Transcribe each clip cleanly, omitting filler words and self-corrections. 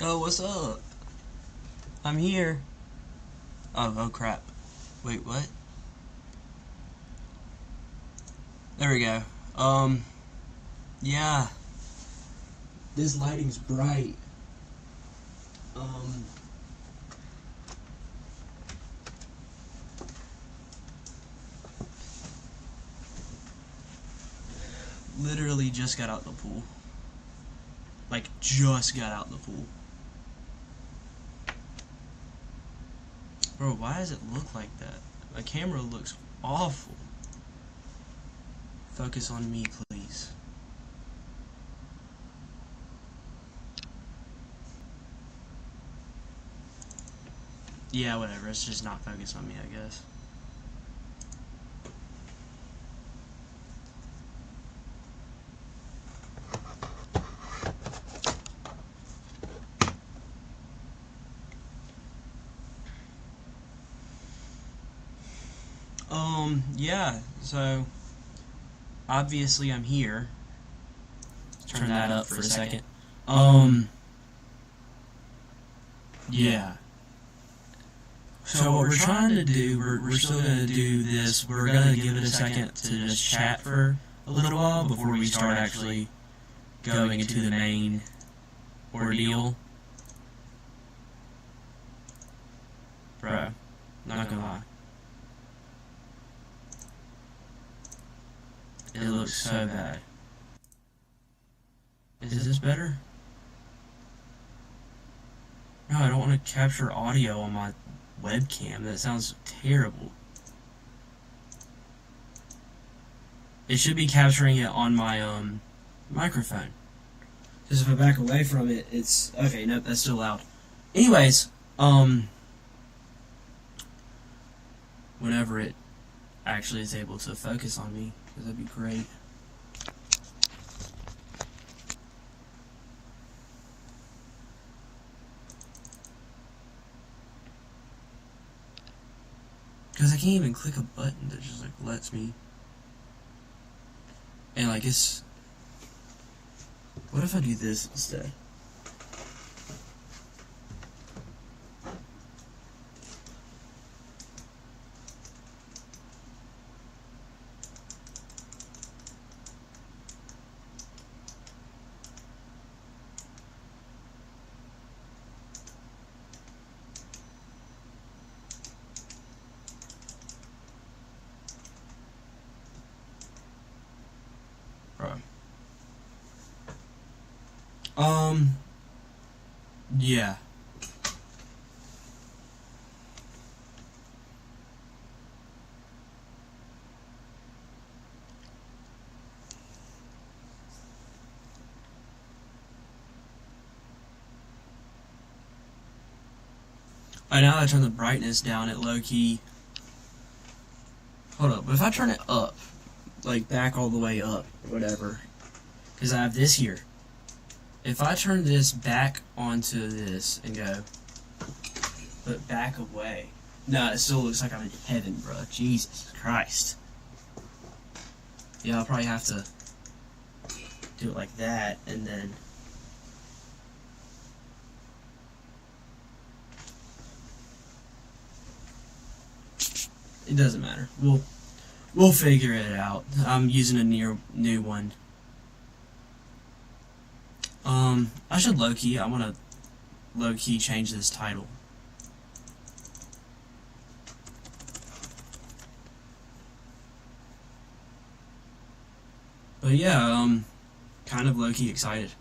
Yo, what's up? I'm here. Oh crap. Wait, what? There we go. Yeah. This lighting's bright. Um, Literally just got out the pool. Like, just got out the pool. Bro, why does it look like that? My camera looks awful. Focus on me, please. Yeah, whatever. It's just not focused on me, I guess. Yeah, so obviously I'm here. Turn that up for a second. Yeah. So what we're trying to do, we're still going to do this. We're going to give it a second to just chat for a little while before we start actually going into the main ordeal. Bro, not gonna lie. It looks so bad. Is this better? No, I don't want to capture audio on my webcam. That sounds terrible. It should be capturing it on my microphone. Because if I back away from it, it's okay. Nope, that's still loud. Anyways, whenever it actually is able to focus on me, because that'd be great. Because I can't even click a button that just like lets me. And like it's. What if I do this instead? Yeah. Now that I turn the brightness down at low key. Hold up, but if I turn it up, like back all the way up, whatever, because I have this here. If I turn this back onto this and go, but back away. No, it still looks like I'm in heaven, bro. Jesus Christ. Yeah, I'll probably have to do it like that, and then. It doesn't matter. We'll figure it out. I'm using a new one. I should low-key. I want to low-key change this title. But yeah, kind of low-key excited.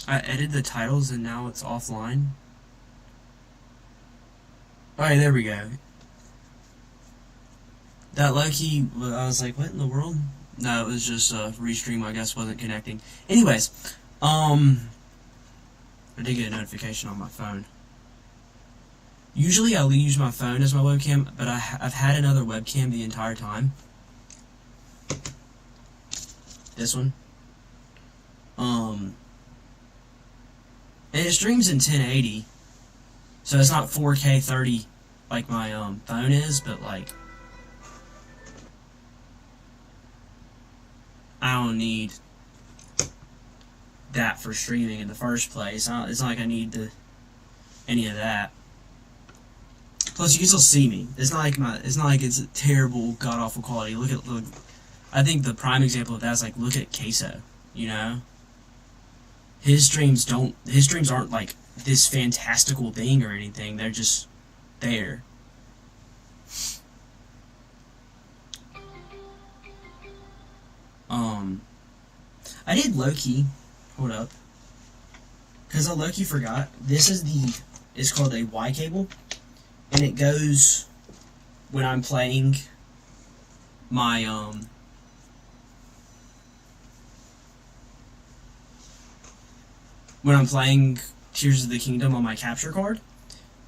I edited the titles and now it's offline. Alright, there we go. That lowkey, I was like, what in the world? No, it was just restream, I guess, wasn't connecting. Anyways, I did get a notification on my phone. Usually I'll use my phone as my webcam, but I've had another webcam the entire time. This one. And it streams in 1080, so it's not 4K 30 like my phone is, but like I don't need that for streaming in the first place. It's not like I need any of that. Plus, you can still see me. It's not like it's a terrible, god awful quality. Look. I think the prime example of that is like look at Queso. You know, his streams aren't like this fantastical thing or anything. They're just there. I did low-key. Hold up. Because I low-key forgot. It's called a Y cable. And it goes when I'm playing my, when I'm playing Tears of the Kingdom on my capture card.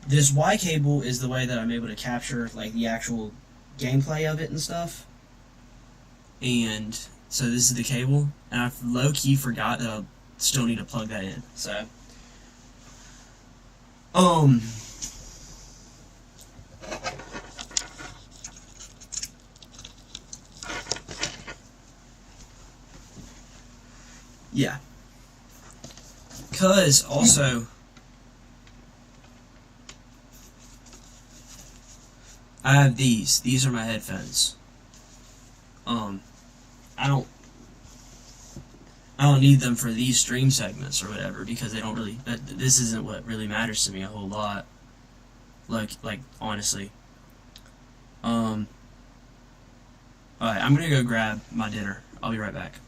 This Y cable is the way that I'm able to capture, like, the actual gameplay of it and stuff. And so this is the cable, and I low-key forgot that I still need to plug that in. So, yeah. Cause also, I have these. These are my headphones. I don't need them for these stream segments or whatever because they don't really. This isn't what really matters to me a whole lot. Like honestly. Alright, I'm gonna go grab my dinner. I'll be right back.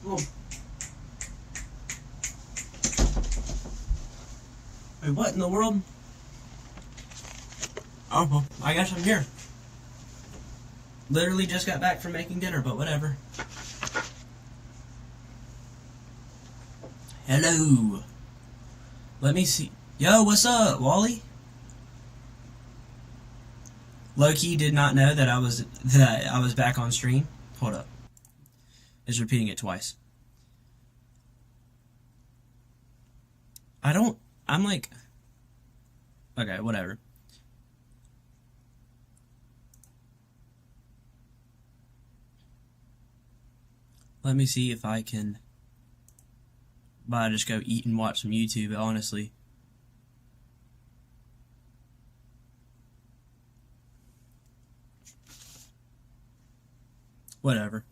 Oh. Wait, what in the world? Oh, well, I guess I'm here. Literally just got back from making dinner, but whatever. Hello. Let me see. Yo, what's up, Wally? Low-key did not know that I was back on stream. Hold up. It's repeating it twice. I'm like... Okay, whatever. Let me see if I can... But I just go eat and watch some YouTube, honestly. Whatever.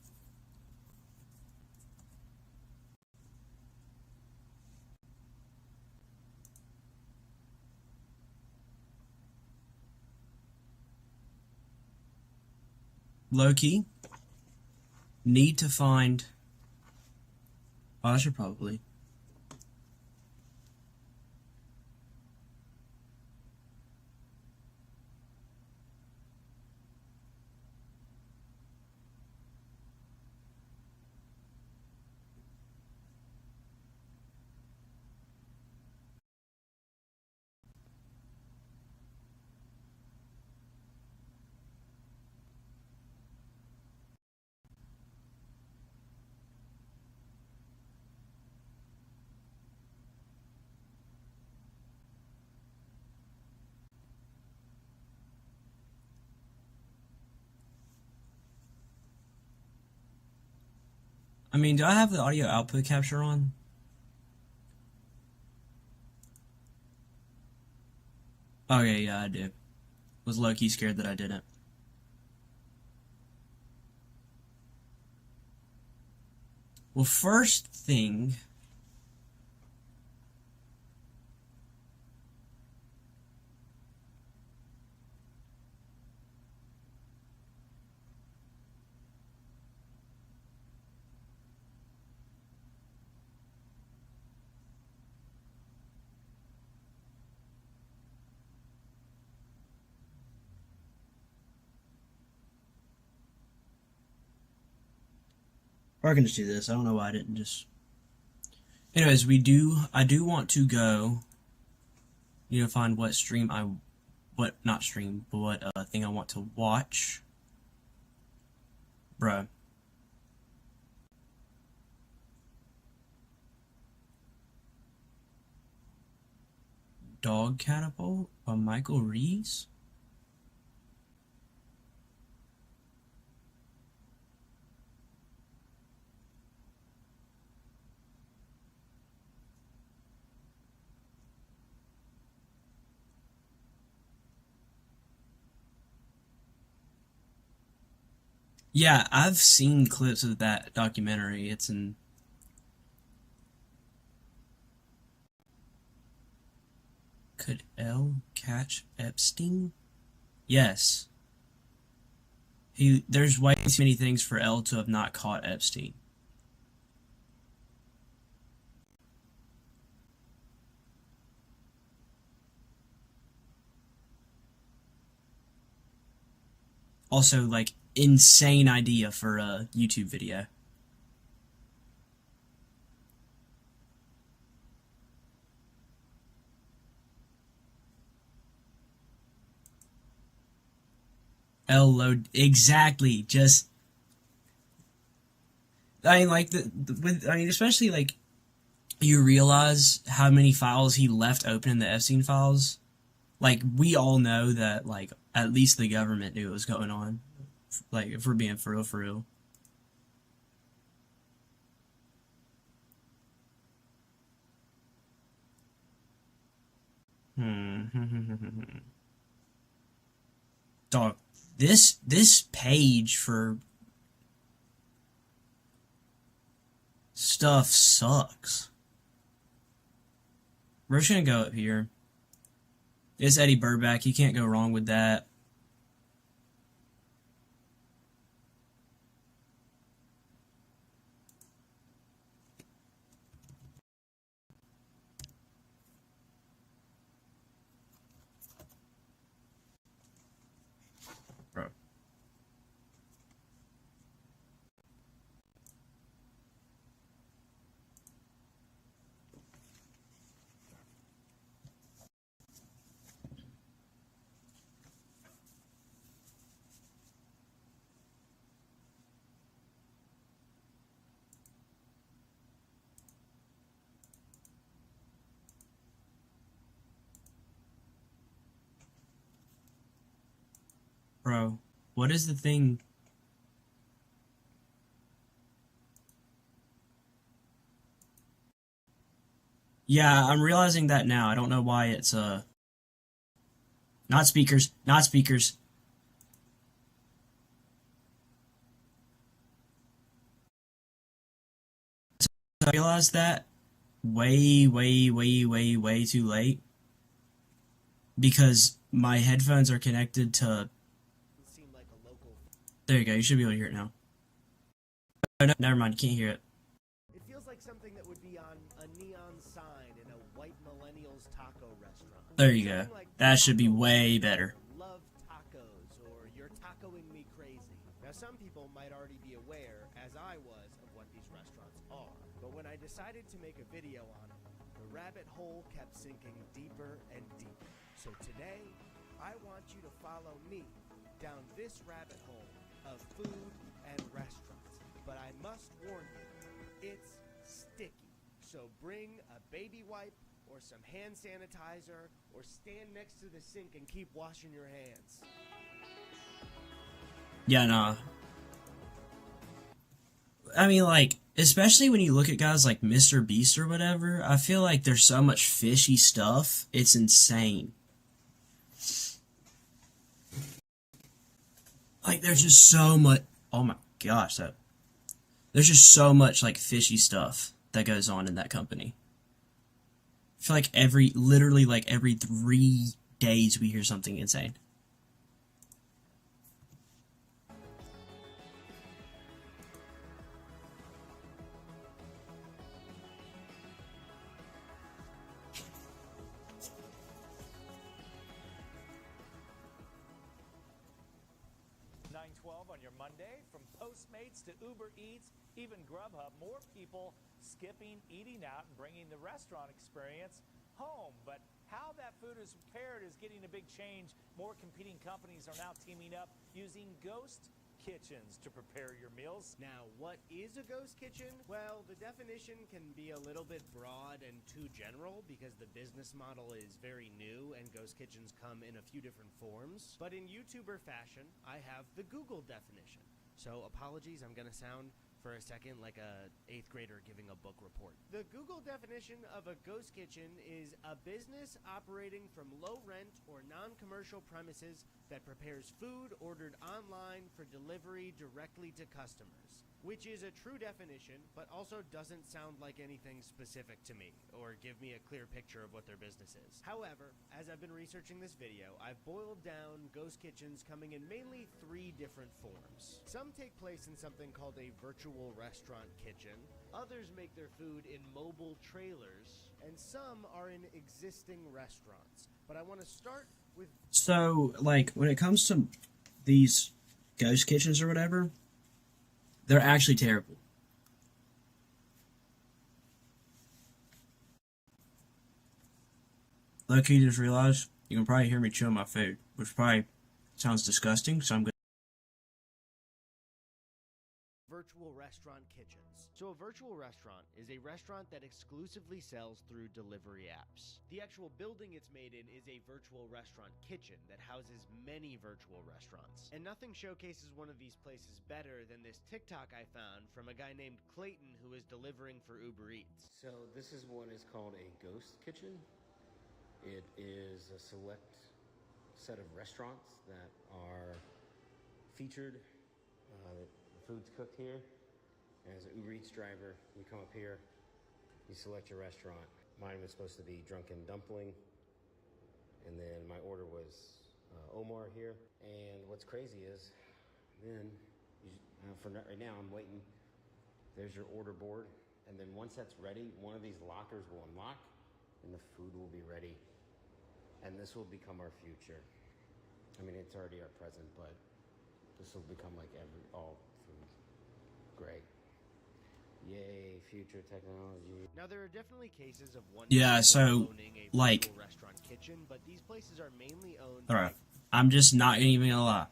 Low-key. Need to find... Oh, I should probably... I mean, do I have the audio output capture on? Okay, yeah, I do. Was low-key scared that I didn't. Well, first thing... Or I can just do this. I don't know why I didn't just... Anyways, I do want to go, find what stream not stream, but what thing I want to watch. Bruh. Dog Catapult by Michael Rees? Yeah, I've seen clips of that documentary. It's in... Could Elle catch Epstein? Yes. There's way too many things for Elle to have not caught Epstein. Also, like, insane idea for a YouTube video. Elle load exactly. Just, I mean, like especially like you realize how many files he left open in the Epstein files. Like, we all know that, like, at least the government knew what was going on. Like, if we're being for real, for real. Dog, this page for stuff sucks. We're just gonna go up here. It's Eddie Burback. You can't go wrong with that. Bro, what is the thing? Yeah, I'm realizing that now. I don't know why it's, not speakers, not speakers. I realized that way, way, way, way, way too late. Because my headphones are connected to... There you go, you should be able to hear it now. Oh, no, never mind, you can't hear it. It feels like something that would be on a neon sign in a white millennials taco restaurant. There you go. That should be way better. Love tacos, or you're tacoing me crazy. Now, some people might already be aware, as I was, of what these restaurants are. But when I decided to make a video on them, the rabbit hole kept sinking deeper and deeper. So today, I want you to follow me down this rabbit hole of food and restaurants. But I must warn you, it's sticky. So bring a baby wipe or some hand sanitizer or stand next to the sink and keep washing your hands. Yeah, nah. I mean, like, especially when you look at guys like Mr. Beast or whatever, I feel like there's so much fishy stuff, it's insane. Like, there's just so much... Oh my gosh, there's just so much, like, fishy stuff that goes on in that company. I feel like literally, like, every 3 days we hear something insane. $9.12 on your Monday. From Postmates to Uber Eats, even Grubhub, more people skipping eating out and bringing the restaurant experience home. But how that food is prepared is getting a big change. More competing companies are now teaming up using ghost kitchens to prepare your meals. Now, what is a ghost kitchen? Well, the definition can be a little bit broad and too general because the business model is very new and ghost kitchens come in a few different forms. But in YouTuber fashion, I have the Google definition. So apologies, I'm gonna sound for a second like a 8th grader giving a book report. The Google definition of a ghost kitchen is a business operating from low rent or non-commercial premises that prepares food ordered online for delivery directly to customers, which is a true definition, but also doesn't sound like anything specific to me or give me a clear picture of what their business is. However, as I've been researching this video, I've boiled down ghost kitchens coming in mainly 3 different forms. Some take place in something called a virtual restaurant kitchen, others make their food in mobile trailers, and some are in existing restaurants. But I want to start with... So, like, when it comes to these ghost kitchens or whatever, they're actually terrible. Low-key just realized you can probably hear me chewing my food, which probably sounds disgusting, so I'm good. Virtual restaurant kitchens. So a virtual restaurant is a restaurant that exclusively sells through delivery apps. The actual building it's made in is a virtual restaurant kitchen that houses many virtual restaurants. And nothing showcases one of these places better than this TikTok I found from a guy named Clayton who is delivering for Uber Eats. So this is what is called a ghost kitchen. It is a select set of restaurants that are featured. The food's cooked here. As an Uber Eats driver, you come up here, you select your restaurant. Mine was supposed to be Drunken Dumpling, and then my order was Omar here. And what's crazy is, then, for right now, I'm waiting. There's your order board, and then once that's ready, one of these lockers will unlock, and the food will be ready. And this will become our future. I mean, it's already our present, but this will become like all food. Great. Yay, future technology. Now there are definitely cases of one owning a like restaurant kitchen, but these places are mainly owned Alright. I'm just not even gonna lie.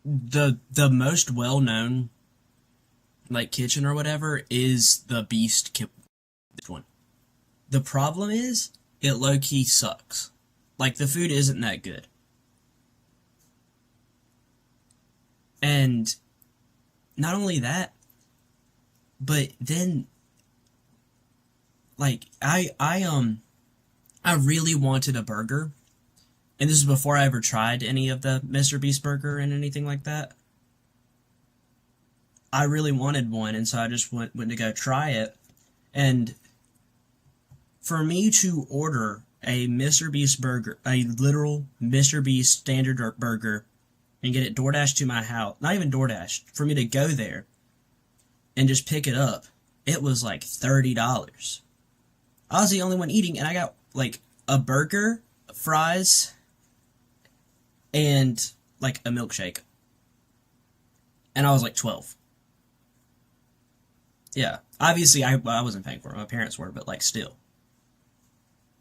The most well known like kitchen or whatever is the Beast one. The problem is it low key sucks. Like the food isn't that good. And not only that, but then, like, I really wanted a burger, and this is before I ever tried any of the Mr. Beast burger and anything like that. I really wanted one, and so I just went to go try it, and for me to order a Mr. Beast burger, a literal Mr. Beast standard burger, and get it DoorDash to my house, not even DoorDash, for me to go there and just pick it up, it was like $30. I was the only one eating, and I got like a burger, fries, and like a milkshake. And I was like 12. Yeah. Obviously, I wasn't paying for it. My parents were, but like still.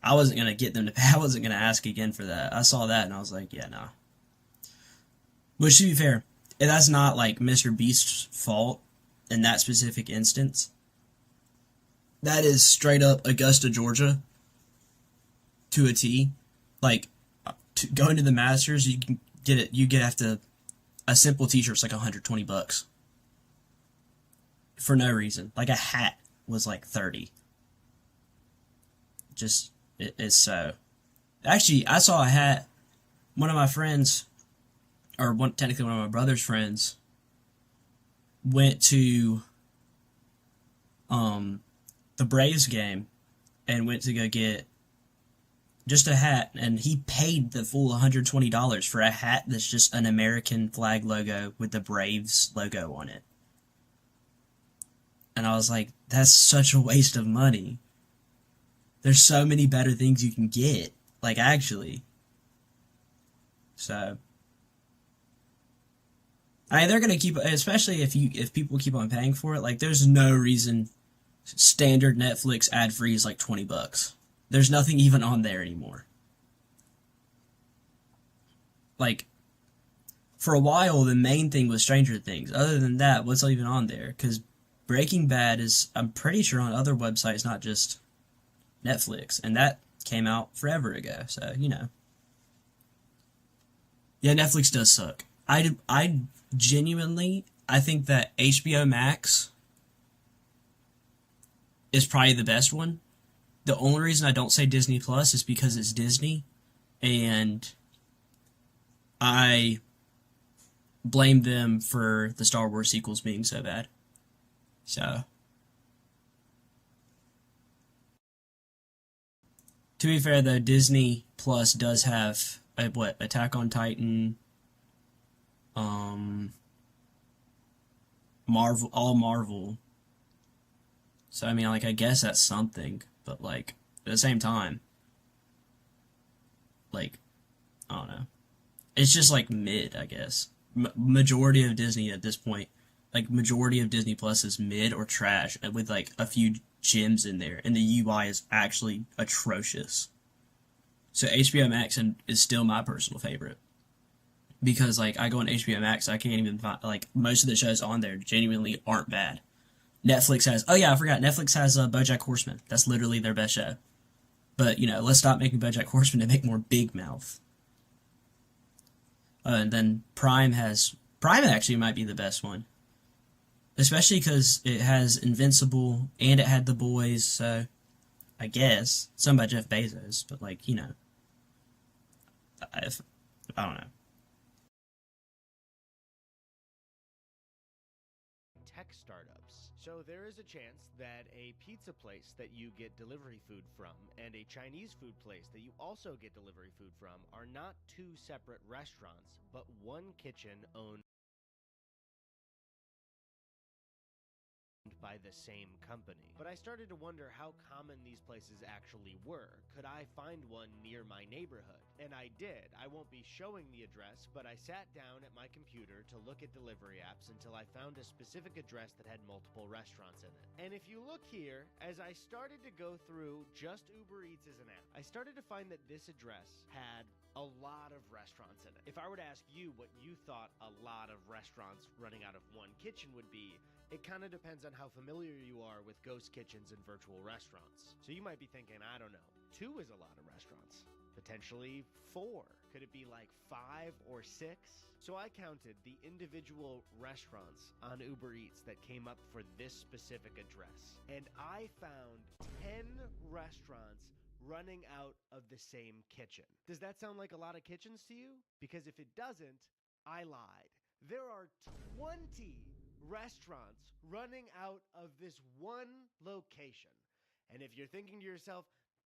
I wasn't going to get them to pay. I wasn't going to ask again for that. I saw that and I was like, yeah, nah. Which, to be fair, that's not like Mr. Beast's fault in that specific instance. That is straight up Augusta, Georgia to a T. Like, going to the Masters, you can get it. You get after a simple t-shirt's like $120 for no reason. Like a hat was like $30. Just it's so. Actually, I saw a hat. One of my friends, or technically one of my brother's friends, went to the Braves game and went to go get just a hat, and he paid the full $120 for a hat that's just an American flag logo with the Braves logo on it. And I was like, that's such a waste of money. There's so many better things you can get, like actually. So, I mean, they're gonna keep, especially if people keep on paying for it. Like, there's no reason standard Netflix ad free is like $20. There's nothing even on there anymore. Like, for a while, the main thing was Stranger Things. Other than that, what's even on there? Because Breaking Bad is, I'm pretty sure, on other websites, not just Netflix. And that came out forever ago, so, you know. Yeah, Netflix does suck. I genuinely, I think that HBO Max is probably the best one. The only reason I don't say Disney Plus is because it's Disney, and I blame them for the Star Wars sequels being so bad. So, to be fair though, Disney Plus does have Attack on Titan, Marvel, all Marvel. So I mean, like, I guess that's something. But, like, at the same time, like, I don't know. It's just, like, mid, I guess. Majority of Disney at this point, like, majority of Disney Plus is mid or trash, with, like, a few gems in there. And the UI is actually atrocious. So HBO Max is still my personal favorite. Because, like, I go on HBO Max, I can't even find, like, most of the shows on there genuinely aren't bad. Netflix has, oh yeah, I forgot, Netflix has BoJack Horseman. That's literally their best show. But, you know, let's stop making BoJack Horseman and make more Big Mouth. And then Prime actually might be the best one. Especially because it has Invincible, and it had The Boys, so, I guess, some by Jeff Bezos, but, like, you know, I don't know. Tech startups. So there is a chance that a pizza place that you get delivery food from and a Chinese food place that you also get delivery food from are not two separate restaurants, but one kitchen owned by the same company. But I started to wonder how common these places actually were. Could I find one near my neighborhood? And I did. I won't be showing the address, but I sat down at my computer to look at delivery apps until I found a specific address that had multiple restaurants in it. And if you look here, as I started to go through just Uber Eats as an app, I started to find that this address had a lot of restaurants in it. If I were to ask you what you thought a lot of restaurants running out of one kitchen would be, it kind of depends on how familiar you are with ghost kitchens and virtual restaurants. So you might be thinking, I don't know, 2 is a lot of restaurants. Potentially 4. Could it be like 5 or 6? So I counted the individual restaurants on Uber Eats that came up for this specific address. And I found 10 restaurants running out of the same kitchen. Does that sound like a lot of kitchens to you? Because if it doesn't, I lied. There are 20 restaurants running out of this one location. And if you're thinking to yourself,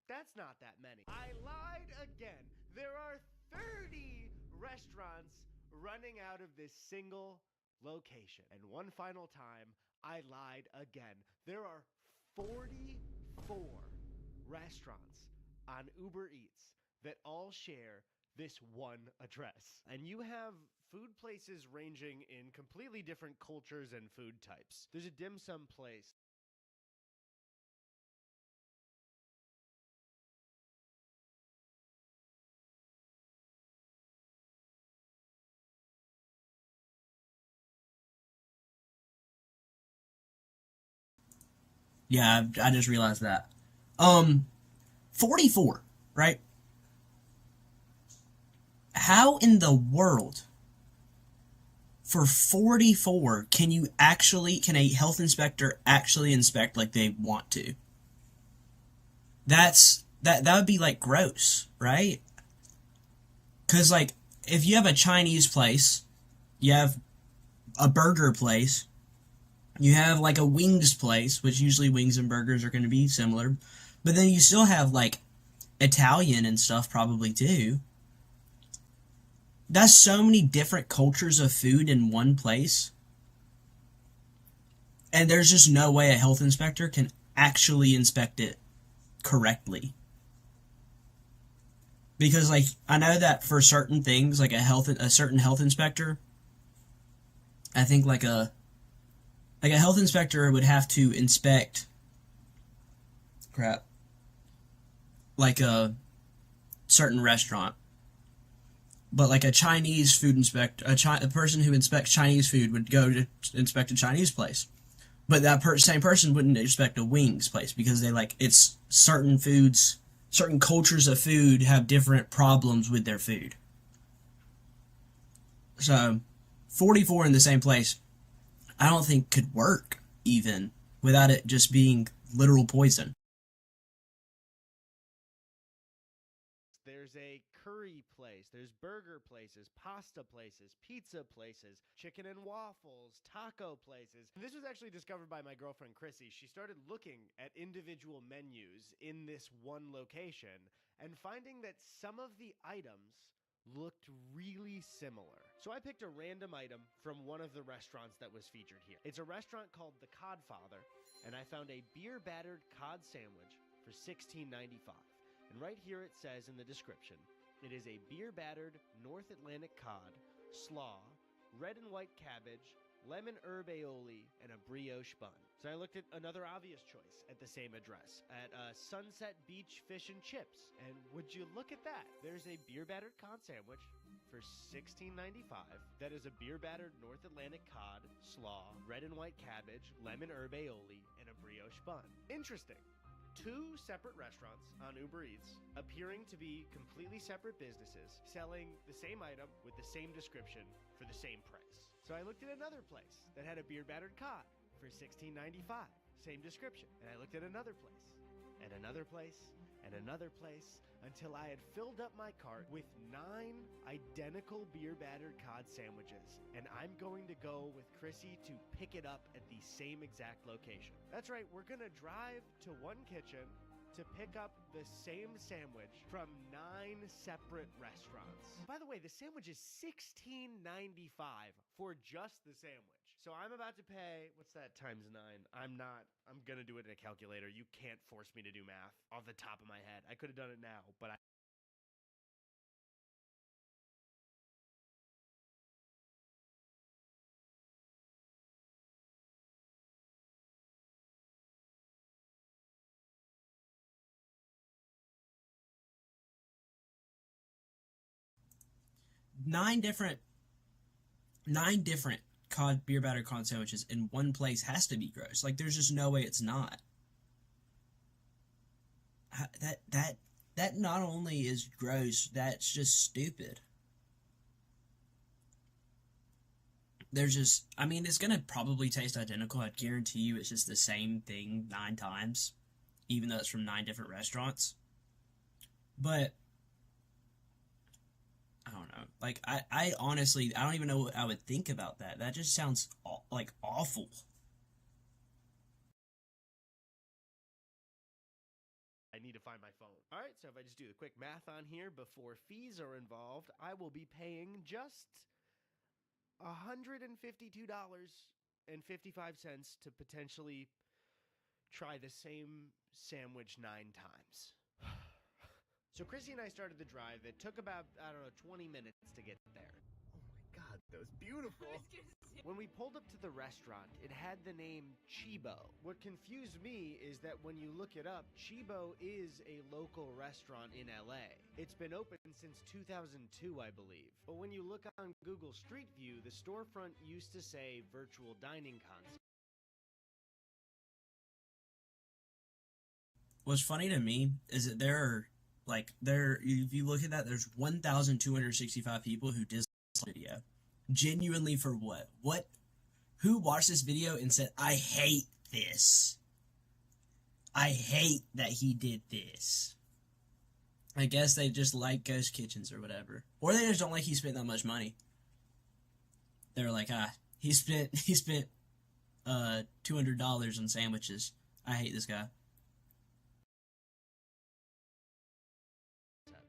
that's not that many, I lied again. There are 30 restaurants running out of this single location. And one final time, I lied again. There are 44 restaurants on Uber Eats that all share this one address. And you have food places ranging in completely different cultures and food types. There's a dim sum place. Yeah, I just realized that. 44, right? How in the world, for 44, can a health inspector actually inspect like they want to? That would be like gross, right? Because like, if you have a Chinese place, you have a burger place, you have like a wings place, which usually wings and burgers are going to be similar, but then you still have like Italian and stuff probably too. That's so many different cultures of food in one place. And there's just no way a health inspector can actually inspect it correctly. Because like, I know that for certain things, like a certain health inspector, I think like a health inspector would have to inspect like a certain restaurant. But like a Chinese food inspector, a person who inspects Chinese food would go to inspect a Chinese place. But that same person wouldn't inspect a wings place because it's certain foods, certain cultures of food have different problems with their food. So, 44 in the same place, I don't think could work even without it just being literal poison. There's a curry place, there's burger places, pasta places, pizza places, chicken and waffles, taco places. This was actually discovered by my girlfriend Chrissy. She started looking at individual menus in this one location and finding that some of the items looked really similar. So I picked a random item from one of the restaurants that was featured here. It's a restaurant called The Codfather, and I found a beer-battered cod sandwich for $16.95. And right here it says in the description, it is a beer-battered North Atlantic cod, slaw, red and white cabbage, lemon herb aioli, and a brioche bun. So I looked at another obvious choice at the same address, at Sunset Beach Fish and Chips. And would you look at that? There's a beer-battered cod sandwich for $16.95. That is a beer-battered North Atlantic cod, slaw, red and white cabbage, lemon herb aioli, and a brioche bun. Interesting. Two separate restaurants on Uber Eats appearing to be completely separate businesses selling the same item with the same description for the same price. So I looked at another place that had a beer-battered cod for $16.95, same description. And I looked at another place, and another place, and another place, until I had filled up my cart with 9 identical beer-battered cod sandwiches. And I'm going to go with Chrissy to pick it up at the same exact location. That's right, we're gonna drive to one kitchen to pick up the same sandwich from 9 separate restaurants. By the way, the sandwich is $16.95 for just the sandwich. So I'm about to pay, what's that times 9? I'm gonna do it in a calculator. You can't force me to do math off the top of my head. I could have done it now, but I... Nine different beer battered cod sandwiches in one place has to be gross. Like, there's just no way it's not. That not only is gross, that's just stupid. There's just, I mean, it's gonna probably taste identical. I'd guarantee you it's just the same thing 9 times, even though it's from 9 different restaurants. But I don't know. Like, I honestly, I don't even know what I would think about that. That just sounds like awful. I need to find my phone. All right, so if I just do the quick math on here, before fees are involved, I will be paying just $152.55 to potentially try the same sandwich 9 times. So Chrissy and I started the drive. It took about, I don't know, 20 minutes to get there. Oh my God, that was beautiful. When we pulled up to the restaurant, it had the name Chibo. What confused me is that when you look it up, Chibo is a local restaurant in LA. It's been open since 2002, I believe. But when you look on Google Street View, the storefront used to say virtual dining concept. What's funny to me is that if you look at that, there's 1,265 people who disliked this video. Genuinely for what? Who watched this video and said, I hate this. I hate that he did this. I guess they just like ghost kitchens or whatever. Or they just don't like he spent that much money. They're like, he spent $200 on sandwiches. I hate this guy.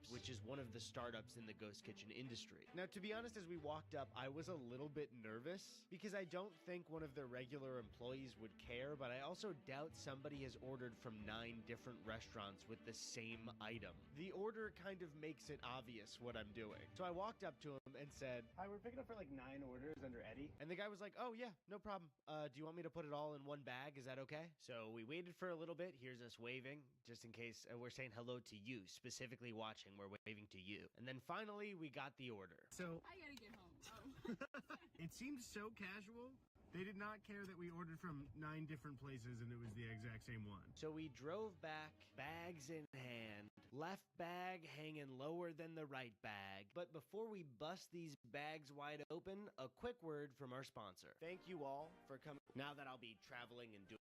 Which is one of the startups in the ghost kitchen industry. Now, to be honest, as we walked up, I was a little bit nervous because I don't think one of their regular employees would care, but I also doubt somebody has ordered from 9 different restaurants with the same item. The order kind of makes it obvious what I'm doing. So I walked up to him and said, "Hi, we're picking up for like 9 orders under Eddie." And the guy was like, "Oh yeah, no problem. Do you want me to put it all in one bag? Is that okay?" So we waited for a little bit. Here's us waving, just in case we're saying hello to you, specifically watching. We're waving to you. And then finally, we got the order. So I gotta get home. Oh. it seemed so casual. They did not care that we ordered from 9 different places and it was the exact same one. So we drove back, bags in hand, left bag hanging lower than the right bag. But before we bust these bags wide open, a quick word from our sponsor. Thank you all for coming. Now that I'll be traveling and doing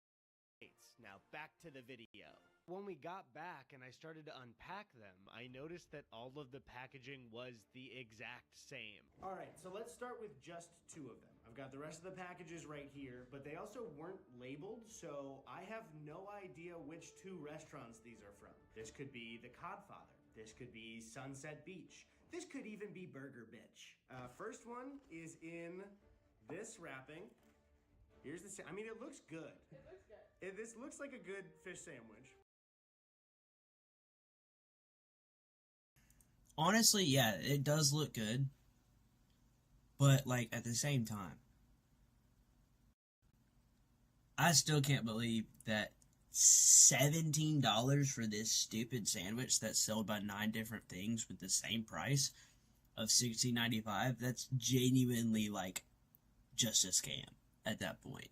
dates. Now back to the video. When we got back and I started to unpack them, I noticed that all of the packaging was the exact same. All right, so let's start with just 2 of them. I've got the rest of the packages right here, but they also weren't labeled, so I have no idea which 2 restaurants these are from. This could be the Codfather. This could be Sunset Beach. This could even be Burger Bitch. First one is in this wrapping. Here's the, I mean, it looks good. It looks good. This looks like a good fish sandwich. Honestly, yeah, it does look good. But, like, at the same time, I still can't believe that $17 for this stupid sandwich that's sold by 9 different things with the same price of $16.95, that's genuinely, like, just a scam at that point.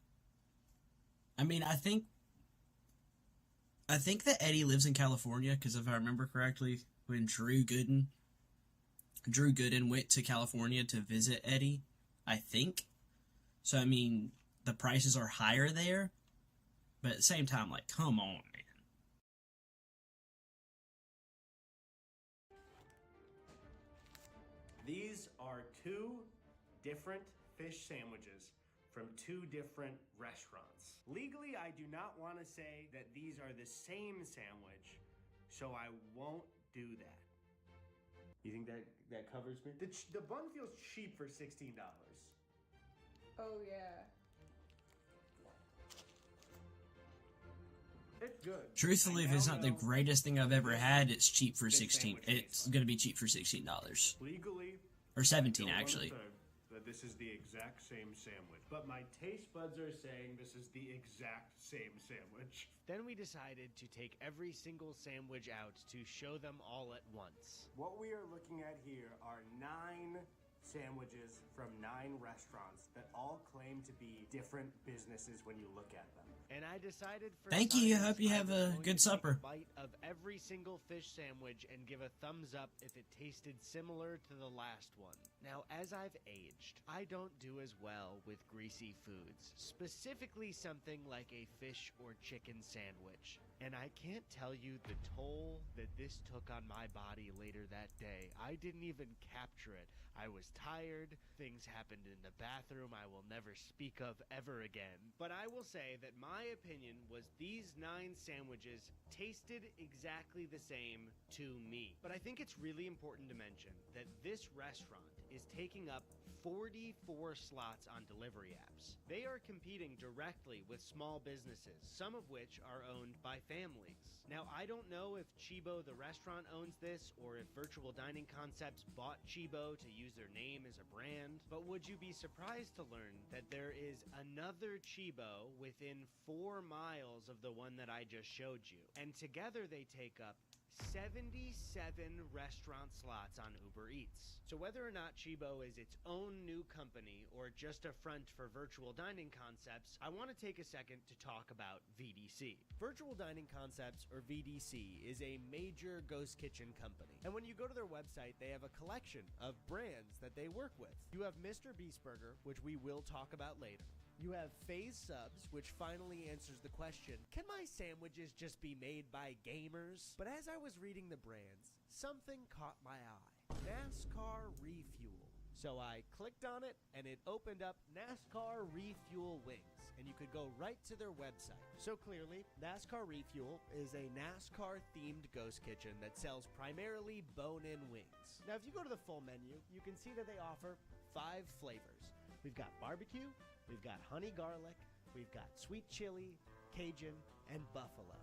I mean, I think that Eddie lives in California, because if I remember correctly, when Drew Gooden went to California to visit Eddie, I think. So, I mean, the prices are higher there, but at the same time, like, come on, man. These are 2 different fish sandwiches from 2 different restaurants. Legally, I do not want to say that these are the same sandwich, so I won't do that. You think that covers me? The bun feels cheap for $16. Oh yeah. It's good. Truthfully, if it's not the greatest thing I've ever had, it's cheap for $16. It's gonna be cheap for $16. Legally, Or 17, actually. That this is the exact same sandwich, but my taste buds are saying this is the exact same sandwich. Then we decided to take every single sandwich out to show them all at once. What we are looking at here are 9 sandwiches from 9 restaurants that all claim to be different businesses when you look at them. And I decided for Thank you. science, Hope you I have was a going good to take supper. a bite of every single fish sandwich and give a thumbs up if it tasted similar to the last one. Now, as I've aged, I don't do as well with greasy foods, specifically something like a fish or chicken sandwich. And I can't tell you the toll that this took on my body later that day. I didn't even capture it. I was tired. Things happened in the bathroom I will never speak of ever again. But I will say that my opinion was these 9 sandwiches tasted exactly the same to me. But I think it's really important to mention that this restaurant is taking up 44 slots on delivery apps. They are competing directly with small businesses, some of which are owned by families. Now, I don't know if Chibo the restaurant owns this or if Virtual Dining Concepts bought Chibo to use their name as a brand, but would you be surprised to learn that there is another Chibo within 4 miles of the one that I just showed you? And together they take up 77 restaurant slots on Uber Eats. So whether or not Chibo is its own new company or just a front for Virtual Dining Concepts, I want to take a second to talk about VDC. Virtual Dining Concepts, or VDC, is a major ghost kitchen company. And when you go to their website, they have a collection of brands that they work with. You have Mr. Beast Burger, which we will talk about later. You have Phase Subs, which finally answers the question, can my sandwiches just be made by gamers? But as I was reading the brands, something caught my eye. NASCAR Refuel. So I clicked on it, and it opened up NASCAR Refuel Wings, and you could go right to their website. So clearly, NASCAR Refuel is a NASCAR-themed ghost kitchen that sells primarily bone-in wings. Now, if you go to the full menu, you can see that they offer 5 flavors. We've got barbecue, we've got honey garlic, we've got sweet chili, Cajun, and buffalo.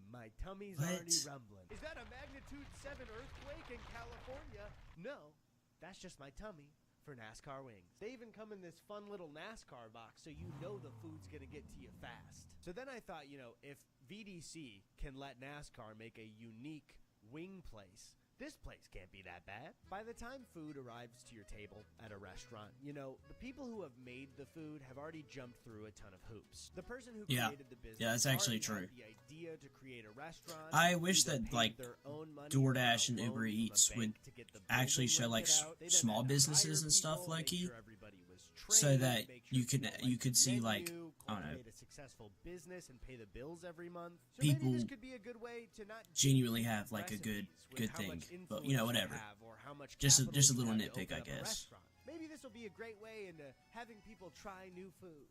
My tummy's already rumbling. Is that a magnitude 7 earthquake in California? No, that's just my tummy for NASCAR wings. They even come in this fun little NASCAR box so you know the food's gonna get to you fast. So then I thought, if VDC can let NASCAR make a unique wing place, this place can't be that bad. By the time food arrives to your table at a restaurant, the people who have made the food have already jumped through a ton of hoops. The person who created the business that's actually true. had the idea to create a restaurant. I wish that DoorDash and or Uber loan from a Eats bank would to get the actually building show like rented out. They then small had to businesses hire and stuff, people, low-key, make sure everybody was so trained, that make you sure could people you liked could the see like menu, I don't know, cultivate a successful business and pay the bills every month. So people maybe this could be a good way to not genuinely have like a good recipes with how thing, much but influence whatever. have or how much Just a capital you little have to nitpick, open I up a guess. restaurant. Maybe this will be a great way into having people try new foods.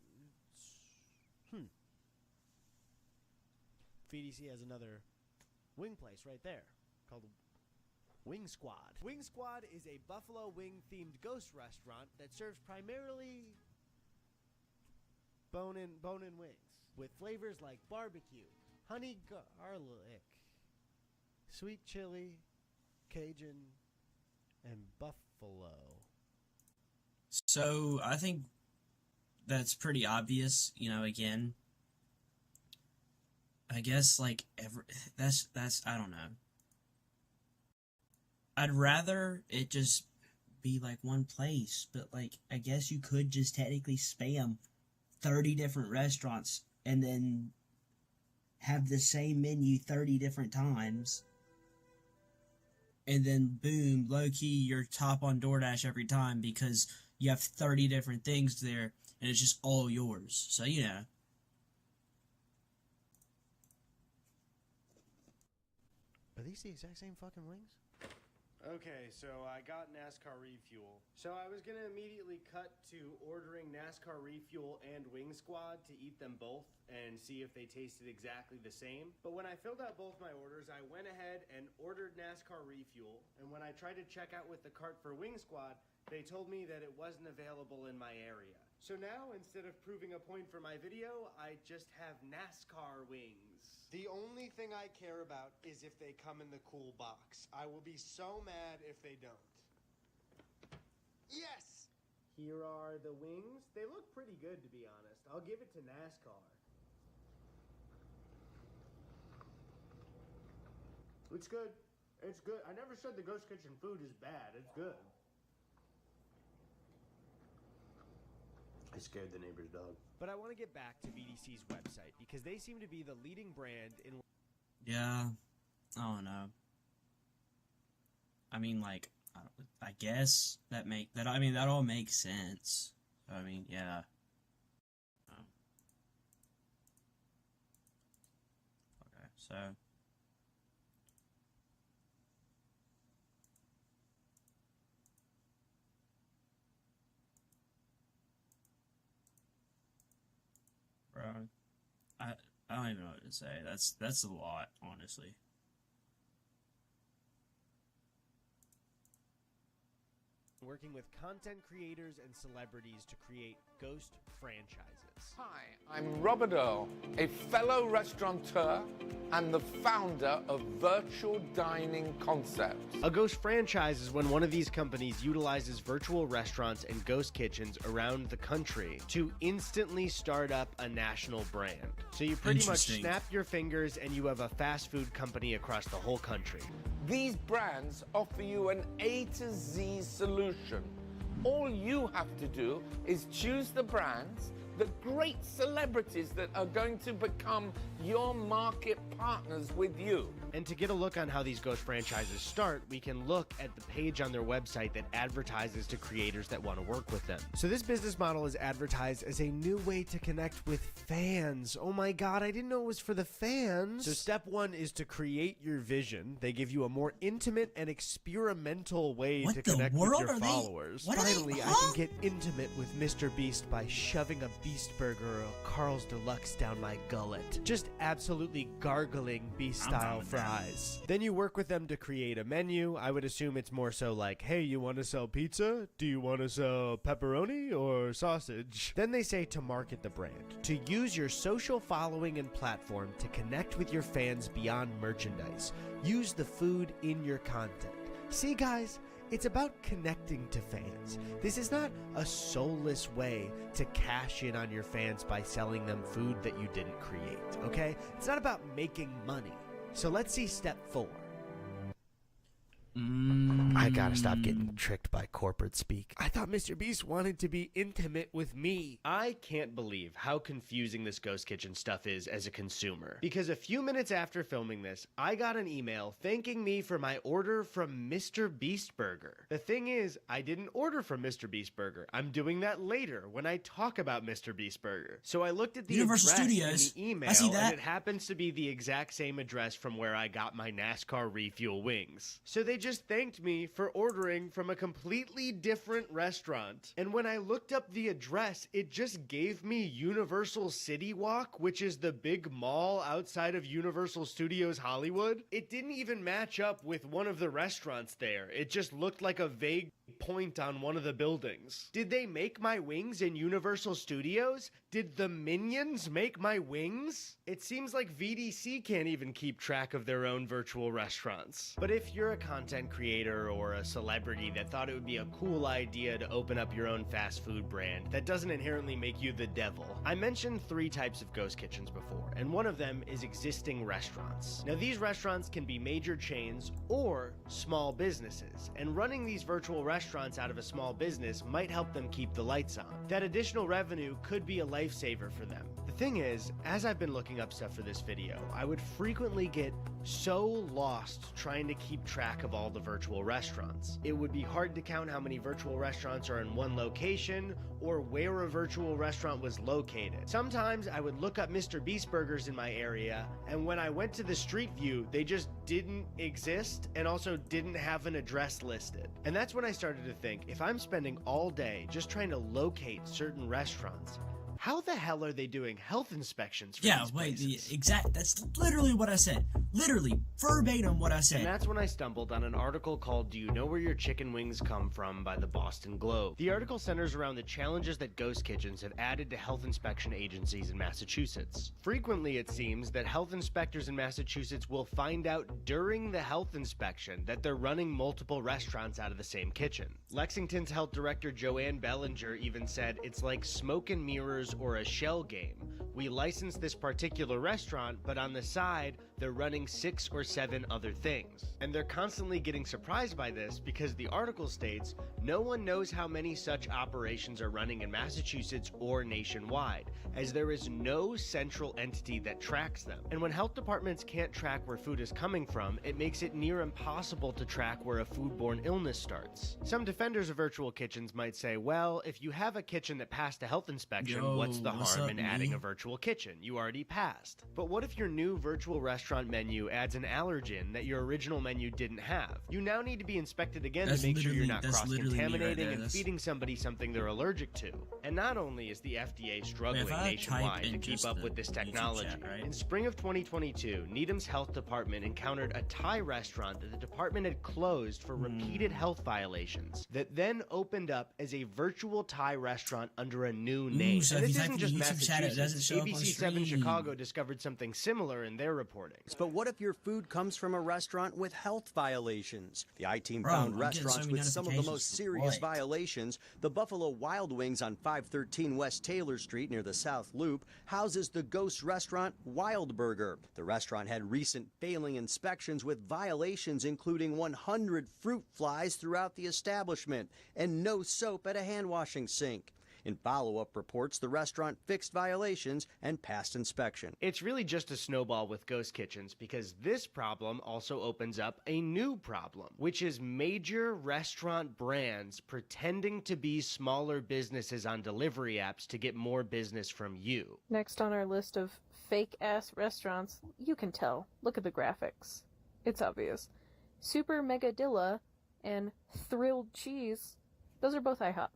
VDC has another wing place right there called Wing Squad. Wing Squad is a buffalo wing themed ghost restaurant that serves primarily bone-in wings with flavors like barbecue, honey garlic, sweet chili, Cajun, and buffalo. So I think that's pretty obvious, again. I guess like that's I don't know. I'd rather it just be like one place, but like I guess you could just technically spam 30 different restaurants and then have the same menu 30 different times. And then boom, low key, you're top on DoorDash every time because you have 30 different things there and it's just all yours. So, Are these the exact same fucking wings? Okay, so I got NASCAR Refuel. So I was gonna immediately cut to ordering NASCAR Refuel and Wing Squad to eat them both and see if they tasted exactly the same. But when I filled out both my orders, I went ahead and ordered NASCAR Refuel. And when I tried to check out with the cart for Wing Squad, they told me that it wasn't available in my area. So now, instead of proving a point for my video, I just have NASCAR wings. The only thing I care about is if they come in the cool box. I will be so mad if they don't. Yes! Here are the wings. They look pretty good, to be honest. I'll give it to NASCAR. It's good. It's good. I never said the Ghost Kitchen food is bad. It's good. I scared the neighbor's dog. But I want to get back to VDC's website because they seem to be the leading brand in... Yeah, I don't know. I mean, like, I guess that all makes sense. I mean, yeah. Okay, so... Bro, I don't even know what to say. That's a lot, honestly. Working with content creators and celebrities to create ghost franchises. Hi, I'm Robert Earl, a fellow restaurateur and the founder of Virtual Dining Concepts. A ghost franchise is when one of these companies utilizes virtual restaurants and ghost kitchens around the country to instantly start up a national brand. So you pretty much snap your fingers and you have a fast food company across the whole country. These brands offer you an A to Z solution. All you have to do is choose the brands, the great celebrities that are going to become your market partners with you. And to get a look on how these ghost franchises start, we can look at the page on their website that advertises to creators that want to work with them. So this business model is advertised as a new way to connect with fans. Oh my god, I didn't know it was for the fans. So step one is to create your vision. They give you a more intimate and experimental way to connect with your followers. Finally, I can get intimate with Mr. Beast by shoving a Beast Burger or a Carl's Deluxe down my gullet. Just absolutely gargling Beast-style fries. Then you work with them to create a menu. I would assume it's more so like, hey, you want to sell pizza? Do you want to sell pepperoni or sausage? Then they say to market the brand, to use your social following and platform to connect with your fans beyond merchandise. Use the food in your content. See, guys, it's about connecting to fans. This is not a soulless way to cash in on your fans by selling them food that you didn't create, okay? It's not about making money. So let's see step 4. I gotta stop getting tricked by corporate speak. I thought Mr. Beast wanted to be intimate with me. I can't believe how confusing this ghost kitchen stuff is as a consumer. Because a few minutes after filming this, I got an email thanking me for my order from Mr. Beast Burger. The thing is, I didn't order from Mr. Beast Burger. I'm doing that later when I talk about Mr. Beast Burger. So I looked at the Universal address Studios. in the email, I see that. and it happens to be the exact same address from where I got my NASCAR refuel wings. So they just thanked me for ordering from a completely different restaurant. And when I looked up the address, it just gave me Universal City Walk, which is the big mall outside of Universal Studios Hollywood. It didn't even match up with one of the restaurants there. It just looked like a vague point on one of the buildings. Did they make my wings in Universal Studios? Did the Minions make my wings? It seems like VDC can't even keep track of their own virtual restaurants. But if you're a content creator or a celebrity that thought it would be a cool idea to open up your own fast food brand, that doesn't inherently make you the devil. I mentioned 3 types of ghost kitchens before, and one of them is existing restaurants. Now these restaurants can be major chains or small businesses, and running these virtual restaurants out of a small business might help them keep the lights on. That additional revenue could be a lifesaver for them. The thing is, as I've been looking up stuff for this video, I would frequently get so lost trying to keep track of all the virtual restaurants. It would be hard to count how many virtual restaurants are in one location or where a virtual restaurant was located. Sometimes I would look up Mr. Beast Burgers in my area, and when I went to the street view, they just didn't exist and also didn't have an address listed. And that's when I started to think, if I'm spending all day just trying to locate certain restaurants, how the hell are they doing health inspections for these places? That's literally what I said. Literally, verbatim what I said. And that's when I stumbled on an article called Do You Know Where Your Chicken Wings Come From by the Boston Globe. The article centers around the challenges that ghost kitchens have added to health inspection agencies in Massachusetts. Frequently, it seems that health inspectors in Massachusetts will find out during the health inspection that they're running multiple restaurants out of the same kitchen. Lexington's health director Joanne Bellinger even said it's like smoke and mirrors or a shell game. We licensed this particular restaurant, but on the side, they're running 6 or 7 other things. And they're constantly getting surprised by this because the article states, no one knows how many such operations are running in Massachusetts or nationwide, as there is no central entity that tracks them. And when health departments can't track where food is coming from, it makes it near impossible to track where a foodborne illness starts. Some defenders of virtual kitchens might say, well, if you have a kitchen that passed a health inspection, what's the harm in adding a virtual kitchen? You already passed. But what if your new virtual restaurant menu adds an allergen that your original menu didn't have? You now need to be inspected again to make sure you're not cross-contaminating and feeding somebody something they're allergic to. And not only is the FDA struggling nationwide to keep up with this technology, in spring of 2022, Needham's health department encountered a Thai restaurant that the department had closed for repeated health violations that then opened up as a virtual Thai restaurant under a new name. So and this if you isn't type just in YouTube chat, it doesn't Massachusetts. show up on ABC7 screen. Chicago discovered something similar in their reporting. But what if your food comes from a restaurant with health violations? The I-Team Bro, found I'm getting restaurants so many with some of the most notifications. serious What? violations. The Buffalo Wild Wings on 513 West Taylor Street near the South Loop houses the ghost restaurant Wild Burger. The restaurant had recent failing inspections with violations including 100 fruit flies throughout the establishment and no soap at a hand washing sink. In follow-up reports, the restaurant fixed violations and passed inspection. It's really just a snowball with ghost kitchens because this problem also opens up a new problem, which is major restaurant brands pretending to be smaller businesses on delivery apps to get more business from you. Next on our list of fake-ass restaurants, you can tell. Look at the graphics. It's obvious. Super Megadilla and Thrilled Cheese, those are both IHOP.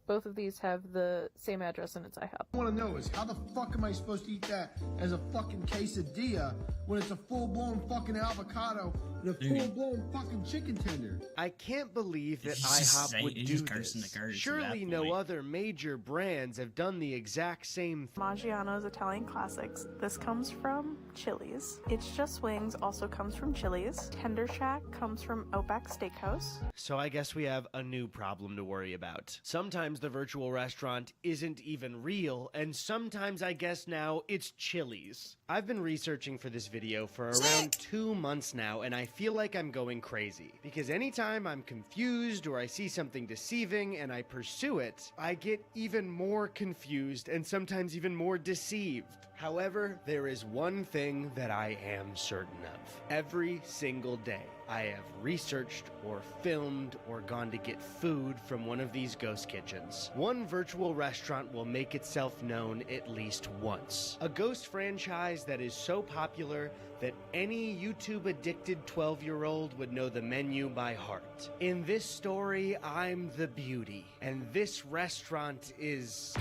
Both of these have the same address and it's IHOP. I want to know is how the fuck am I supposed to eat that as a fucking quesadilla when it's a full-blown fucking avocado and a full-blown fucking chicken tender? I can't believe that He's just IHOP saying- would he's do just cursing this. the curse at Surely that no point. other major brands have done the exact same thing. Maggiano's Italian Classics. This comes from Chili's. It's Just Wings also comes from Chili's. Tender Shack comes from Outback Steakhouse. So I guess we have a new problem to worry about. Sometimes the virtual restaurant isn't even real, and sometimes I guess now it's Chili's. I've been researching for this video for around 2 months now, and I feel like I'm going crazy. Because anytime I'm confused or I see something deceiving and I pursue it, I get even more confused and sometimes even more deceived. However, there is one thing that I am certain of. Every single day, I have researched or filmed or gone to get food from one of these ghost kitchens. One virtual restaurant will make itself known at least once. A ghost franchise that is so popular that any YouTube-addicted 12-year-old would know the menu by heart. In this story, I'm the beauty, and this restaurant is...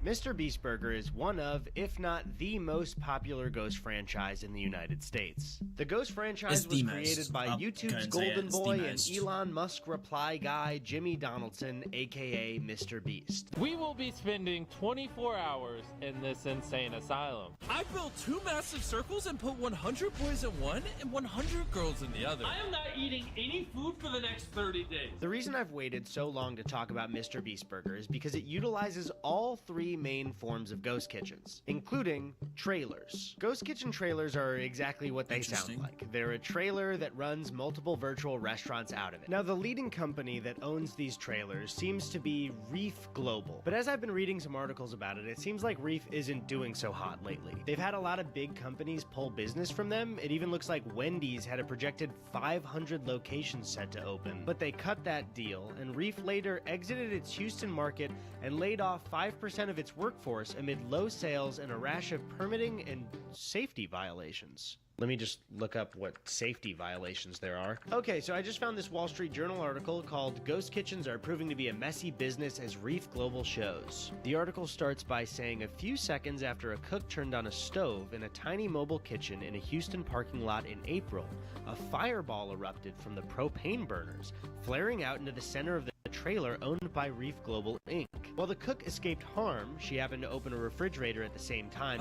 Mr. Beast Burger is one of, if not the most popular Ghost franchise in the United States. The Ghost franchise was created by YouTube's golden boy and Elon Musk reply guy, Jimmy Donaldson, aka Mr. Beast. We will be spending 24 hours in this insane asylum. I built 2 massive circles and put 100 boys in one and 100 girls in the other. I am not eating any food for the next 30 days. The reason I've waited so long to talk about Mr. Beast Burger is because it utilizes all 3 main forms of ghost kitchens, including trailers. Ghost kitchen trailers are exactly what they sound like. They're a trailer that runs multiple virtual restaurants out of it. Now, the leading company that owns these trailers seems to be Reef Global, but as I've been reading some articles about it, it seems like Reef isn't doing so hot lately. They've had a lot of big companies pull business from them. It even looks like Wendy's had a projected 500 locations set to open, but they cut that deal, and Reef later exited its Houston market and laid off 5% of its workforce amid low sales and a rash of permitting and safety violations. Let me just look up what safety violations there are. Okay, so I just found this Wall Street Journal article called "Ghost Kitchens Are Proving to Be a Messy Business as Reef Global Shows." The article starts by saying a few seconds after a cook turned on a stove in a tiny mobile kitchen in a Houston parking lot in April, a fireball erupted from the propane burners, flaring out into the center of the trailer owned by Reef Global Inc. While the cook escaped harm, she happened to open a refrigerator at the same time.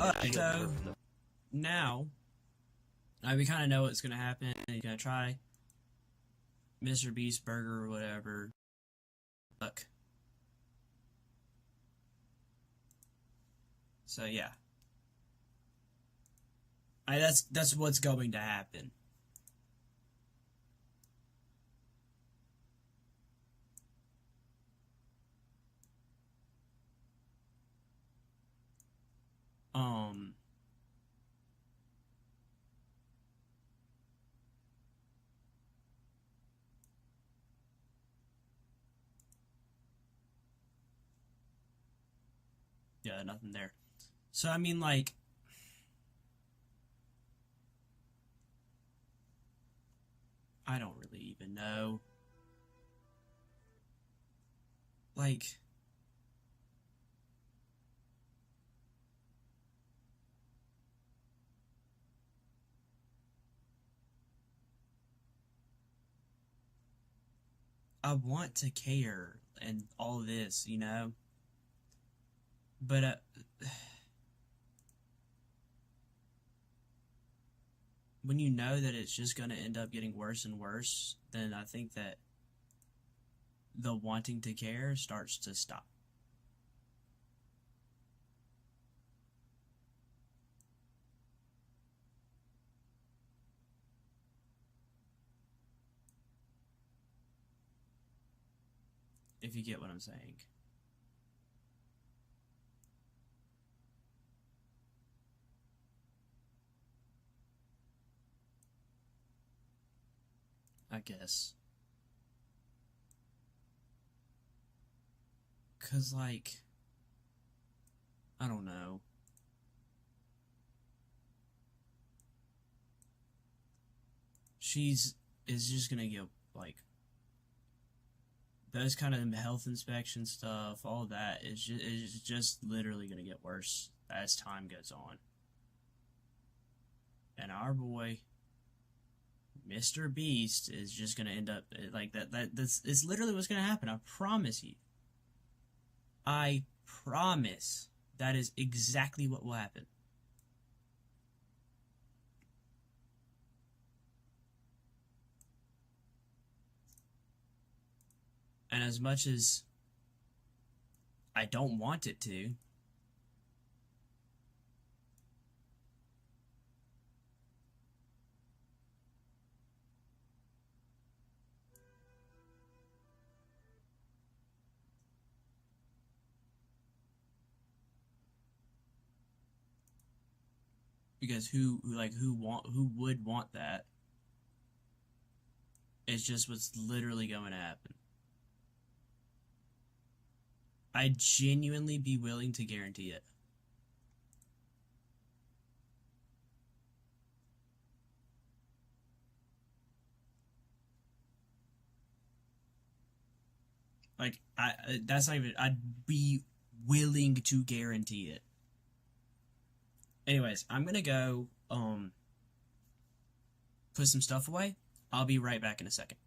Now, we kind of know what's going to happen. You're going to try Mr. Beast Burger or whatever. Look. So, yeah. That's what's going to happen. Yeah, nothing there. So I mean, like, I don't really even know. Like, I want to care and all this, you know? But, when you know that it's just going to end up getting worse and worse, then I think that the wanting to care starts to stop. If you get what I'm saying. I guess. 'Cause, like, I don't know. Is just gonna get, like, those kind of health inspection stuff, all that is just literally gonna get worse as time goes on. And our boy, Mr. Beast, is just gonna end up like that. It's literally what's gonna happen. I promise you. I promise. That is exactly what will happen. And as much as I don't want it to, because who would want that? It's just what's literally going to happen. I'd genuinely be willing to guarantee it. Like, that's not even, I'd be willing to guarantee it. Anyways, I'm gonna go, put some stuff away. I'll be right back in a second.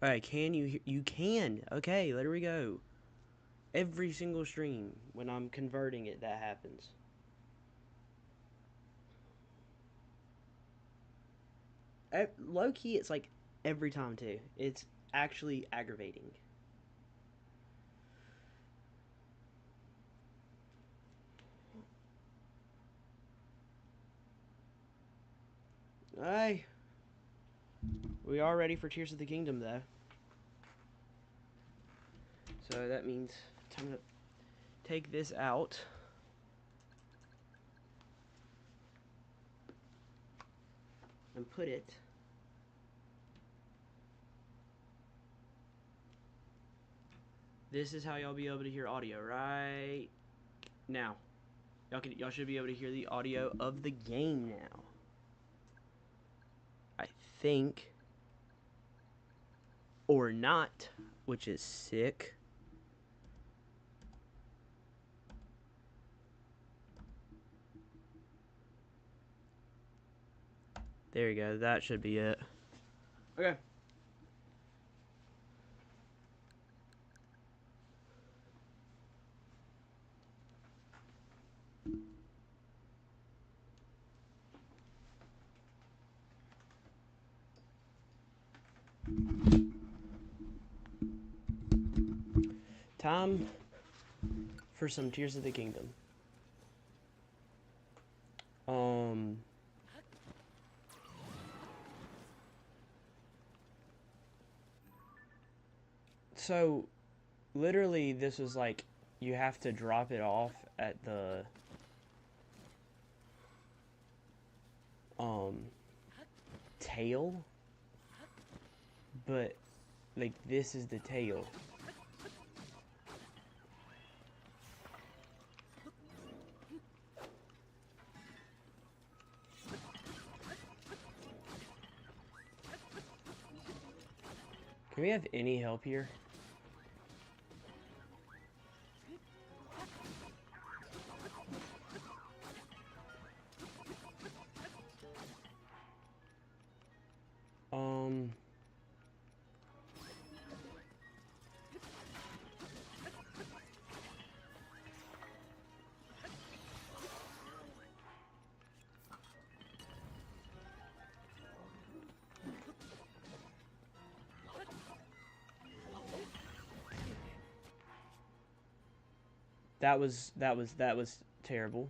Alright, can you can. Okay, there we go. Every single stream, when I'm converting it, that happens. Low key, it's like every time too. It's actually aggravating. Alright. We are ready for Tears of the Kingdom, though. So that means time to take this out. And put it this is how y'all be able to hear audio right now. Y'all should be able to hear the audio of the game now. I think. Or not, which is sick. There you go. That should be it. Okay. Time for some Tears of the Kingdom. So, literally, this was like, you have to drop it off at the, tail, but, like, this is the tail. Can we have any help here? That was terrible.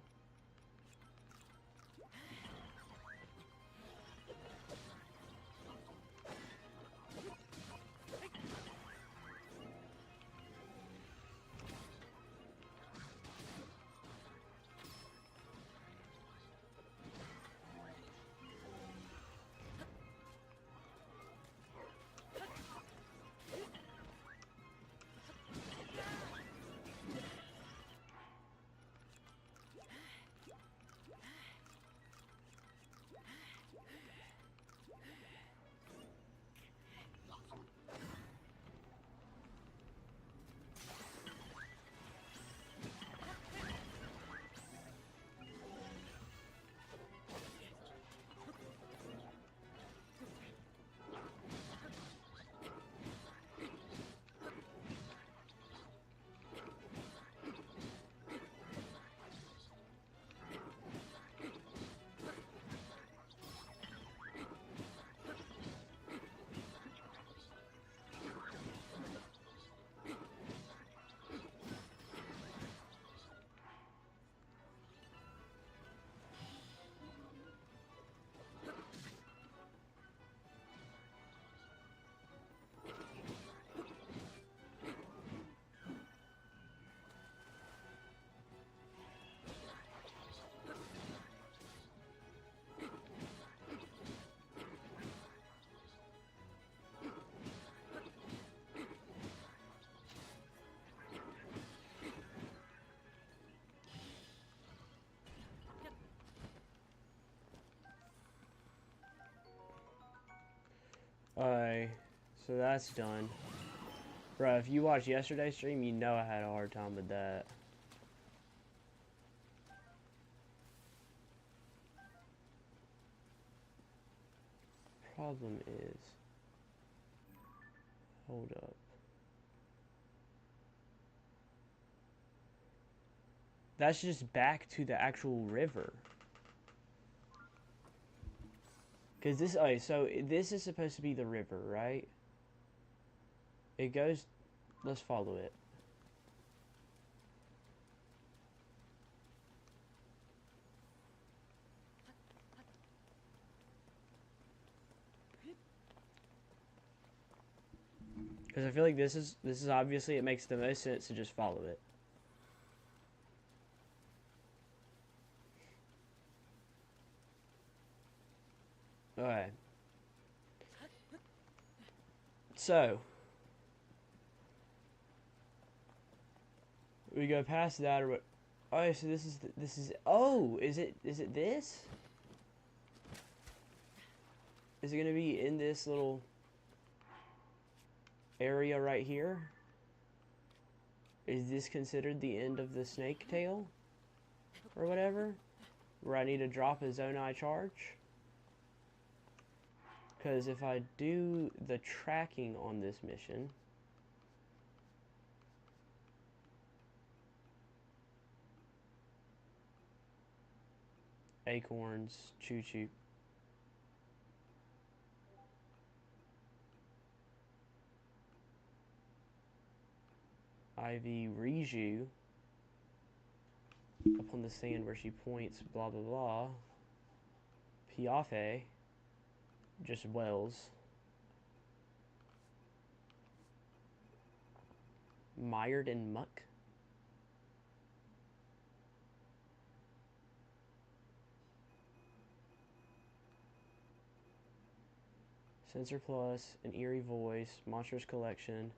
Alright, so that's done. Bro, if you watched yesterday's stream, you know I had a hard time with that. Problem is, Hold up. That's just back to the actual river. Because this, oh, so this is supposed to be the river, right? It goes, let's follow it. Because I feel like this is obviously, it makes the most sense to just follow it. Alright. So we go past that, or what? Oh, so this is oh, is it this? Is it gonna be in this little area right here? Is this considered the end of the snake tail or whatever, where I need to drop a Zonai charge? Because if I do the tracking on this mission, acorns, choo-choo, Ivy Riju upon the sand where she points, blah blah blah. Piafe, just wells. Mired in muck. Sensor Plus, an eerie voice, Monsters Collection.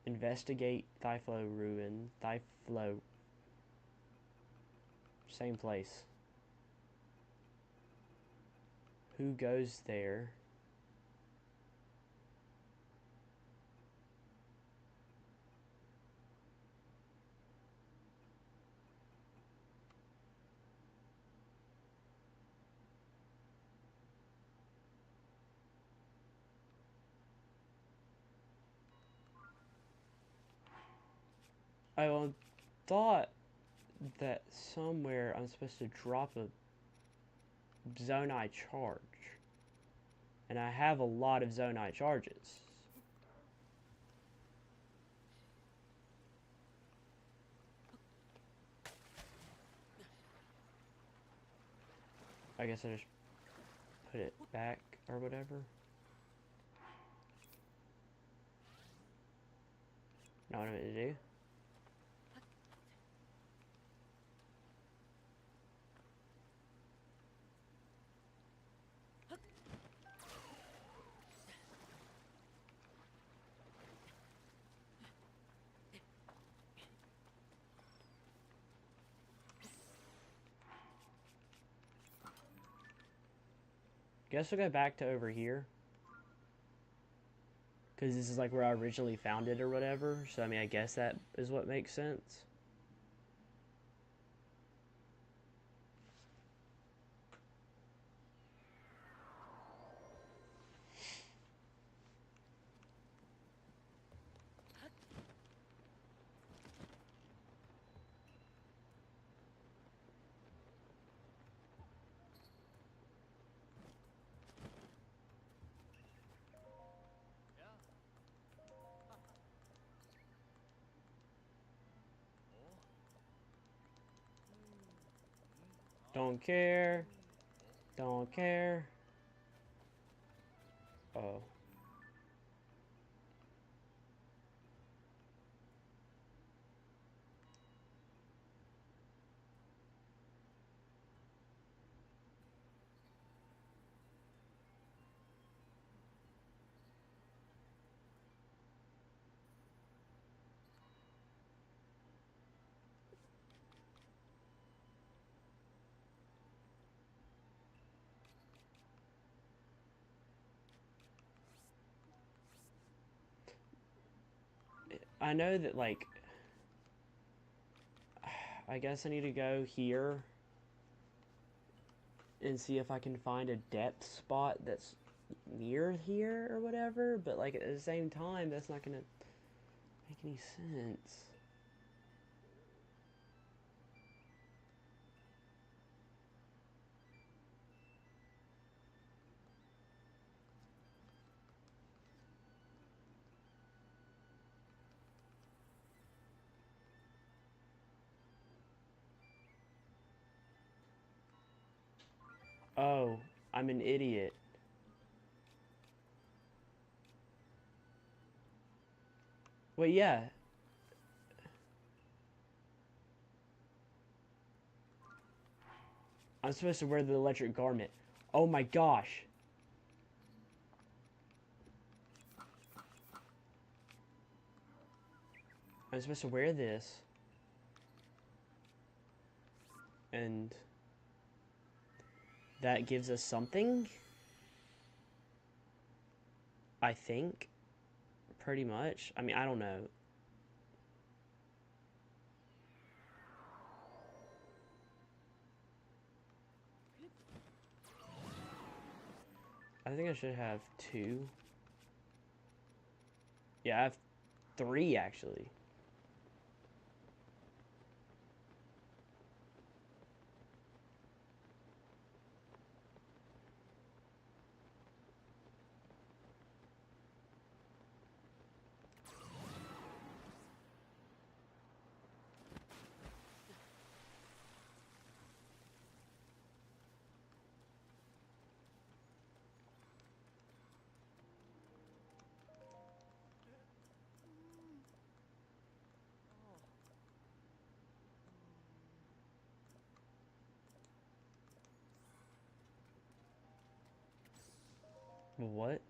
Investigate Thiflo Ruin. Thiflo. Same place. Who goes there? I thought that somewhere I'm supposed to drop a Zonai charge. And I have a lot of Zonai charges. I guess I just put it back or whatever. Know what I'm going to do? Guess we'll go back to over here. Because this is like where I originally found it or whatever. So, I mean, I guess that is what makes sense. Don't care. Don't care. Oh. I know that, like, I guess I need to go here and see if I can find a depth spot that's near here or whatever, but like at the same time, that's not gonna make any sense. Oh, I'm an idiot. Well, yeah. I'm supposed to wear the electric garment. Oh my gosh. I'm supposed to wear this. And that gives us something? I think. Pretty much. I mean, I don't know. I think I should have 2. Yeah, I have 3 actually. What?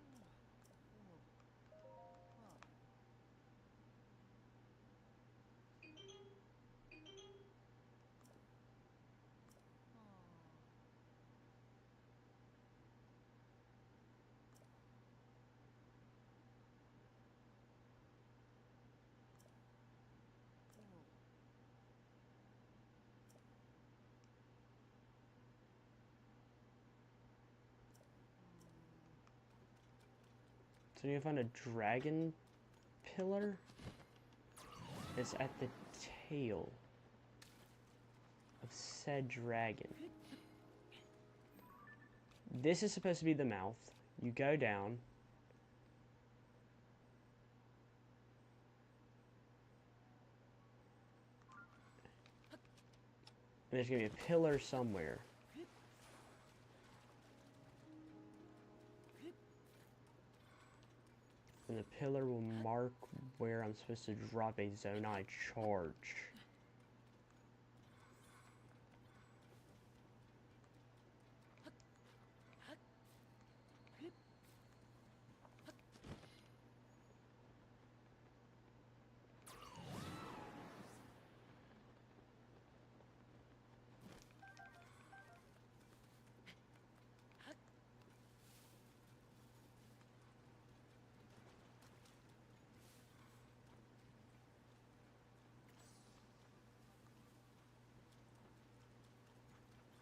So you find a dragon pillar? It's at the tail of said dragon. This is supposed to be the mouth. You go down. And there's going to be a pillar somewhere. And the pillar will mark where I'm supposed to drop a Zonai charge.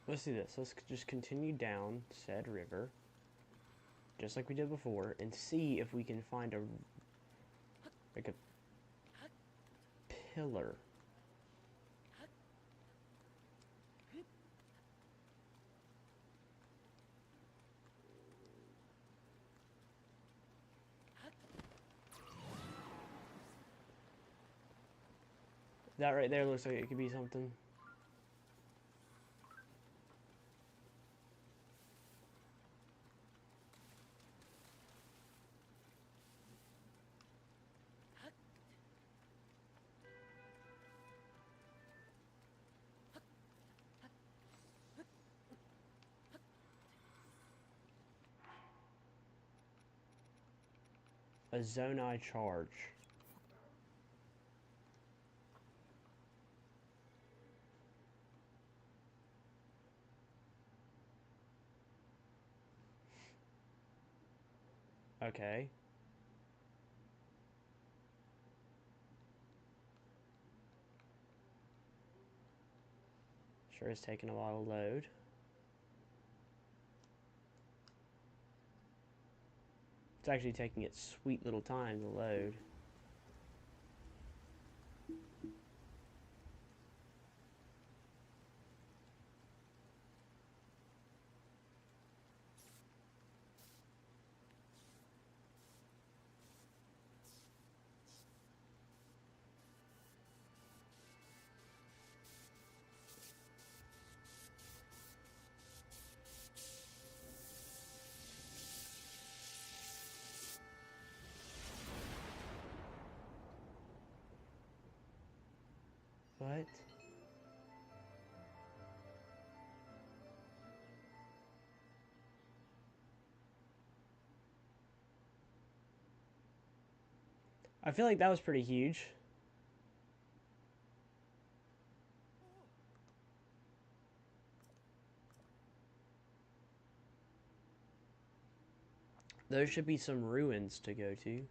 Let's do this. Let's just continue down said river, just like we did before, and see if we can find a pillar. That right there looks like it could be something. A Zonai charge. Okay. Sure is taking a while to load. It's actually taking its sweet little time to load. What? I feel like that was pretty huge. There should be some ruins to go to.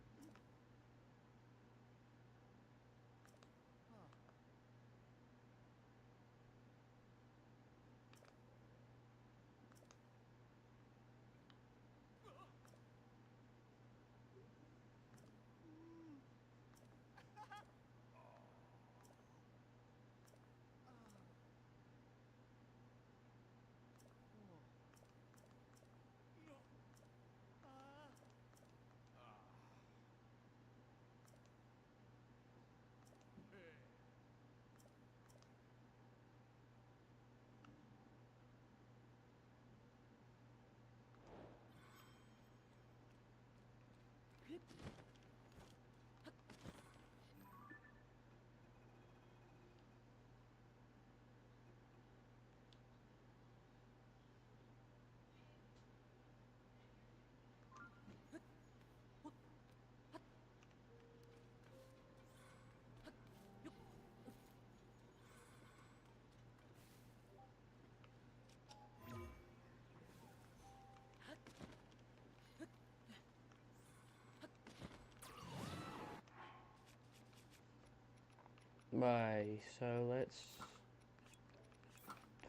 Right, so let's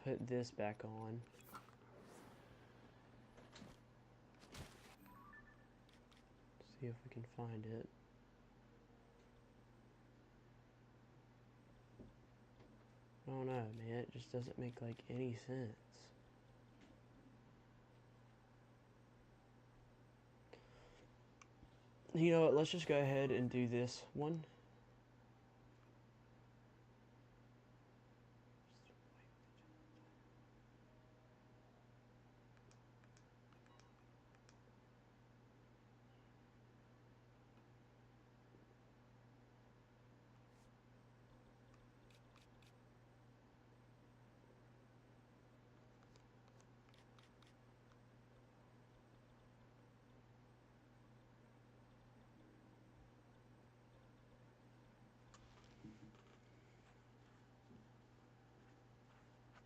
put this back on. See if we can find it. I don't know, man. It just doesn't make like any sense. You know what? Let's just go ahead and do this one.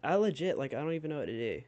I legit, like, I don't even know what to do.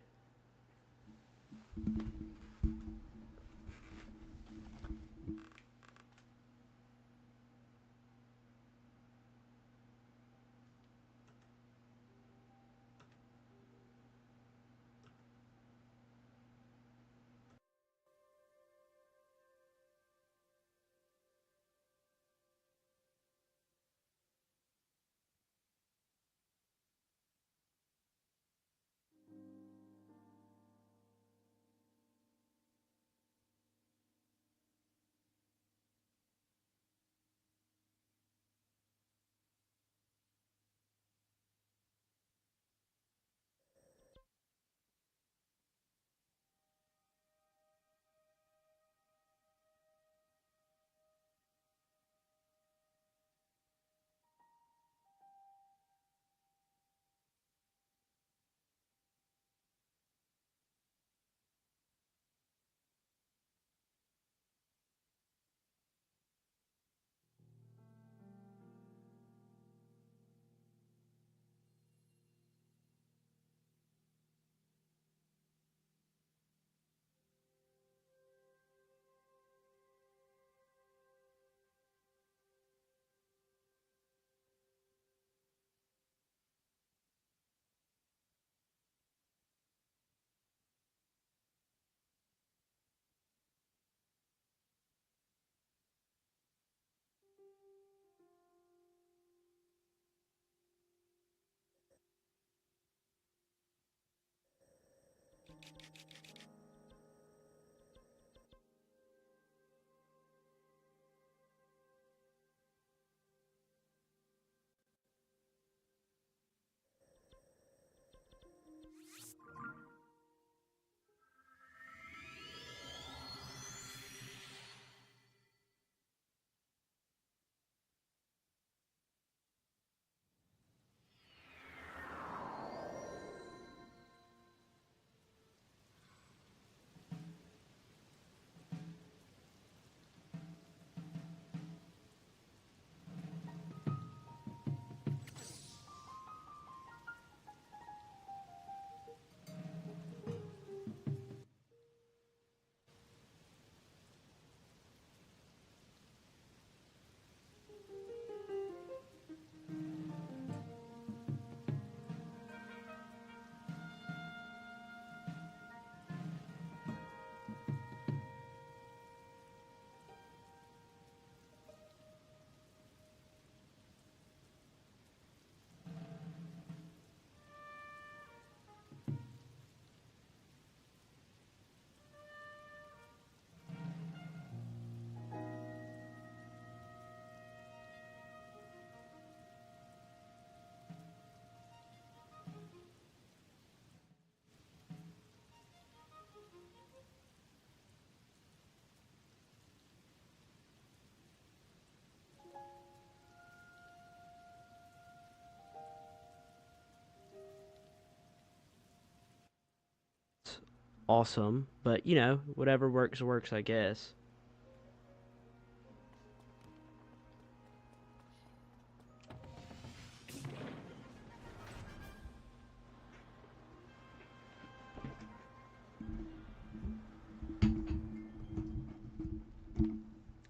awesome, but you know, whatever works works, I guess.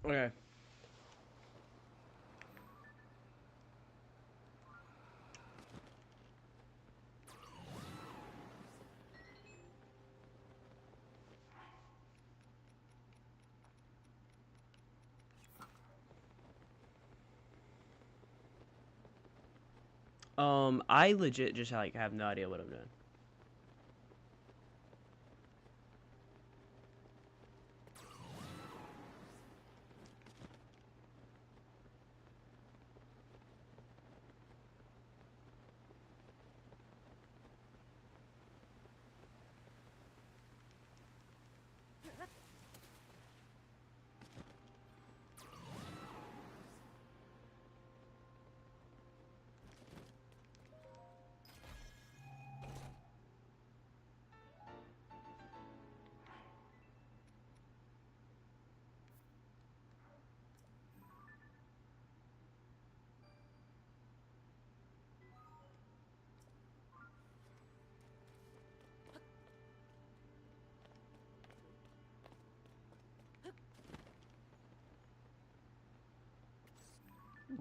Okay. I legit just like have no idea what I'm doing.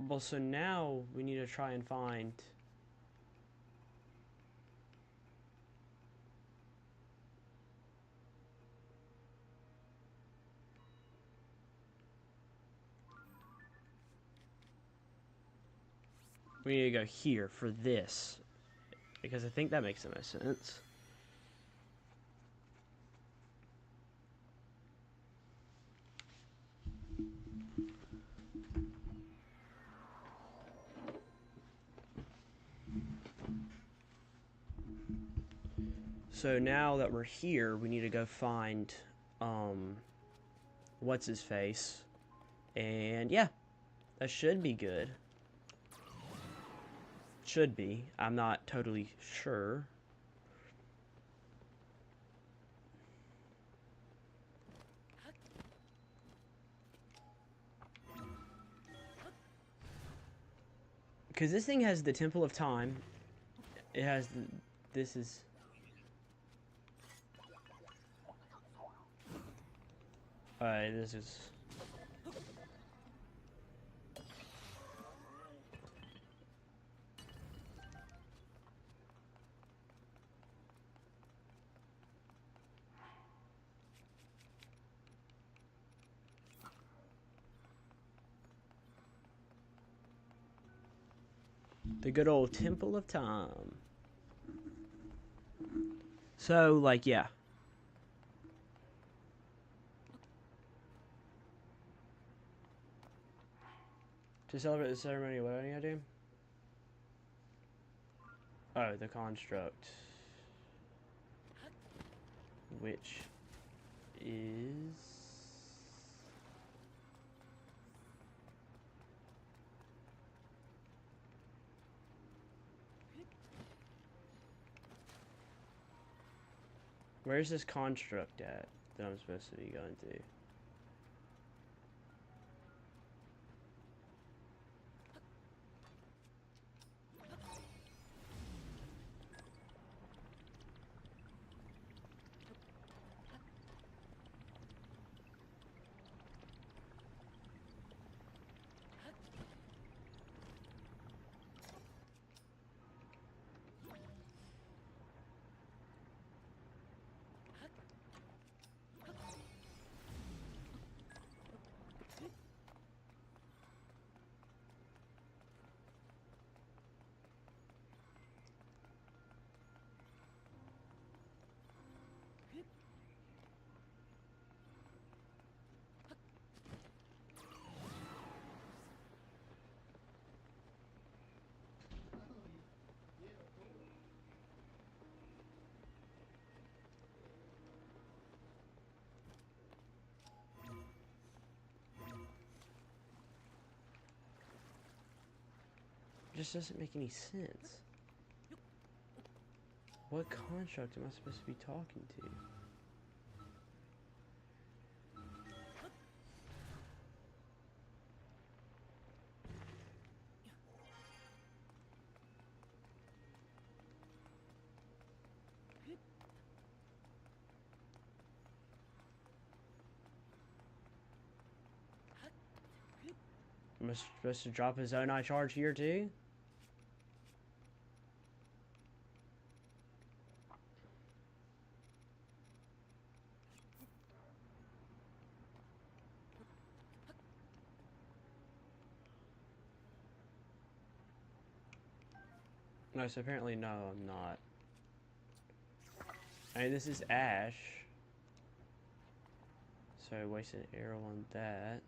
Well, so now we need to try and find... We need to go here for this, because I think that makes the most sense. So now that we're here, we need to go find, what's his face, and yeah, that should be good. Should be. I'm not totally sure. Because this thing has the Temple of Time. It has the, this is... Alright, this is... The good old Temple of Time. So, like, yeah. To celebrate the ceremony, what do I need to do? Oh, the construct. Which is... Where's this construct at that I'm supposed to be going to? It just doesn't make any sense. What construct am I supposed to be talking to? Am I supposed to drop a Zonai charge here too? No, so apparently no, I'm not. I mean, this is Ash. So I wasted an arrow on that.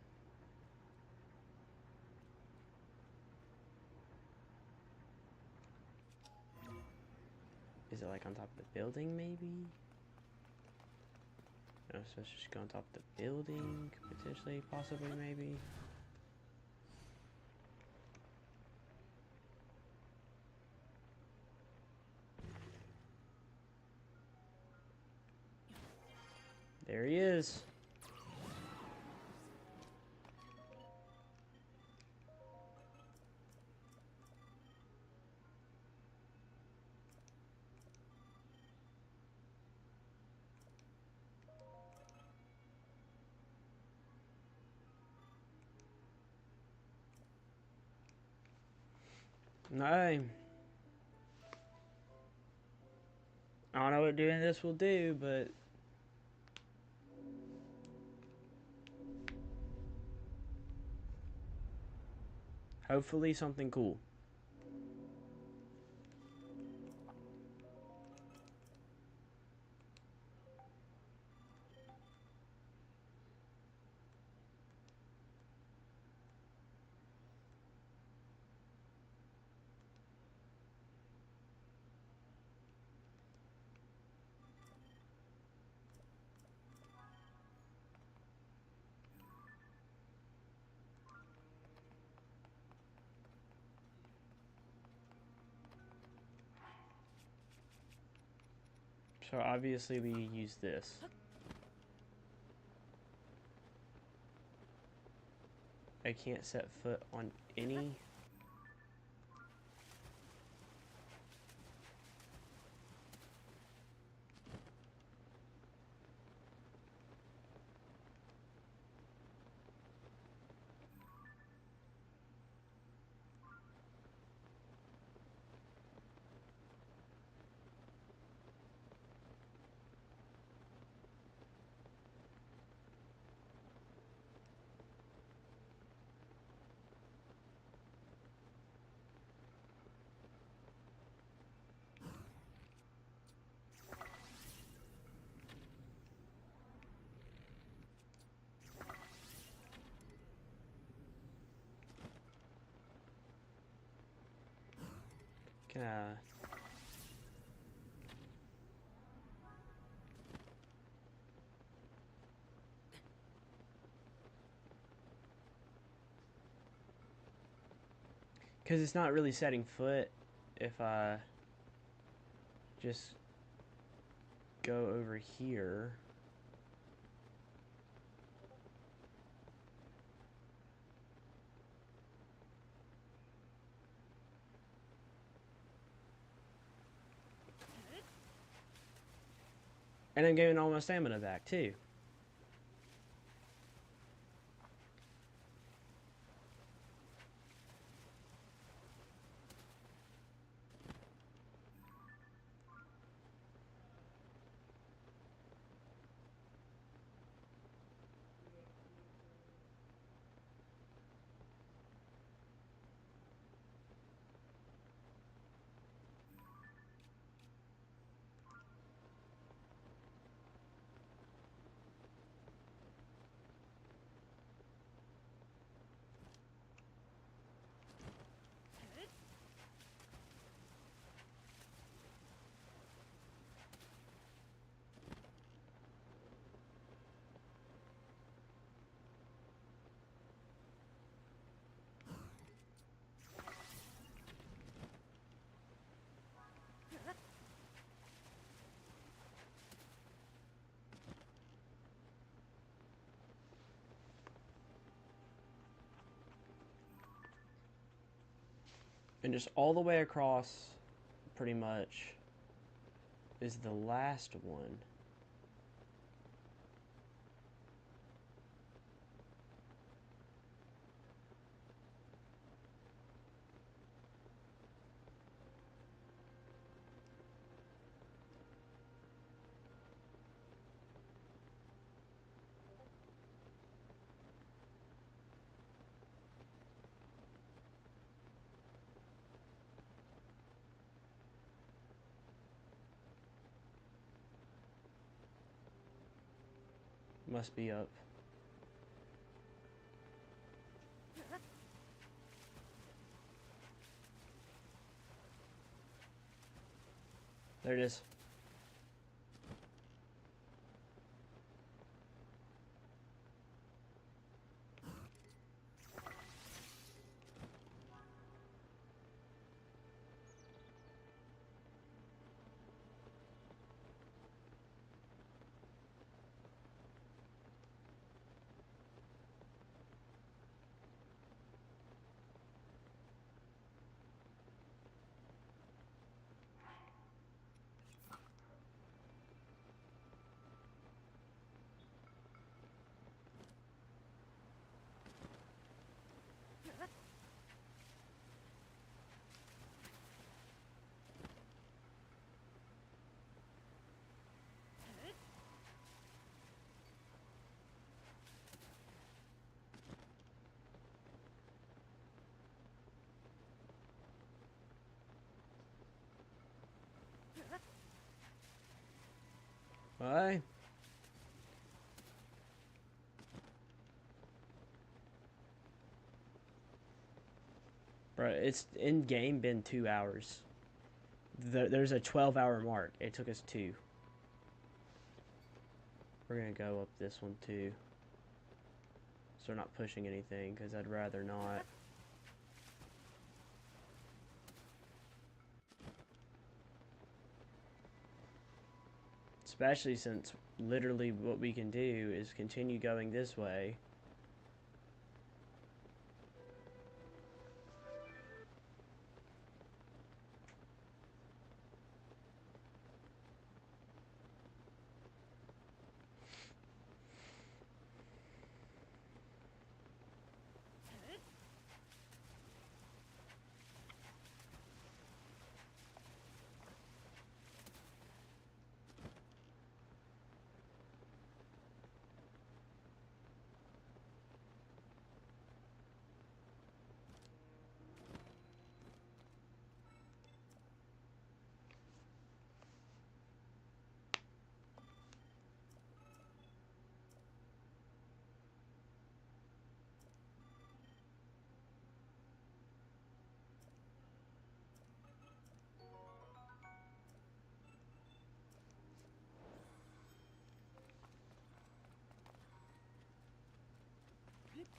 Is it like on top of the building, maybe? No, so it's just go on top of the building, potentially, possibly, maybe. There he is. No. I don't know what doing this will do, but hopefully something cool. So obviously we use this. I can't set foot on any. Can I... Because it's not really setting foot if I just go over here. And I'm getting all my stamina back too. And just all the way across, pretty much, is the last one. Must be up. There it is. Bye. Bro, it's in game been 2 hours. There's a 12-hour mark. It took us 2. We're gonna go up this one too. So we're not pushing anything, because I'd rather not. Especially since literally what we can do is continue going this way.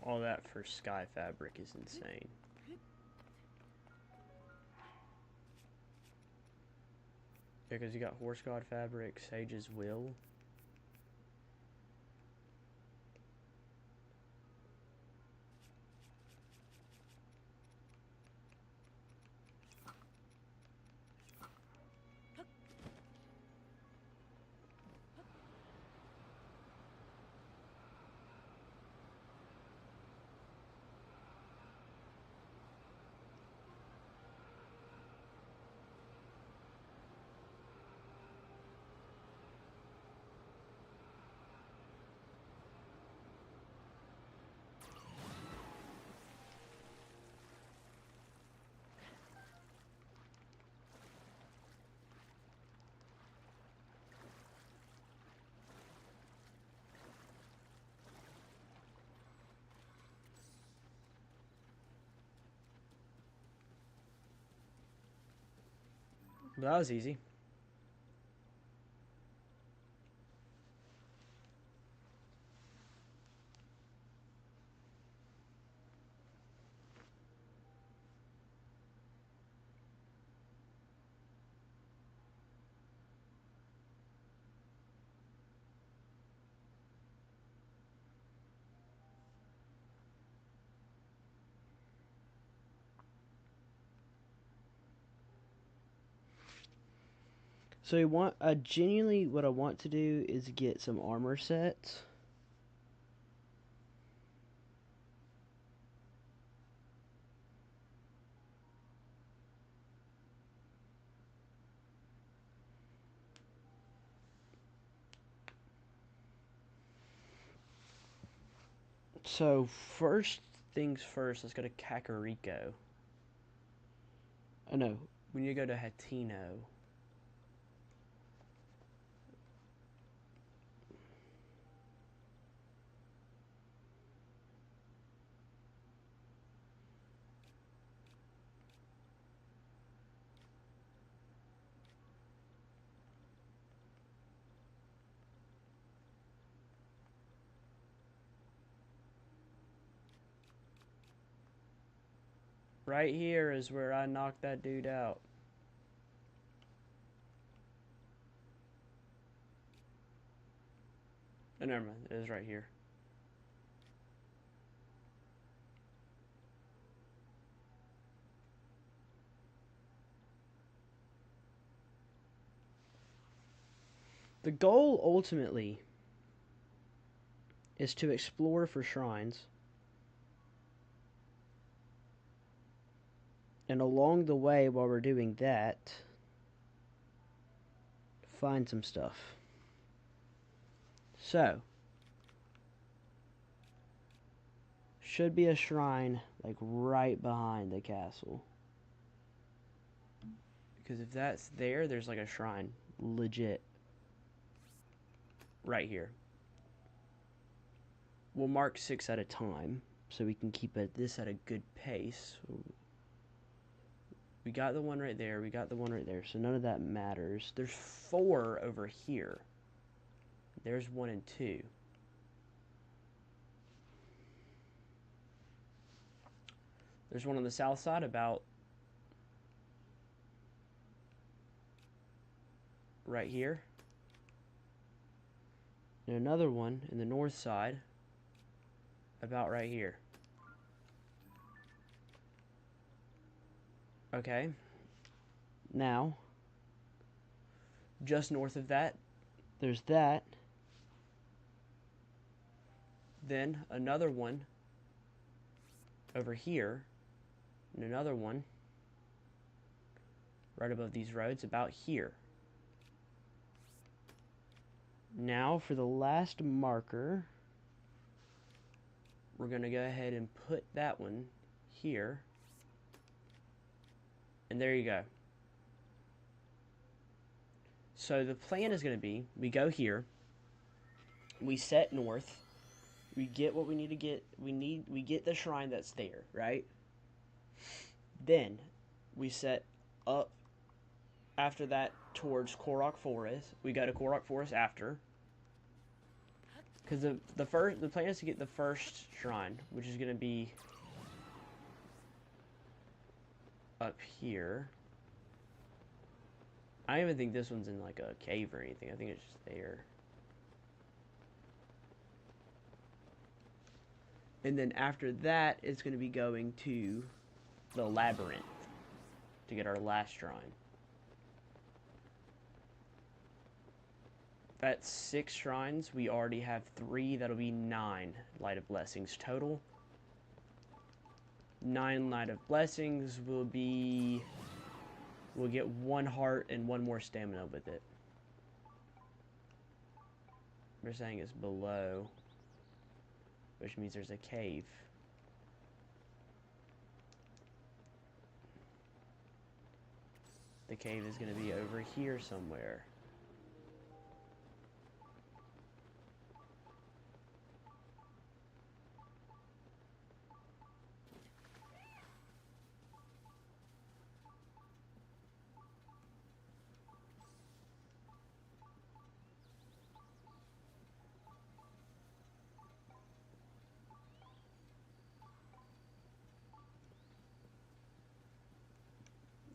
All that for sky fabric is insane. Because you got horse god fabric, sage's will. But that was easy. So genuinely what I want to do is get some armor sets. So first things first, let's go to Kakariko. Oh no, we need to go to Hatino. Right here is where I knocked that dude out. Oh, never mind. It is right here. The goal, ultimately, is to explore for shrines. And along the way, while we're doing that, find some stuff. So, should be a shrine, like, right behind the castle. Because if that's there, there's, like, a shrine. Legit. Right here. We'll mark 6 at a time, so we can keep this at a good pace. We got the one right there, we got the one right there, so none of that matters. There's 4 over here. There's 1 and 2. There's one on the south side about right here. And another one in the north side about right here. Okay. Now, just north of that, there's that. Then another one over here, and another one right above these roads about here. Now for the last marker, we're going to go ahead and put that one here. And there you go. So the plan is going to be, we go here, we set north, we get what we need to get, we get the shrine that's there, right? Then we set up after that towards Korok Forest. We go to Korok Forest after. Because the plan is to get the first shrine, which is going to be up here. I don't even think this one's in like a cave or anything. I think it's just there. And then after that, it's going to be going to the labyrinth to get our last shrine. That's 6 shrines. We already have 3. That'll be 9 Light of Blessings total. 9 Light of Blessings will be... We'll get 1 heart and 1 more stamina with it. We're saying it's below, which means there's a cave. The cave is going to be over here somewhere.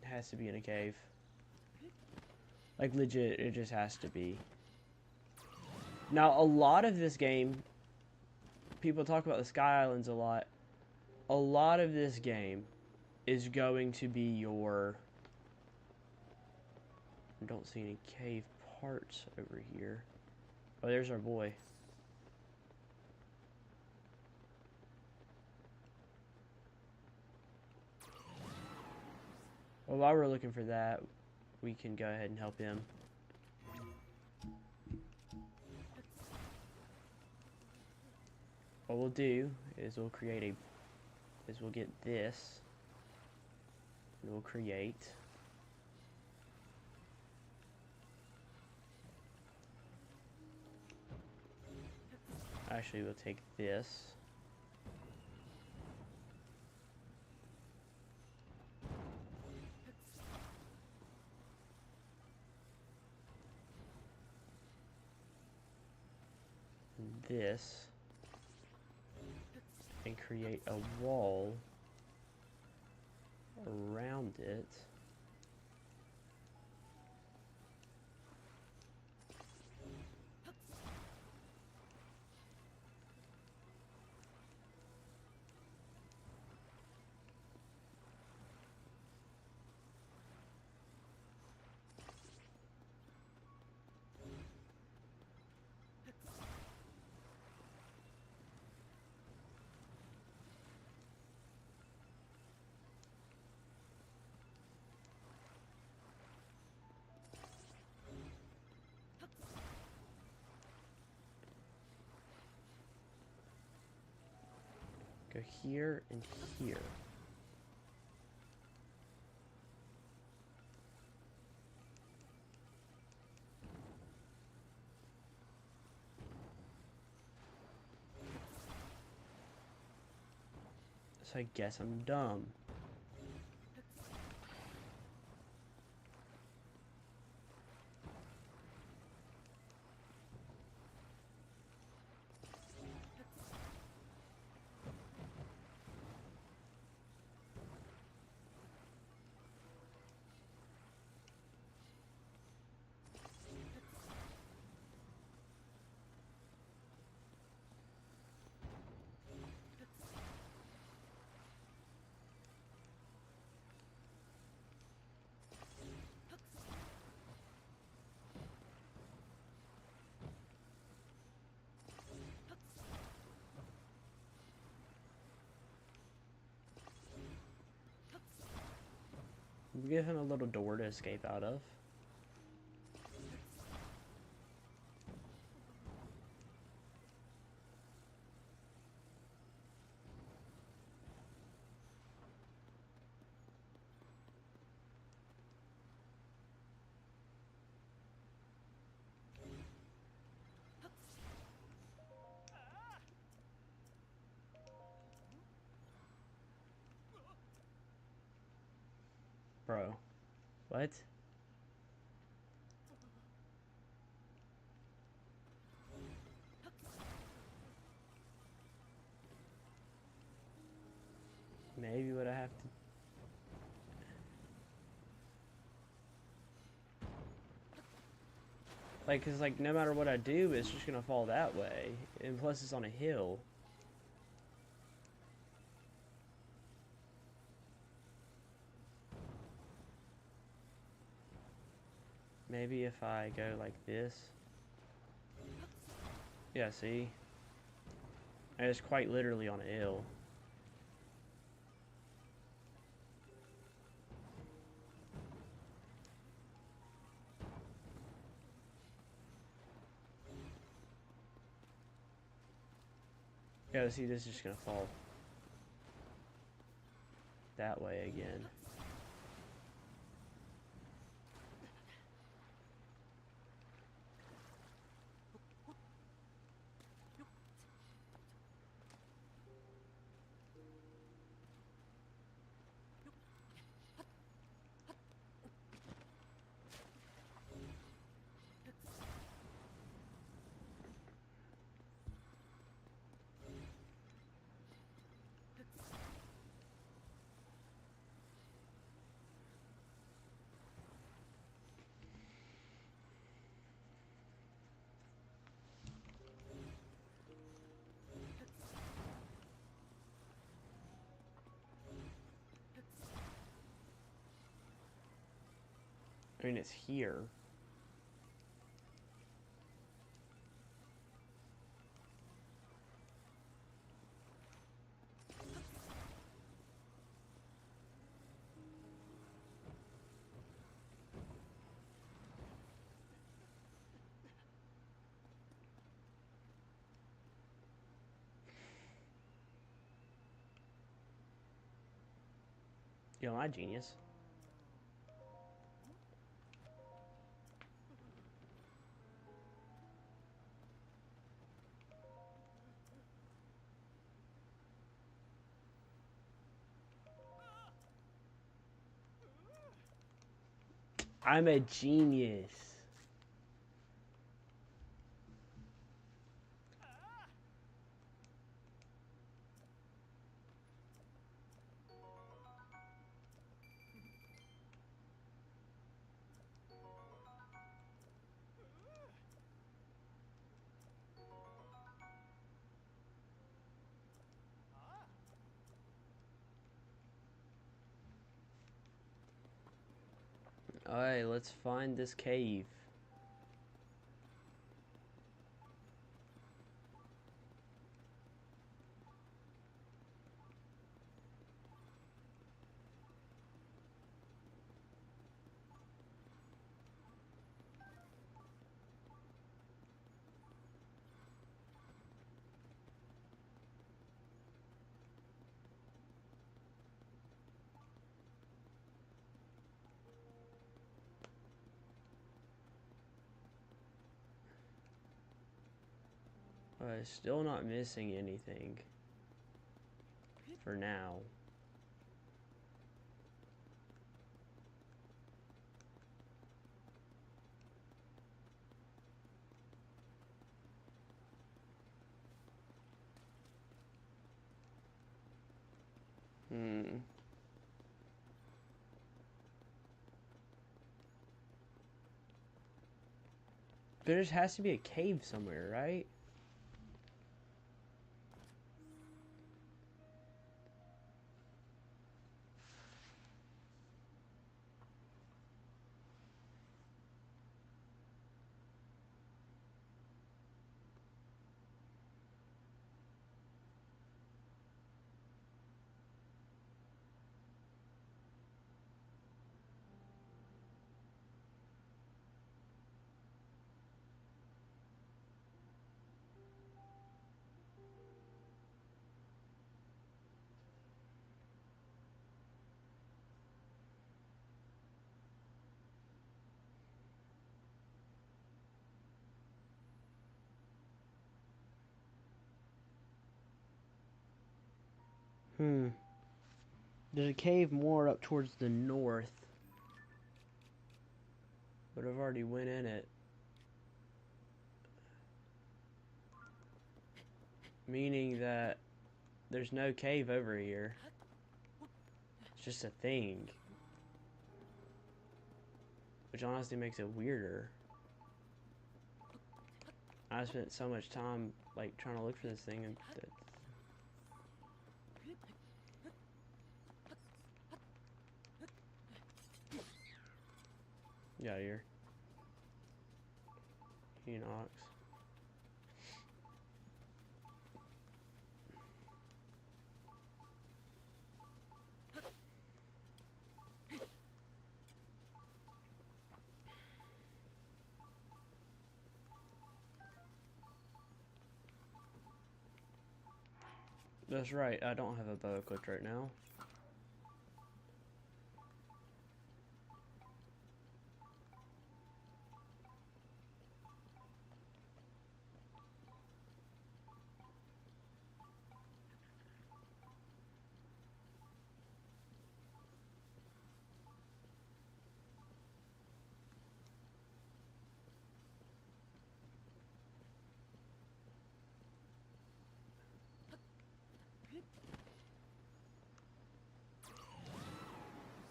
Has to be in a cave. Like legit, it just has to be. Now a lot of this game, people talk about the Sky Islands a lot. A lot of this game is going to be your... I don't see any cave parts over here. Oh, there's our boy. Well, while we're looking for that, we can go ahead and help him. What we'll do is we'll create we'll get this, and we'll create actually we'll take this. This and create a wall it. Go here and here. So I guess I'm dumb. Give him a little door to escape out of. Bro, what? Maybe what I have to... Like, cause like no matter what I do, it's just gonna fall that way. And plus it's on a hill. Maybe if I go like this. Yeah, see? And it's quite literally on a hill. Yeah, see, this is just gonna fall that way again. I mean, it's here. Yo, am I genius? I'm a genius. Alright, let's find this cave. Still not missing anything. For now. There just has to be a cave somewhere, right? There's a cave more up towards the north. But I've already went in it. Meaning that there's no cave over here. It's just a thing. Which honestly makes it weirder. I spent so much time like trying to look for this thing and get out of here. Enox. That's right, I don't have a bow equipped right now.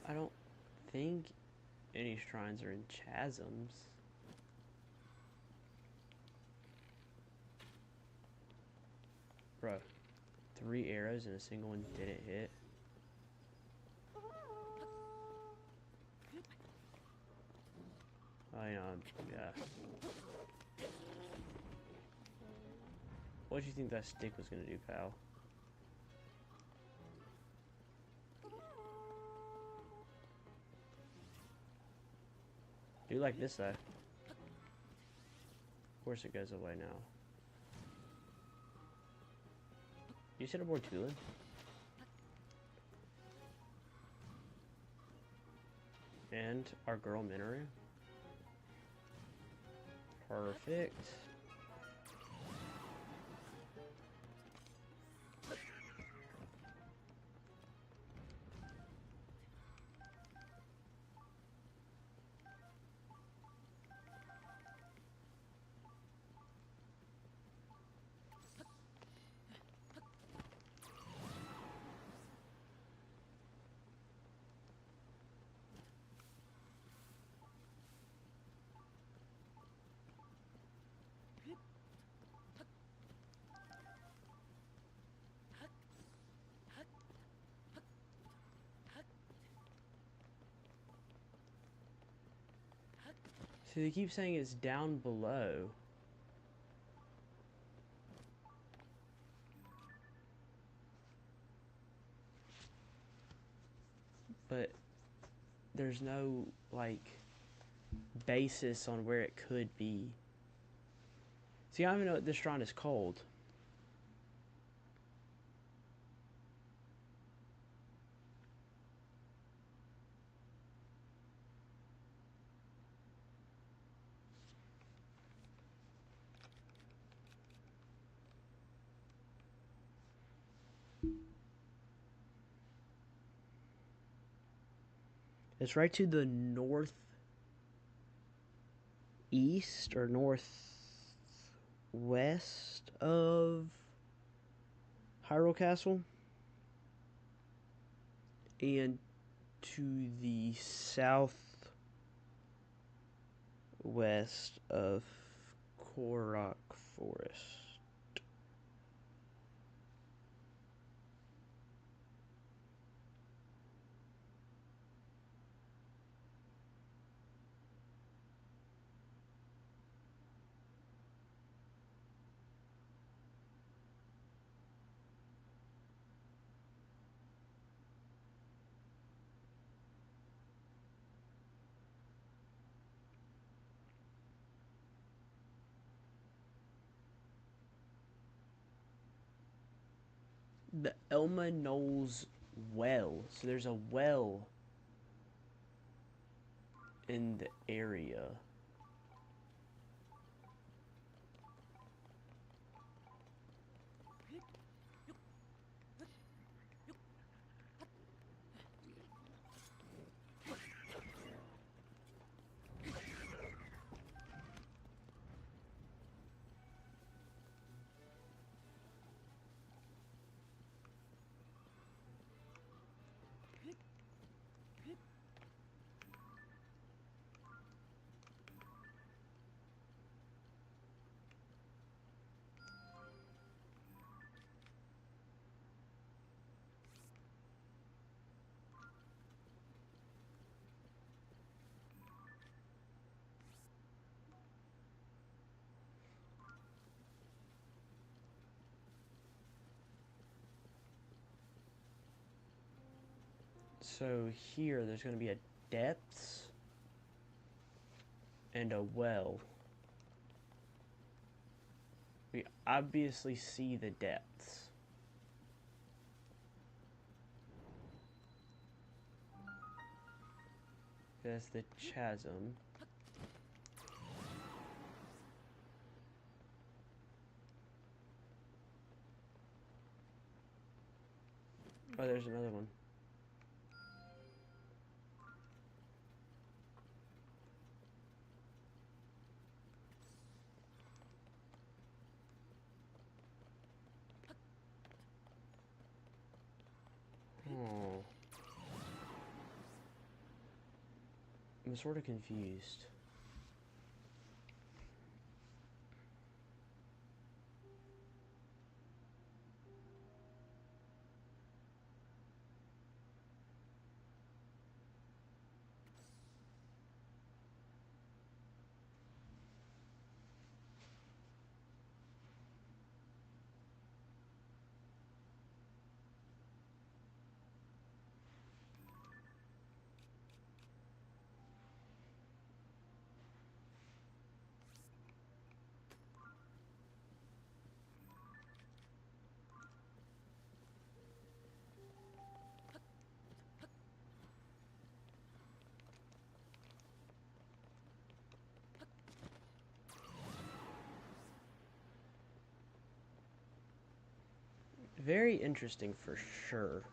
I don't think any shrines are in chasms. Bro, 3 arrows and a single one didn't hit. Yeah. What do you think that stick was gonna do, pal? Do like this though. Of course it goes away now. You said aboard Tulin? And our girl Minoru. Perfect. So they keep saying it's down below. But there's no, like, basis on where it could be. See, I don't even know if this shrine is called. It's right to the northeast or northwest of Hyrule Castle, and to the southwest of Korok Forest. The Elma Knowles well. So there's a well in the area. So here, there's going to be a depths and a well. We obviously see the depths. That's the chasm. Oh, there's another one. Oh. I'm sort of confused. Very interesting for sure.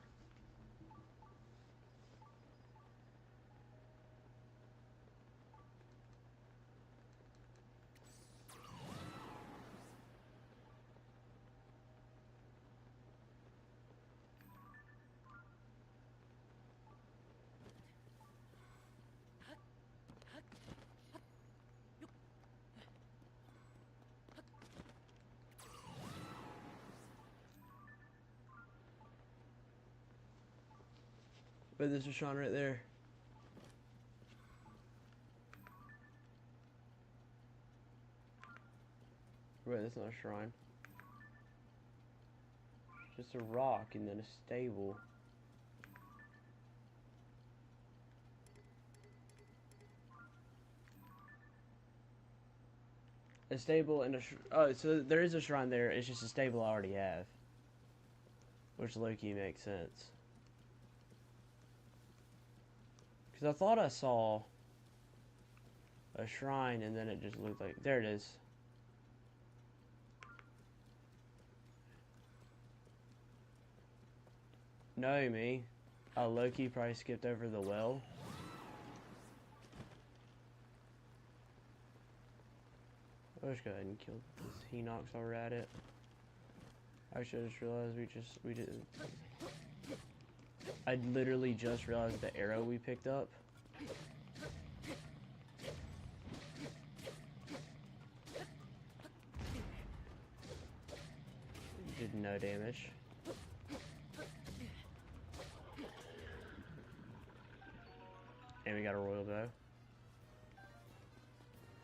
But there's a Sean right there. Wait, that's not a shrine. Just a rock and then a stable. A stable and a oh, so there is a shrine there. It's just a stable I already have, which low-key makes sense. Because I thought I saw a shrine and then it just looked like there it is. No, me. I low-key probably skipped over the well. Let's go ahead and kill this Henox while we're at it. Actually, I just realized we didn't. I literally just realized the arrow we picked up. Did no damage. And we got a royal bow.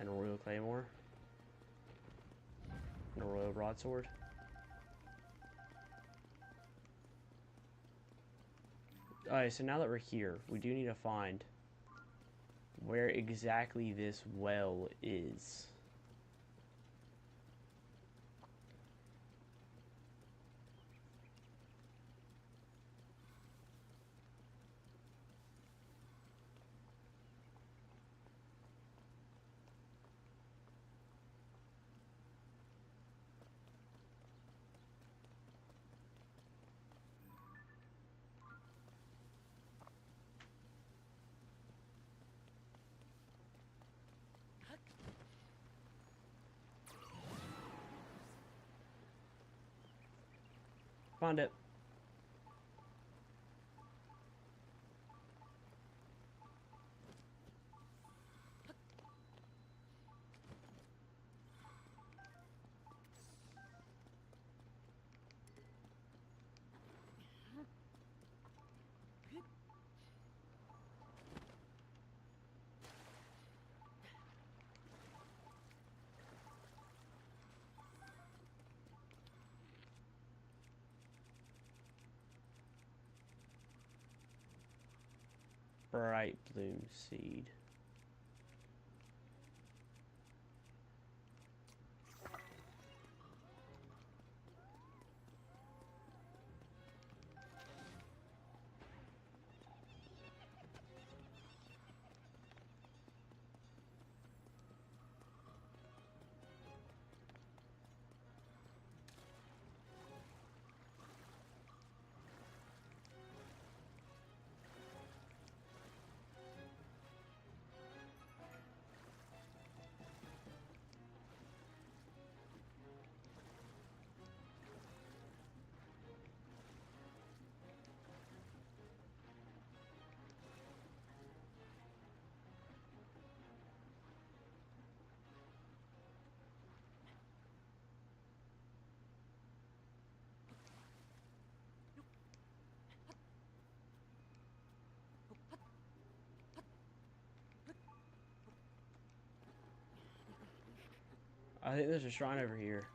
And a royal claymore. And a royal broadsword. Alright, so now that we're here, we do need to find where exactly this well is. Found it. Bright bloom seed. I think there's a shrine over here.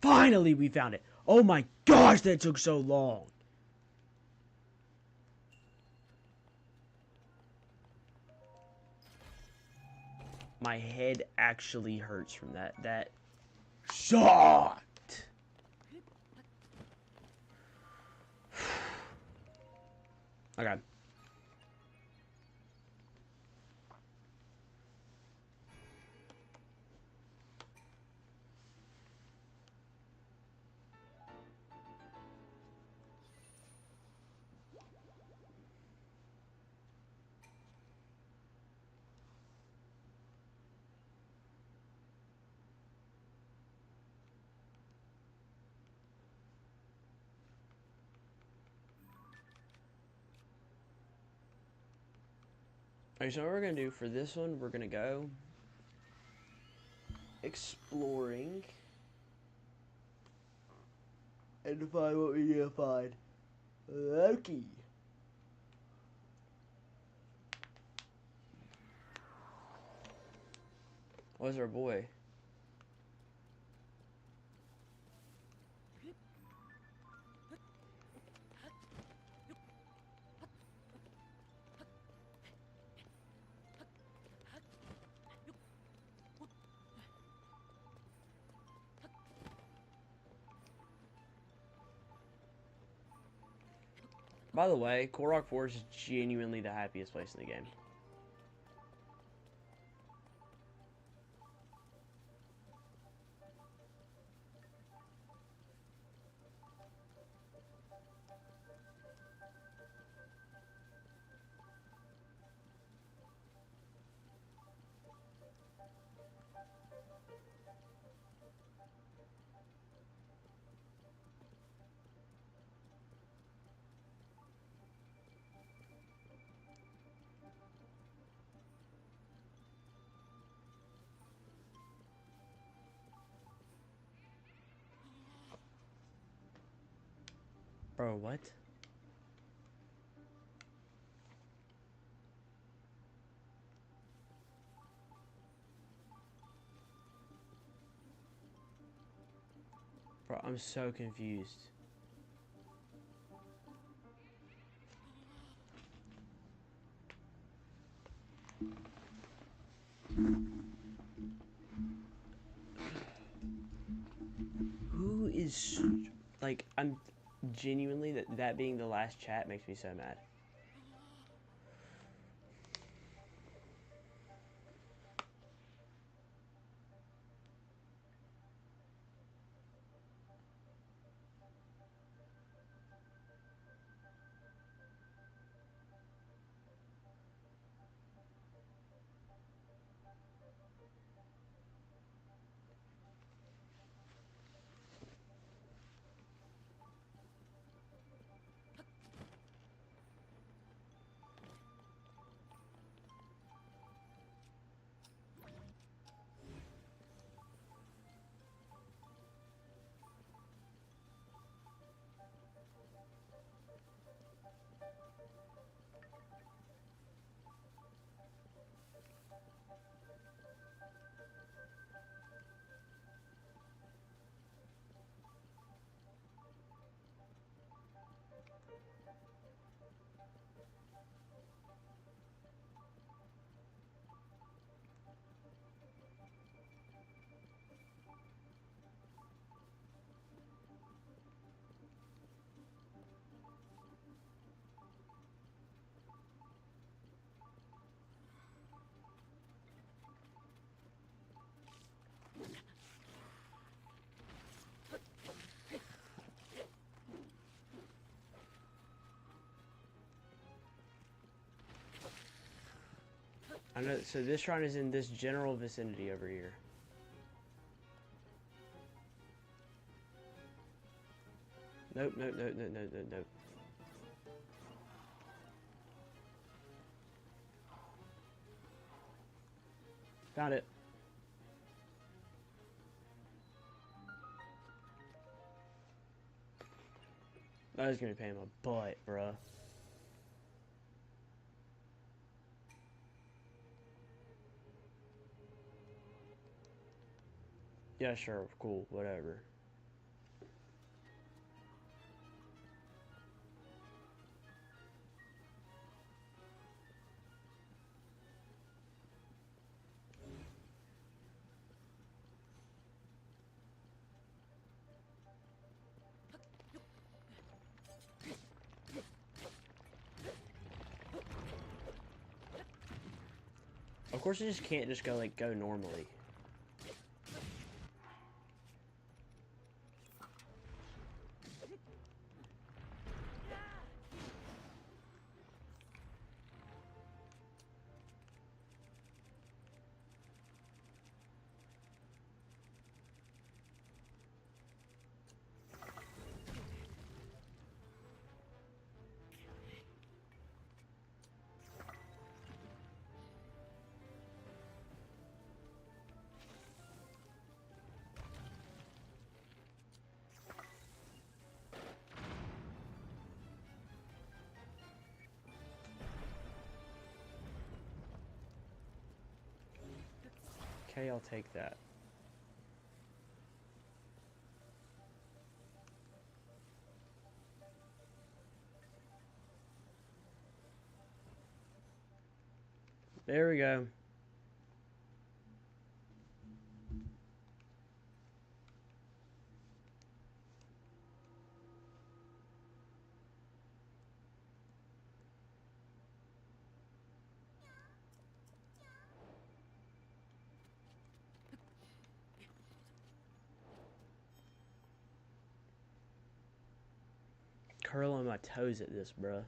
Finally, we found it. Oh my gosh, that took so long. My head actually hurts from that. That sucked. Okay. Alright, so what we're going to do for this one, we're going to go exploring and find what we need to find. Loki. Where's our boy? By the way, Korok Forest is genuinely the happiest place in the game. Bro, what? Bro, I'm so confused. Who is... Like, I'm genuinely... That being the last chat makes me so mad. I know, so this shrine is in this general vicinity over here. Nope, nope, nope, nope, nope, nope, nope. Found it. That was gonna be a pain in my butt, bruh. Yeah, sure, cool, whatever. Of course, I just can't just go normally. Okay, I'll take that. There we go. Curling my toes at this, bruh.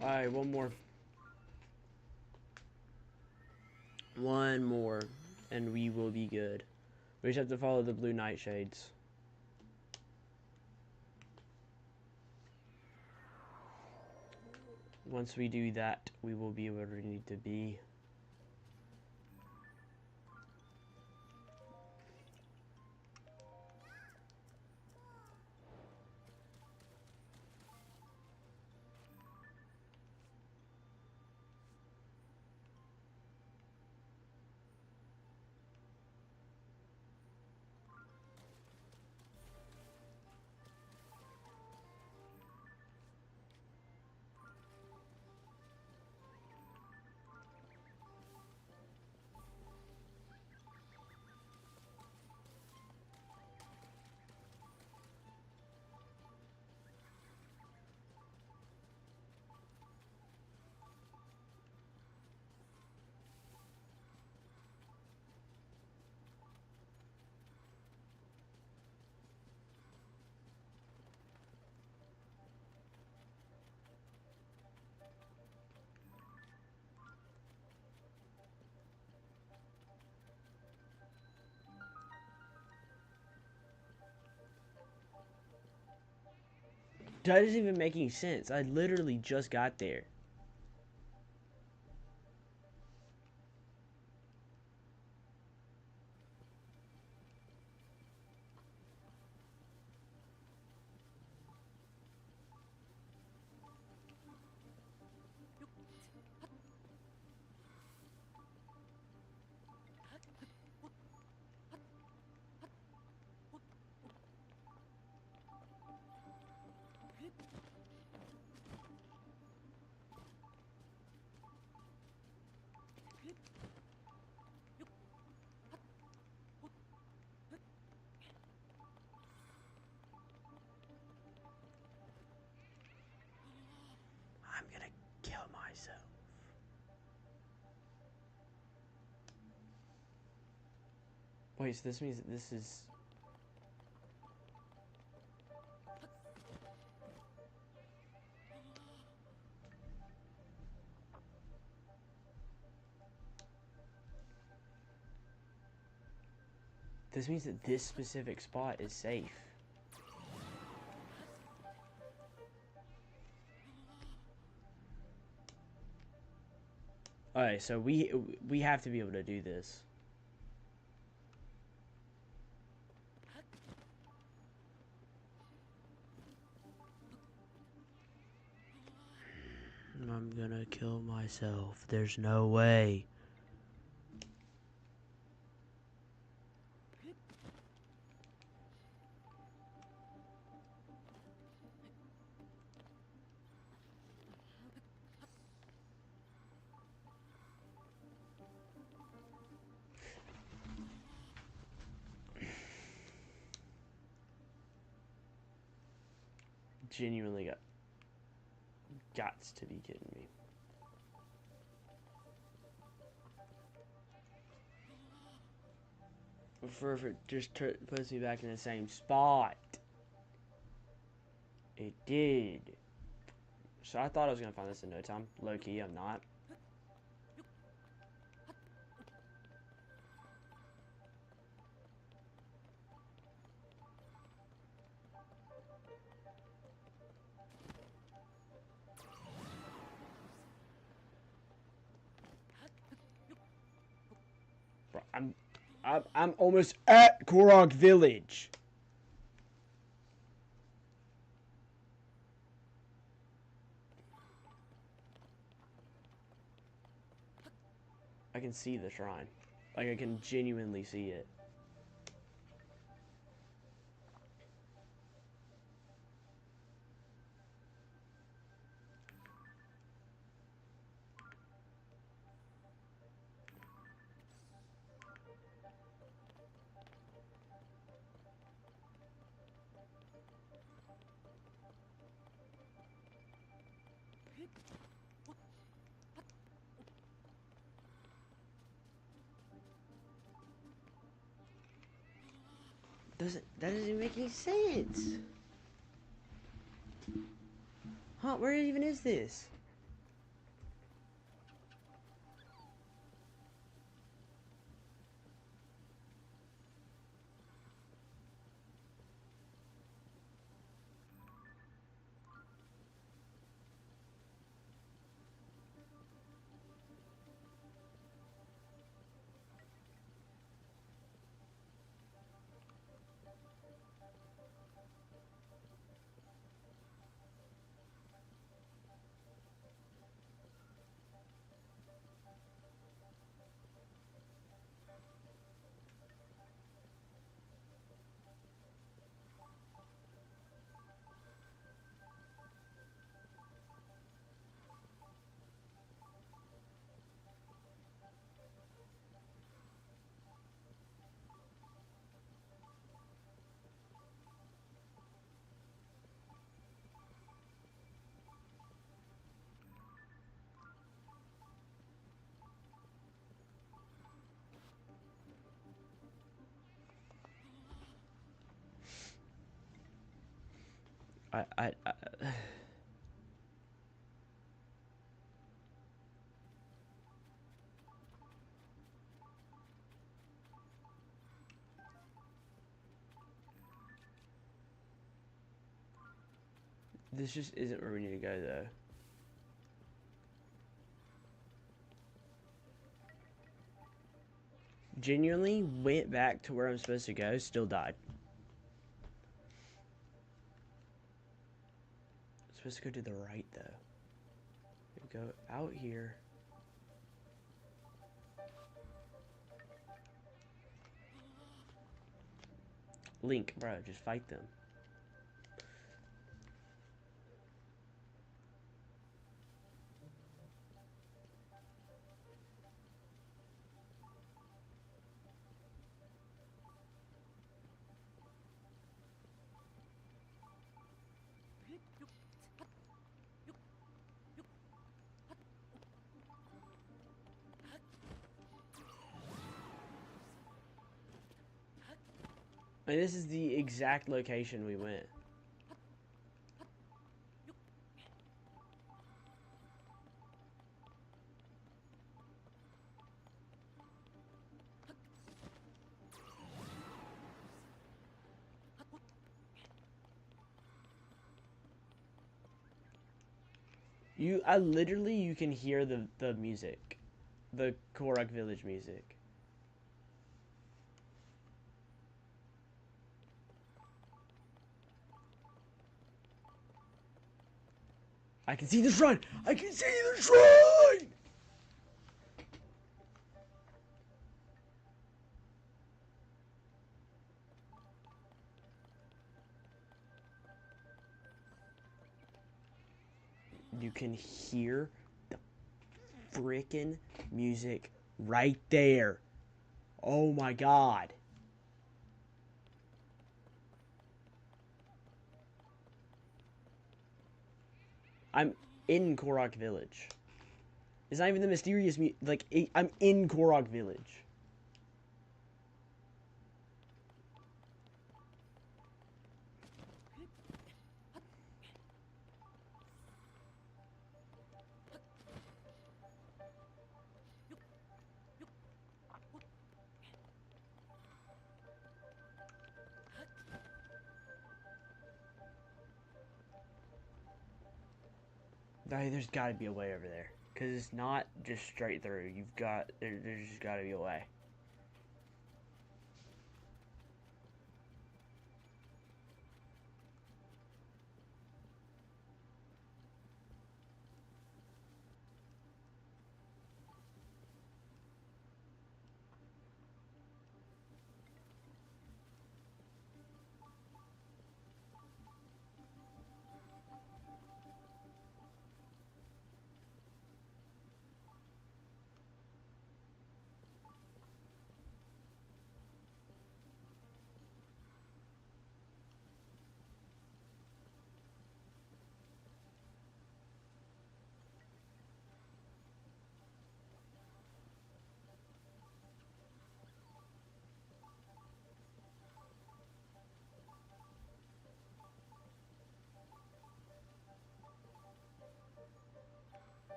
Alright, one more. One more, and we will be good. We just have to follow the blue nightshades. Once we do that, we will be where we need to be. That isn't even making sense. I literally just got there. I'm gonna kill myself. Wait, so this means that this is... This means that this specific spot is safe. Alright, so we have to be able to do this. I'm gonna kill myself. There's no way. genuinely gots to be kidding me. If it just puts me back in the same spot. It did. So I thought I was going to find this in no time. Low-key, I'm not. Bro, I'm almost at Korok Village. I can see the shrine. Like, I can genuinely see it. That doesn't make any sense. Huh, where even is this? I This just isn't where we need to go, though. Genuinely went back to where I'm supposed to go, still died. I'm supposed to go to the right, though. We go out here. Link, bro, just fight them. And this is the exact location we went. You can hear the music. The Korok Village music. I can see the shrine! I can see the shrine! You can hear the frickin' music right there. Oh my god. I'm in Korok Village. It's not even the mysterious I'm in Korok Village. There's got to be a way over there, because it's not just straight through. There's just got to be a way.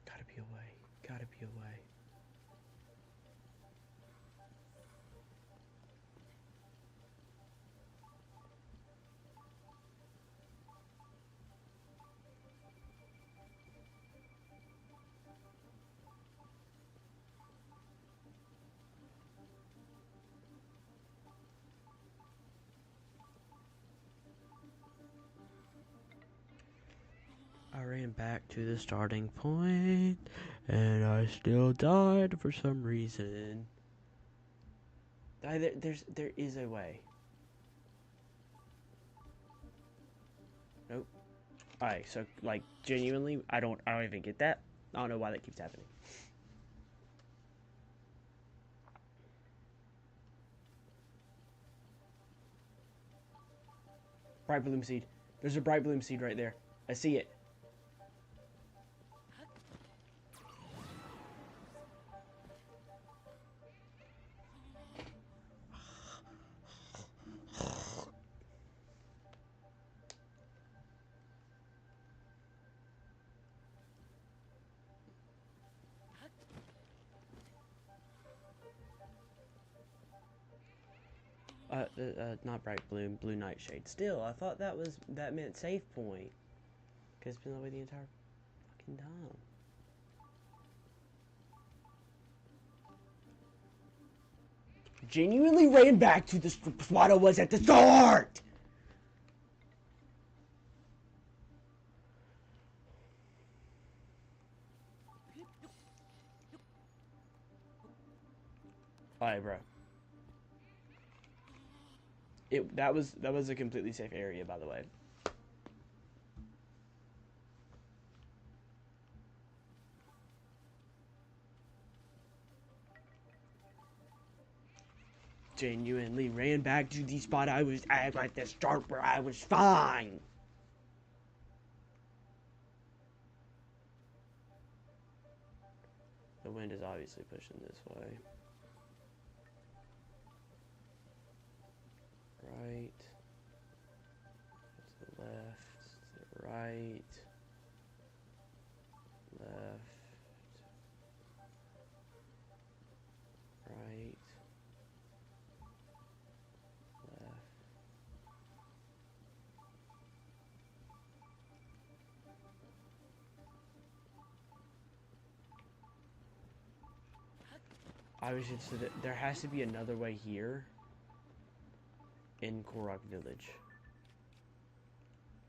Gotta be a way. Gotta be a way. I ran back to the starting point, and I still died for some reason. There is a way. Nope. Alright, so like genuinely, I don't even get that. I don't know why that keeps happening. Bright bloom seed. There's a bright bloom seed right there. I see it. Not bright bloom, blue nightshade. Still, I thought that meant save point. Cause it's been that way the entire fucking time. Genuinely ran back to the spot I was at the start! Alright, bro. That was a completely safe area, by the way. Genuinely ran back to the spot I was at the start where I was fine. The wind is obviously pushing this way. Right. To the left. To the right. Left. Right. Left. Obviously, so there has to be another way here. In Korok Village.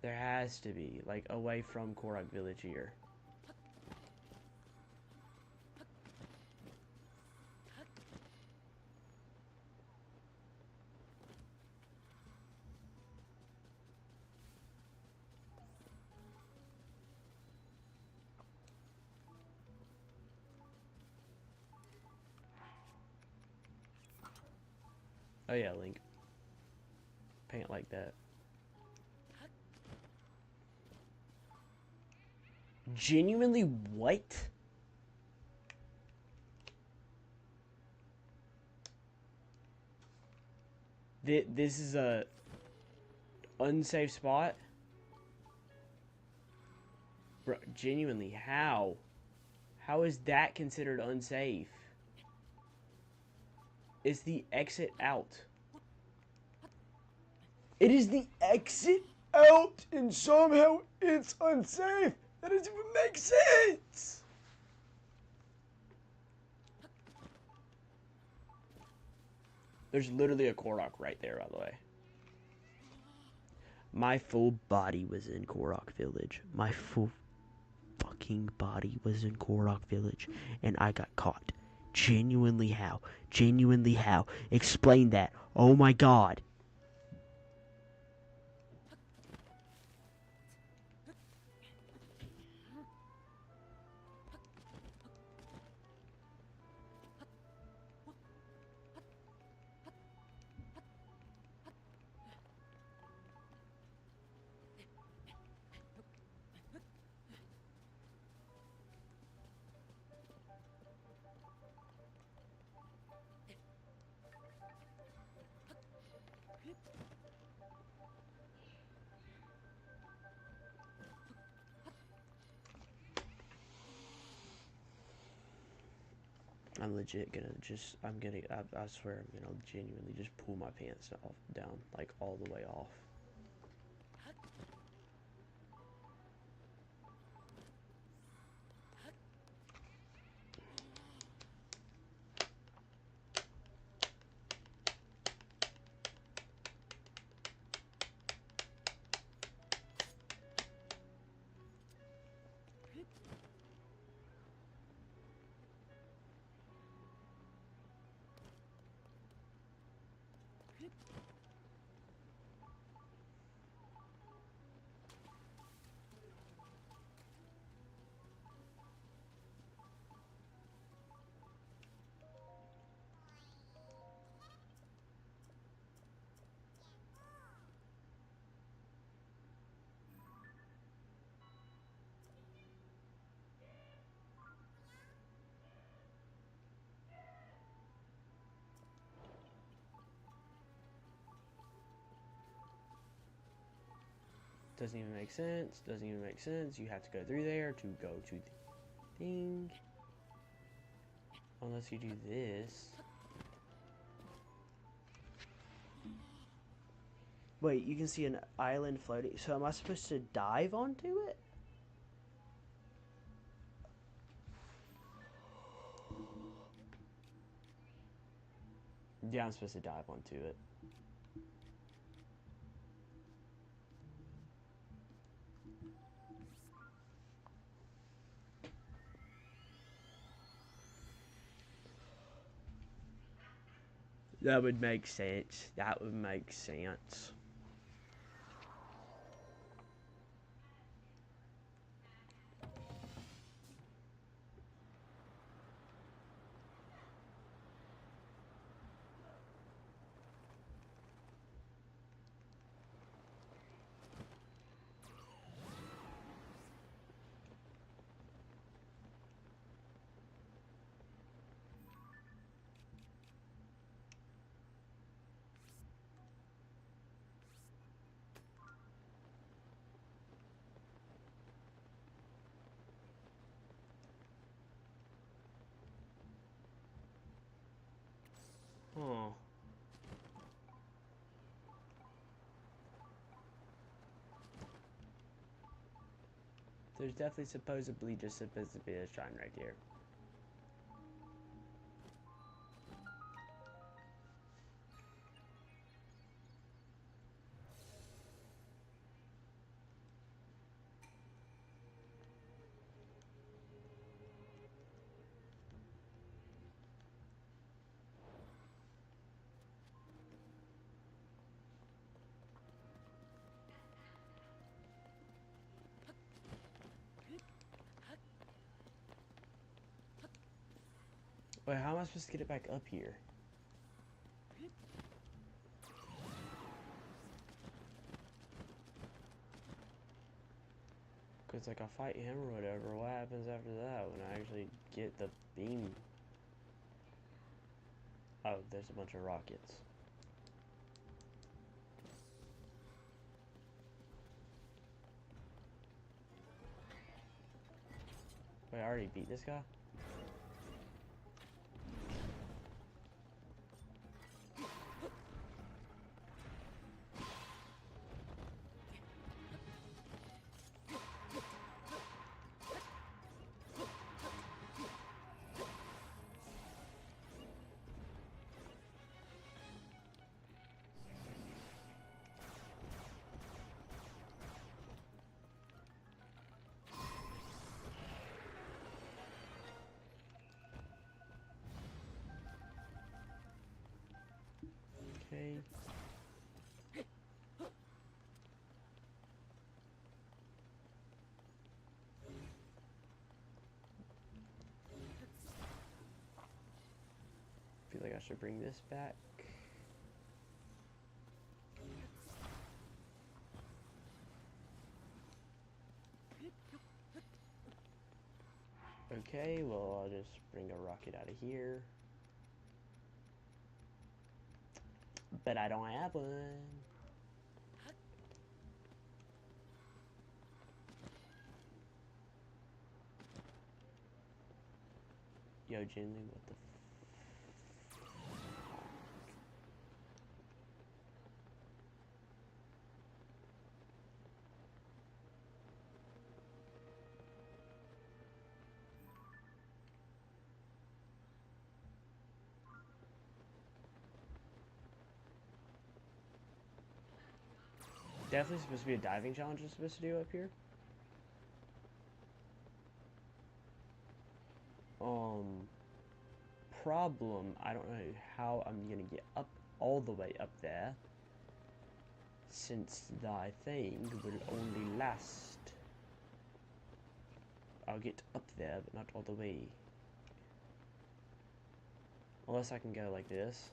There has to be, like, away from Korok Village here. Oh yeah, Link. Paint like that. Genuinely what? This is a unsafe spot? Bro, genuinely, how? How is that considered unsafe? It's the exit out. It is the exit out, and somehow it's unsafe. That doesn't even make sense. There's literally a Korok right there, by the way. My full body was in Korok Village. My full fucking body was in Korok Village, and I got caught. Genuinely how? Genuinely how? Explain that. Oh my god. I'm legit gonna just, I swear I'm gonna genuinely just pull my pants off, down, like all the way off. Doesn't even make sense. Doesn't even make sense. You have to go through there to go to the thing. Unless you do this. Wait, you can see an island floating. So am I supposed to dive onto it? Yeah, I'm supposed to dive onto it. That would make sense. That would make sense. Oh. There's definitely supposed to be a shrine right here. Wait, how am I supposed to get it back up here? Cause like I fight him or whatever, what happens after that when I actually get the beam? Oh, there's a bunch of rockets. Wait, I already beat this guy? Okay. Feel like I should bring this back. Okay, well, I'll just bring a rocket out of here. But I don't have one. Yo, Jinly, what the Definitely supposed to be a diving challenge I'm supposed to do up here. Problem, I don't know how I'm gonna get up all the way up there, since the thing will only last. I'll get up there, but not all the way. Unless I can go like this.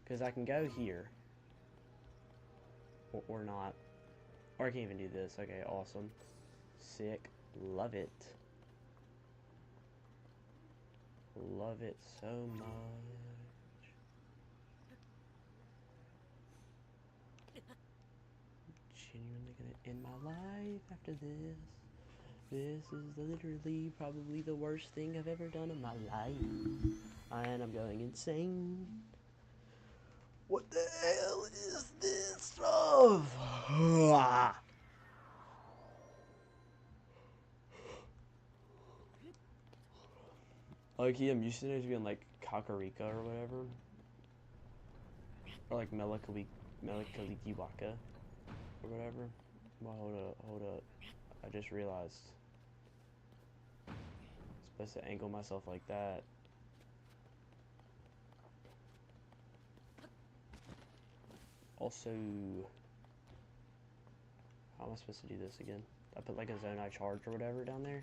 Because I can go here. Or not. Or I can't even do this. Okay, awesome. Sick. Love it. Love it so much. Genuinely gonna end my life after this. This is literally probably the worst thing I've ever done in my life. And I'm going insane. What the hell is this stuff? Okay, I'm used to it being like Kakarika or whatever. Or like Melikaliki Waka or whatever. Well, hold up. I just realized. I'm supposed to angle myself like that. Also, how am I supposed to do this again? I put like a zone I charge or whatever down there.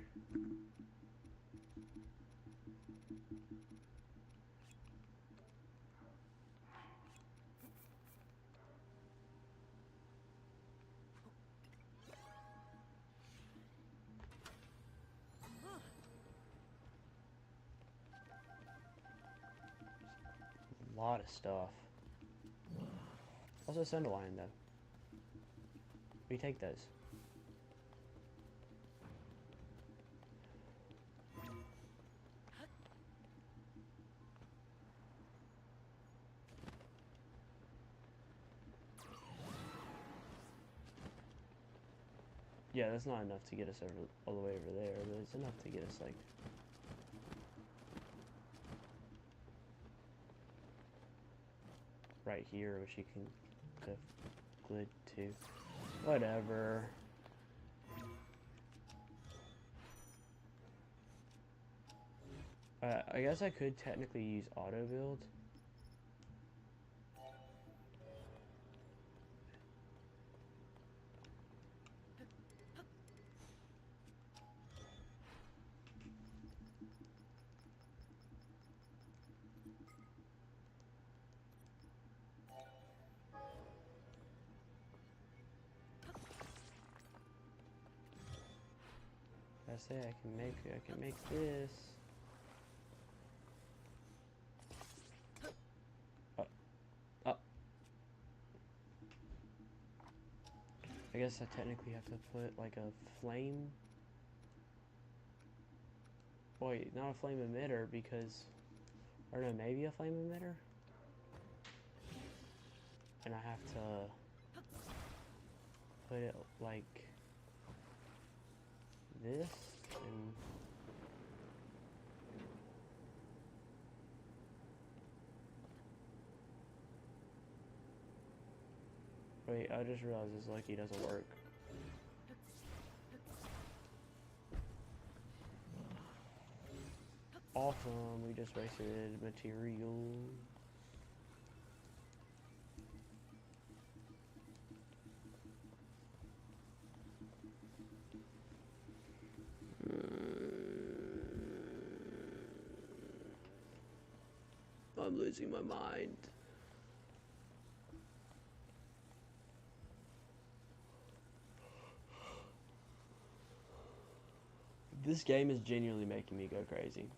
A lot of stuff. Also Sunderline though. We take those. Yeah, that's not enough to get us over all the way over there, but it's enough to get us like right here, which you can go glid to. Whatever. I guess I could technically use auto build. I say, I can make this. I guess I technically have to put like a flame. Wait, not a flame emitter because, or no, maybe a flame emitter? And I have to put it like this and wait, I just realized this lucky doesn't work. Awesome, we just wasted material. I'm losing my mind. This game is genuinely making me go crazy.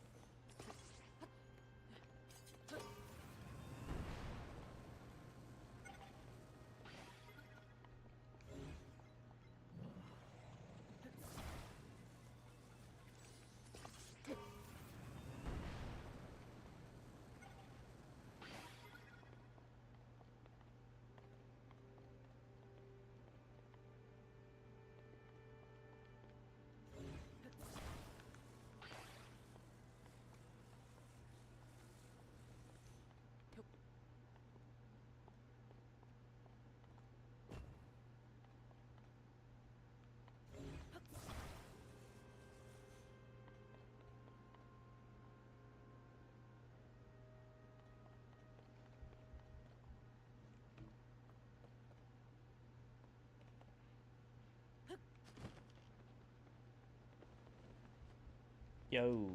Yo.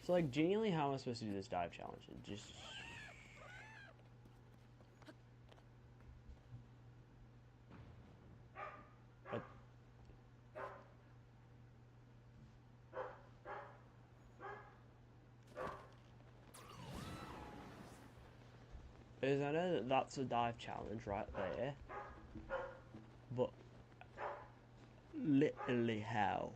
So, like, genuinely, how am I supposed to do this dive challenge? It just... What? Because I know that that's a dive challenge right there. But... literally how?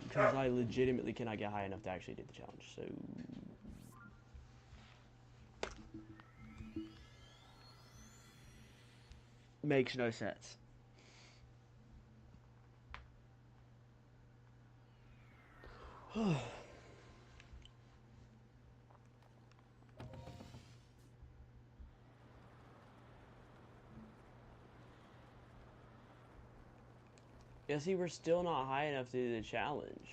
Because I legitimately cannot get high enough to actually do the challenge, so... Makes no sense. Yeah, see, we're still not high enough to do the challenge.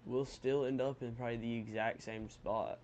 We'll still end up in probably the exact same spot.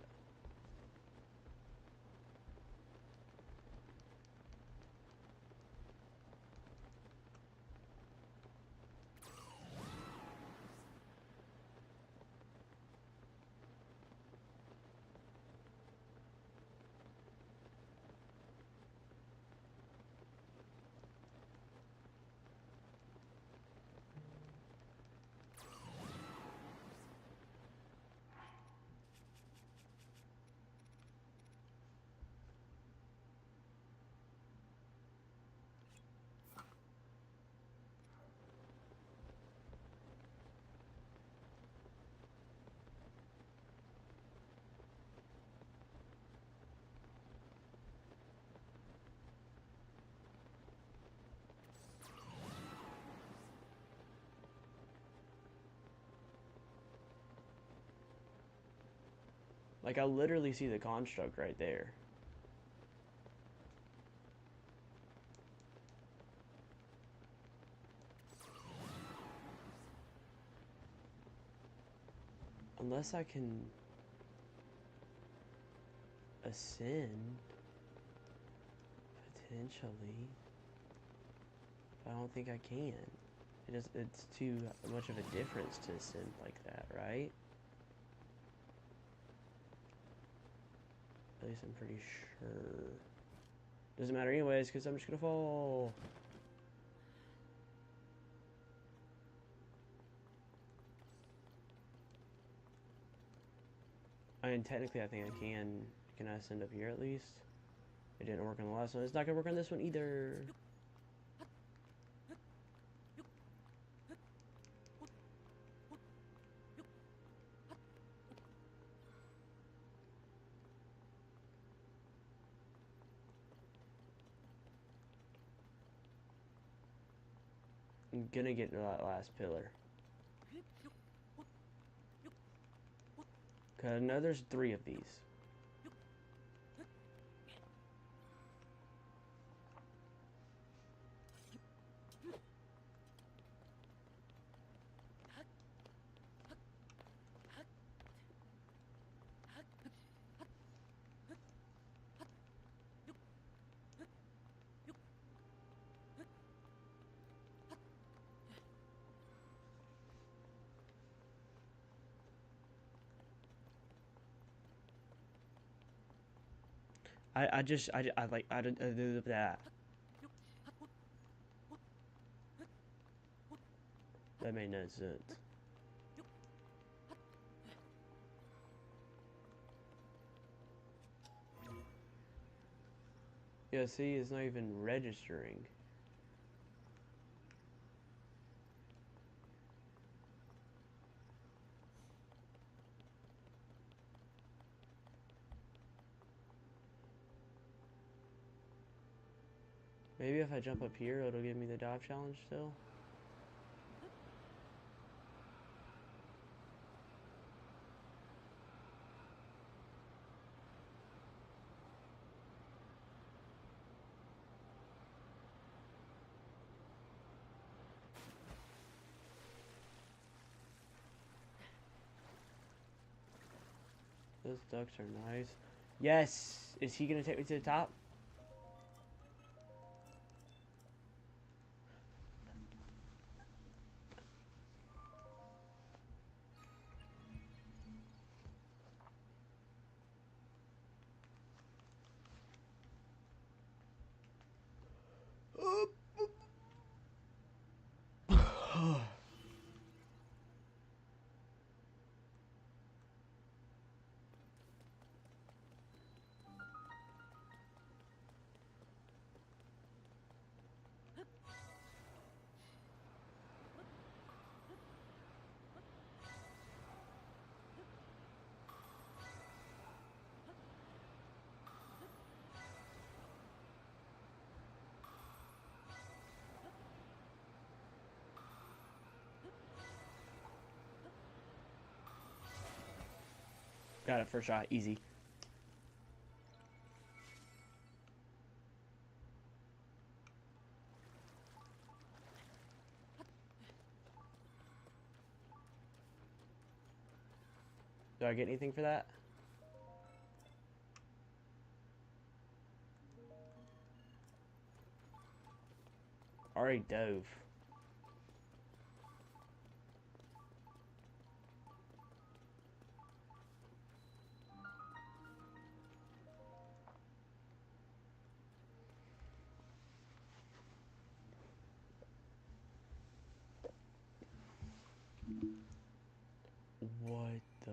Like, I literally see the construct right there. Unless I can ascend, potentially. But I don't think I can. It's too much of a difference to ascend like that, right? At least I'm pretty sure. Doesn't matter anyways, because I'm just gonna fall. I mean, technically, I think I can. Can I ascend up here at least? It didn't work on the last one. It's not gonna work on this one either. I'm gonna get to that last pillar. Cause I know there's 3 of these. I do that. That made no sense. Yeah, see, it's not even registering. Maybe if I jump up here, it'll give me the dive challenge still. Those ducks are nice. Yes! Is he gonna take me to the top? Got it, first shot, easy. Do I get anything for that? Already dove. What the...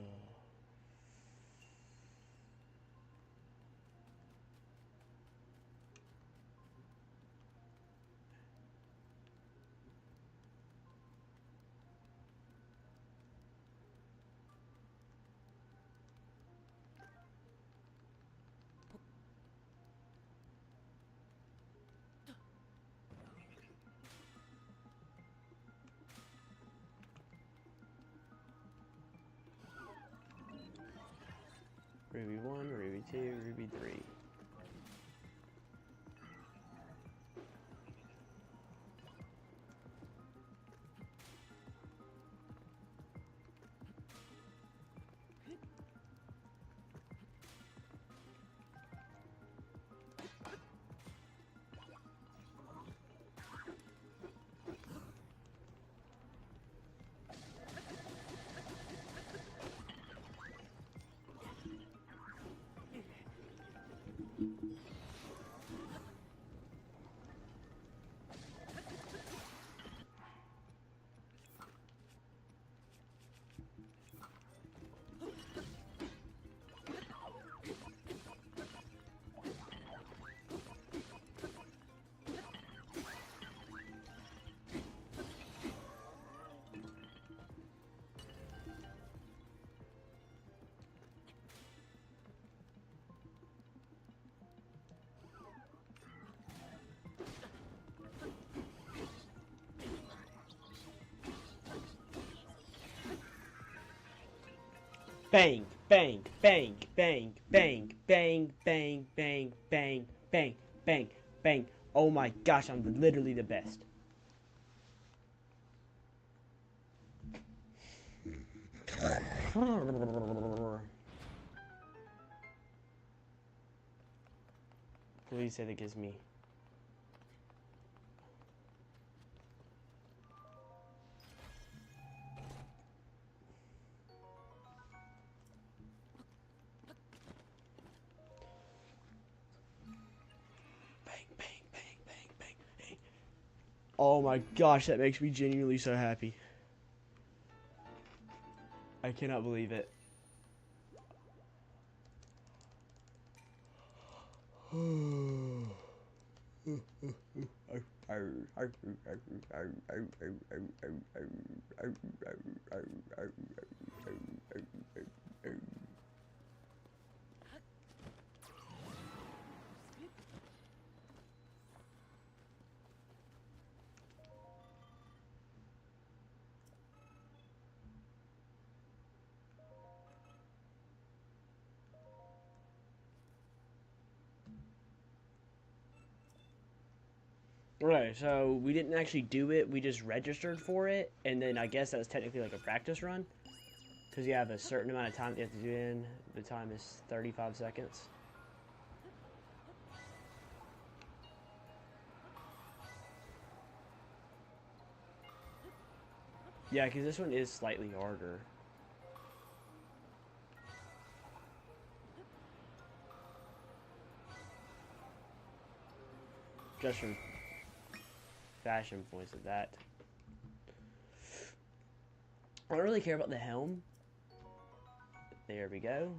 Ruby 1, Ruby 2, Ruby 3. Bang, bang, bang, bang, bang, bang, bang, bang, bang, bang, bang, bang. Oh my gosh, I'm literally the best. Please say that gives me. Oh my gosh, that makes me genuinely so happy. I cannot believe it. Right, so we didn't actually do it, we just registered for it, and then I guess that was technically like a practice run. Because you have a certain amount of time that you have to do it in. The time is 35 seconds. Yeah, because this one is slightly harder. Just from fashion points of that. I don't really care about the helm. There we go.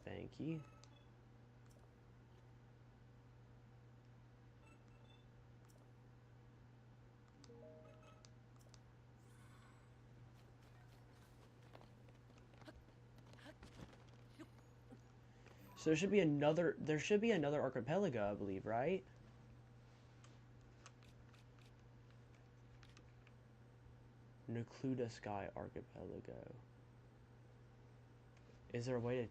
Thank you. So there should be another archipelago, I believe, right? Necluda Sky Archipelago. Is there a way to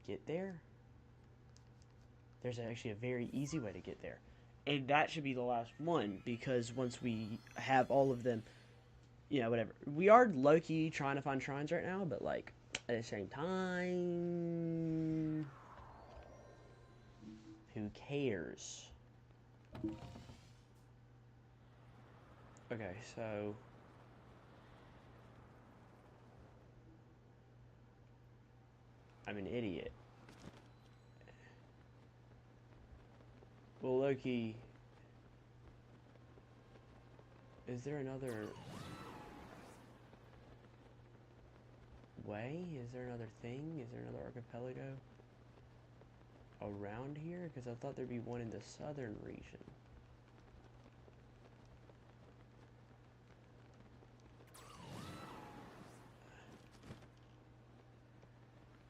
get there? There's actually a very easy way to get there. And that should be the last one, because once we have all of them, you know, whatever. We are low-key trying to find shrines right now, but, like, at the same time... Who cares? Okay, so... I'm an idiot. Well, Loki... Is there another... way? Is there another thing? Is there another archipelago around here? Because I thought there'd be one in the southern region.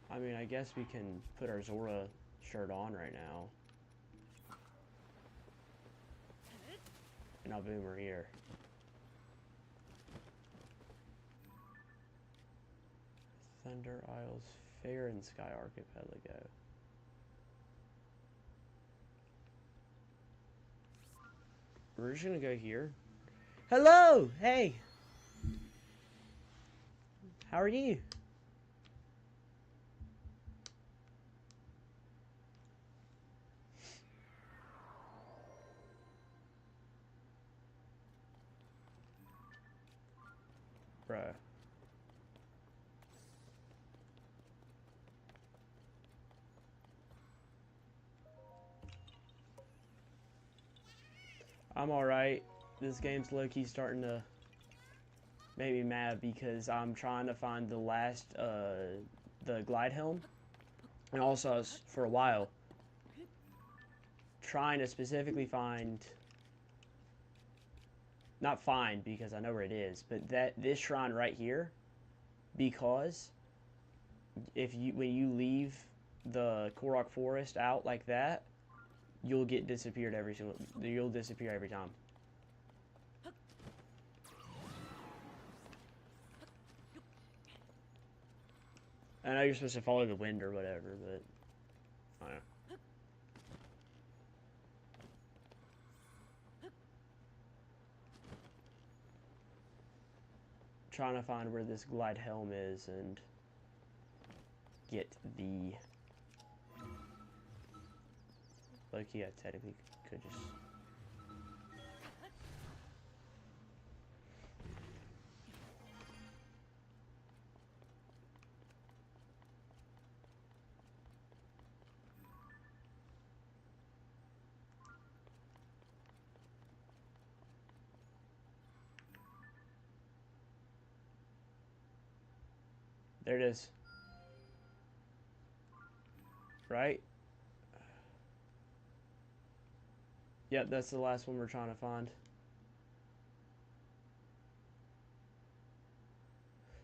I mean, I guess we can put our Zora shirt on right now. And I'll boom her here. Thunder Isles Fair and Sky Archipelago. We're just gonna go here. Hello! Hey! How are you? Bruh. I'm alright. This game's low-key starting to make me mad because I'm trying to find the last, the glide helm. And also, I was, for a while, trying to specifically find... Not find, because I know where it is, but this shrine right here, because when you leave the Korok Forest out like that, you'll disappear every time. I know you're supposed to follow the wind or whatever, but I don't know. Trying to find where this glide helm is and get the lowkey. I technically could just there it is. Right? Yep, that's the last one we're trying to find.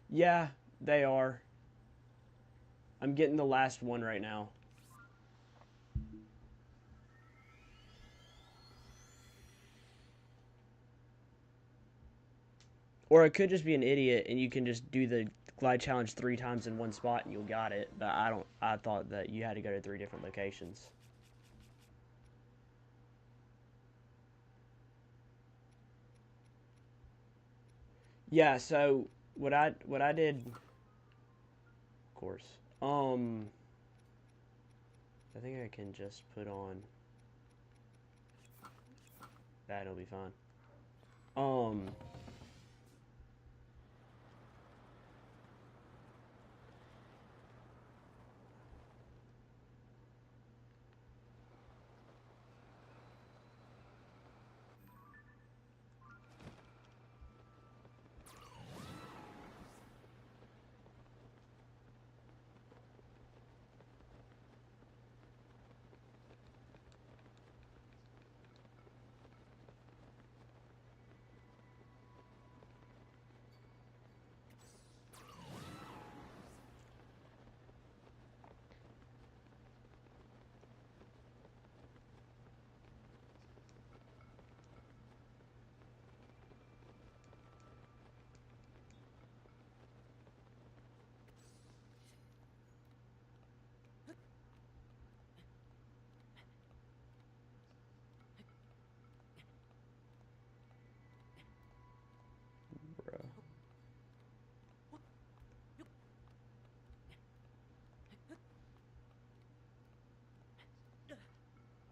Yeah, they are. I'm getting the last one right now. Or it could just be an idiot and you can just do the glide challenge 3 times in one spot and you'll got it. But I thought that you had to go to 3 different locations. Yeah, so what I did, of course. I think I can just put on that, it'll be fine.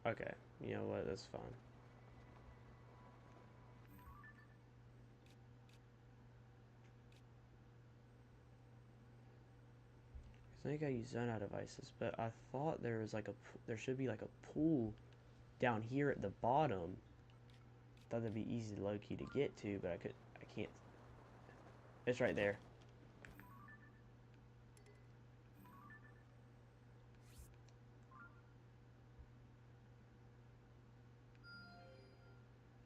Okay, you know what, that's fine. I think I use zone out devices, but I thought there was like there should be like a pool down here at the bottom. Thought that'd be easy low key to get to, but I can't. It's right there.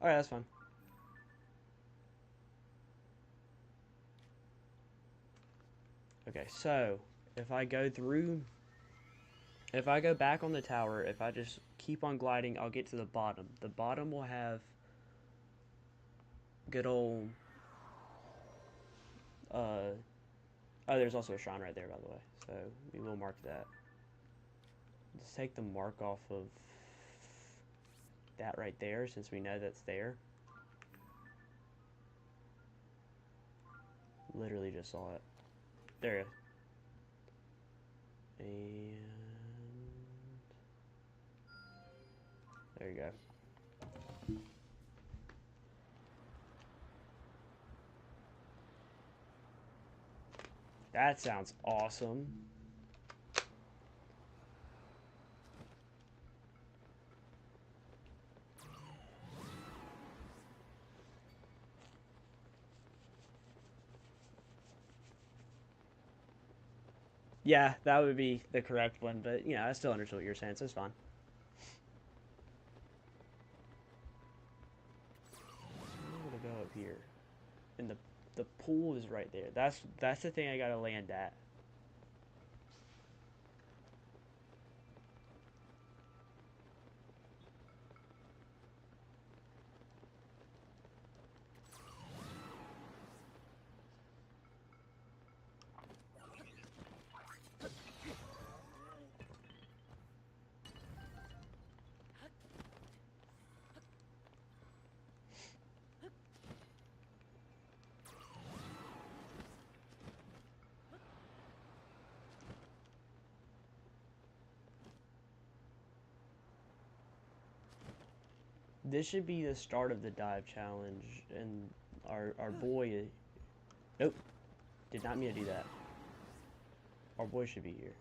Alright, that's fine. Okay, so if I go back on the tower, if I just keep on gliding, I'll get to the bottom. The bottom will have good old, oh, there's also a shrine right there, by the way, so we will mark that. Let's take the mark off of that right there, since we know that's there. Literally just saw it. There it is. And there you go. That sounds awesome. Yeah, that would be the correct one, but, you know, I still understood what you're saying, so it's fine. I'm gonna go up here. And the pool is right there. That's the thing I gotta land at. This should be the start of the dive challenge, and our boy... Nope. Did not mean to do that. Our boy should be here.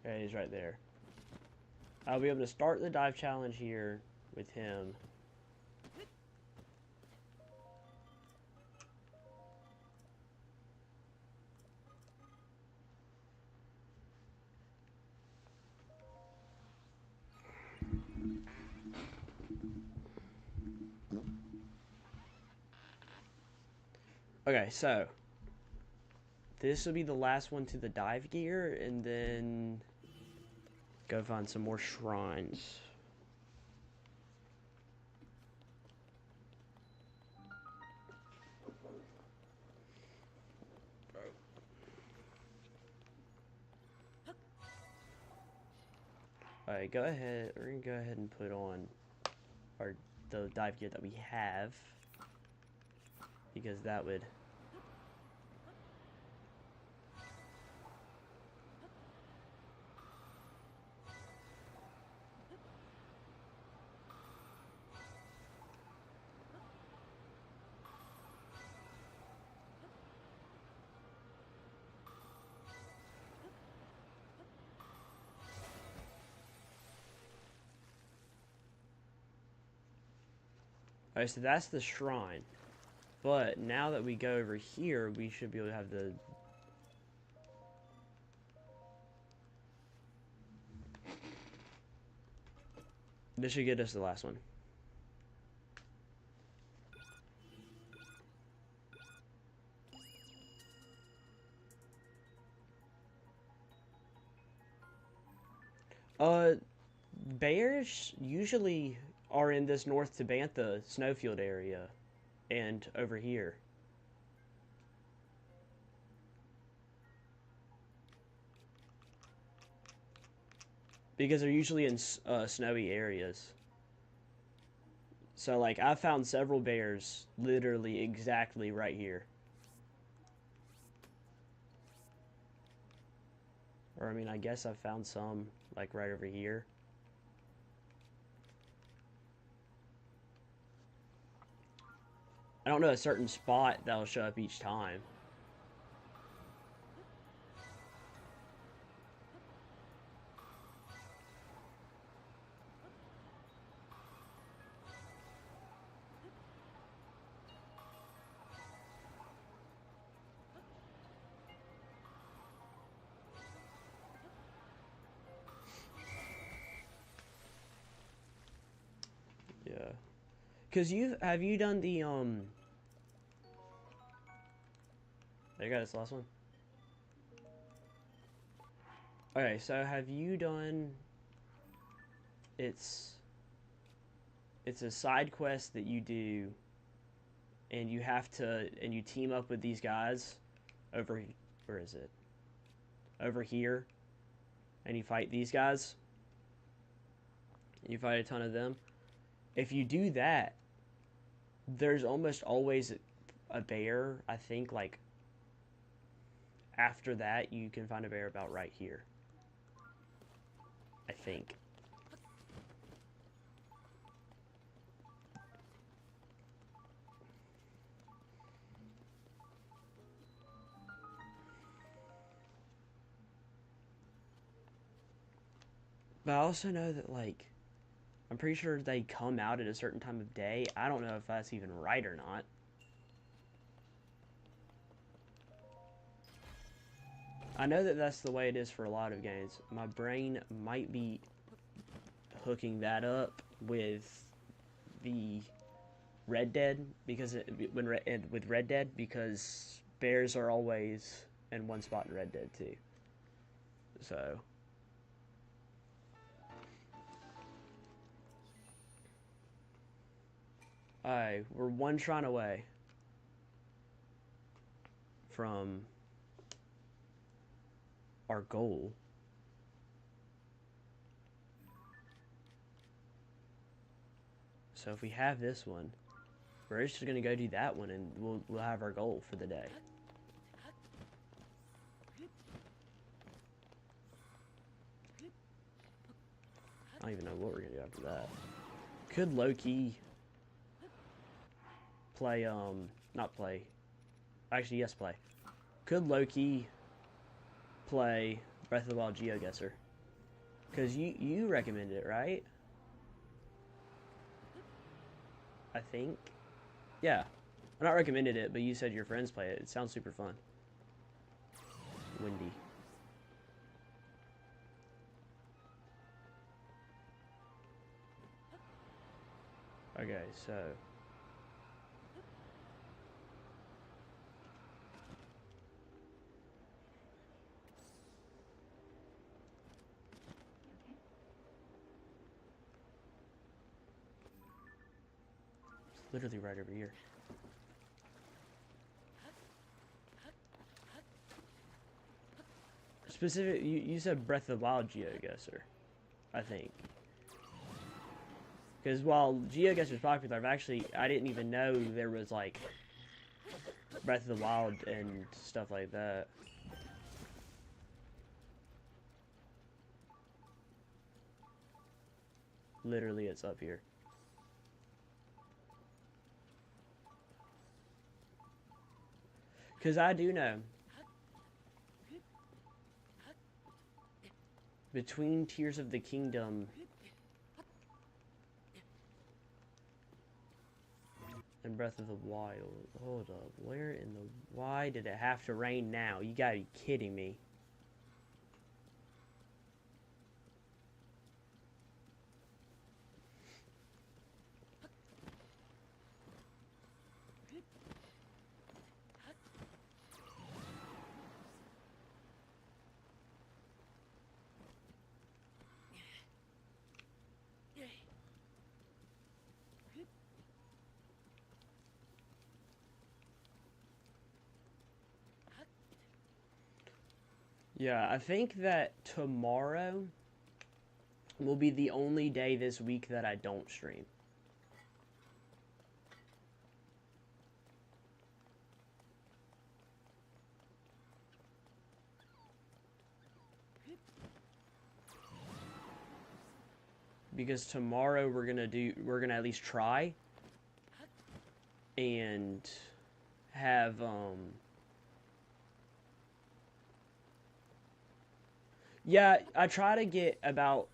Yeah, he's right there. I'll be able to start the dive challenge here with him. Okay, so this will be the last one to the dive gear, and then go find some more shrines. Alright, go ahead. We're gonna go ahead and put on the dive gear that we have, because that would... Alright, so that's the shrine. But now that we go over here, we should be able to have the... This should get us the last one. Bears usually are in this North Tabantha snowfield area and over here. Because they're usually in snowy areas. So, like, I found several bears literally exactly right here. Or, I mean, I guess I found some, like, right over here. I don't know a certain spot that'll show up each time. Yeah. Cause have you done the there you go, that's the last one. Okay, so have you done it's a side quest that you do, and you have to you team up with these guys over, where is it? Over here, and you fight these guys. You fight a ton of them. If you do that, there's almost always a bear, I think, like, after that, you can find a bear about right here. I think. But I also know that, like, I'm pretty sure they come out at a certain time of day. I don't know if that's even right or not. I know that that's the way it is for a lot of games. My brain might be hooking that up with the Red Dead, because with Red Dead, because bears are always in one spot in Red Dead too. So alright, we're one shrine away from our goal. So if we have this one, we're just gonna go do that one, and we'll have our goal for the day. I don't even know what we're gonna do after that. Could low-key play, not play. Actually, yes, play. Could low-key play Breath of the Wild GeoGuessr. Because you recommended it, right? I think. Yeah. I not recommended it, but you said your friends play it. It sounds super fun. Windy. Okay, so... It's literally right over here. Specific, you said Breath of the Wild GeoGuessr, I think. Because while GeoGuessr is popular, I didn't even know there was like Breath of the Wild and stuff like that. Literally, it's up here. Because I do know between Tears of the Kingdom and Breath of the Wild. Hold up. Where in the... Why did it have to rain now? You gotta be kidding me. Yeah, I think that tomorrow will be the only day this week that I don't stream. Because tomorrow we're gonna at least try and have yeah, I try to get about...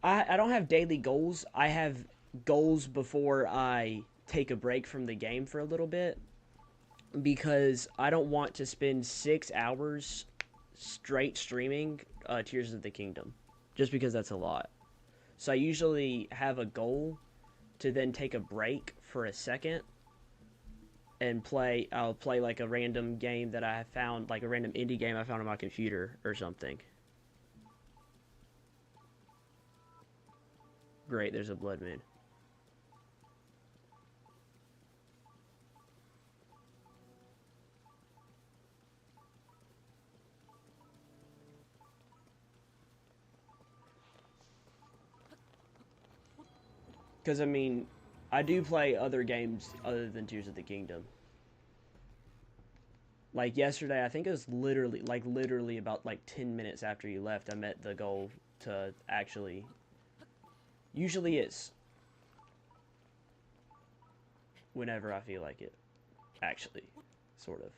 I don't have daily goals. I have goals before I take a break from the game for a little bit. Because I don't want to spend 6 hours straight streaming Tears of the Kingdom. Just because that's a lot. So I usually have a goal to then take a break for a second. And I'll play like a random game that I have found, like a random indie game I found on my computer or something. Great, there's a blood moon. Because, I mean, I do play other games other than Tears of the Kingdom. Like, yesterday, I think it was literally about, 10 minutes after you left, I met the goal to actually... Usually it's whenever I feel like it. Actually, sort of.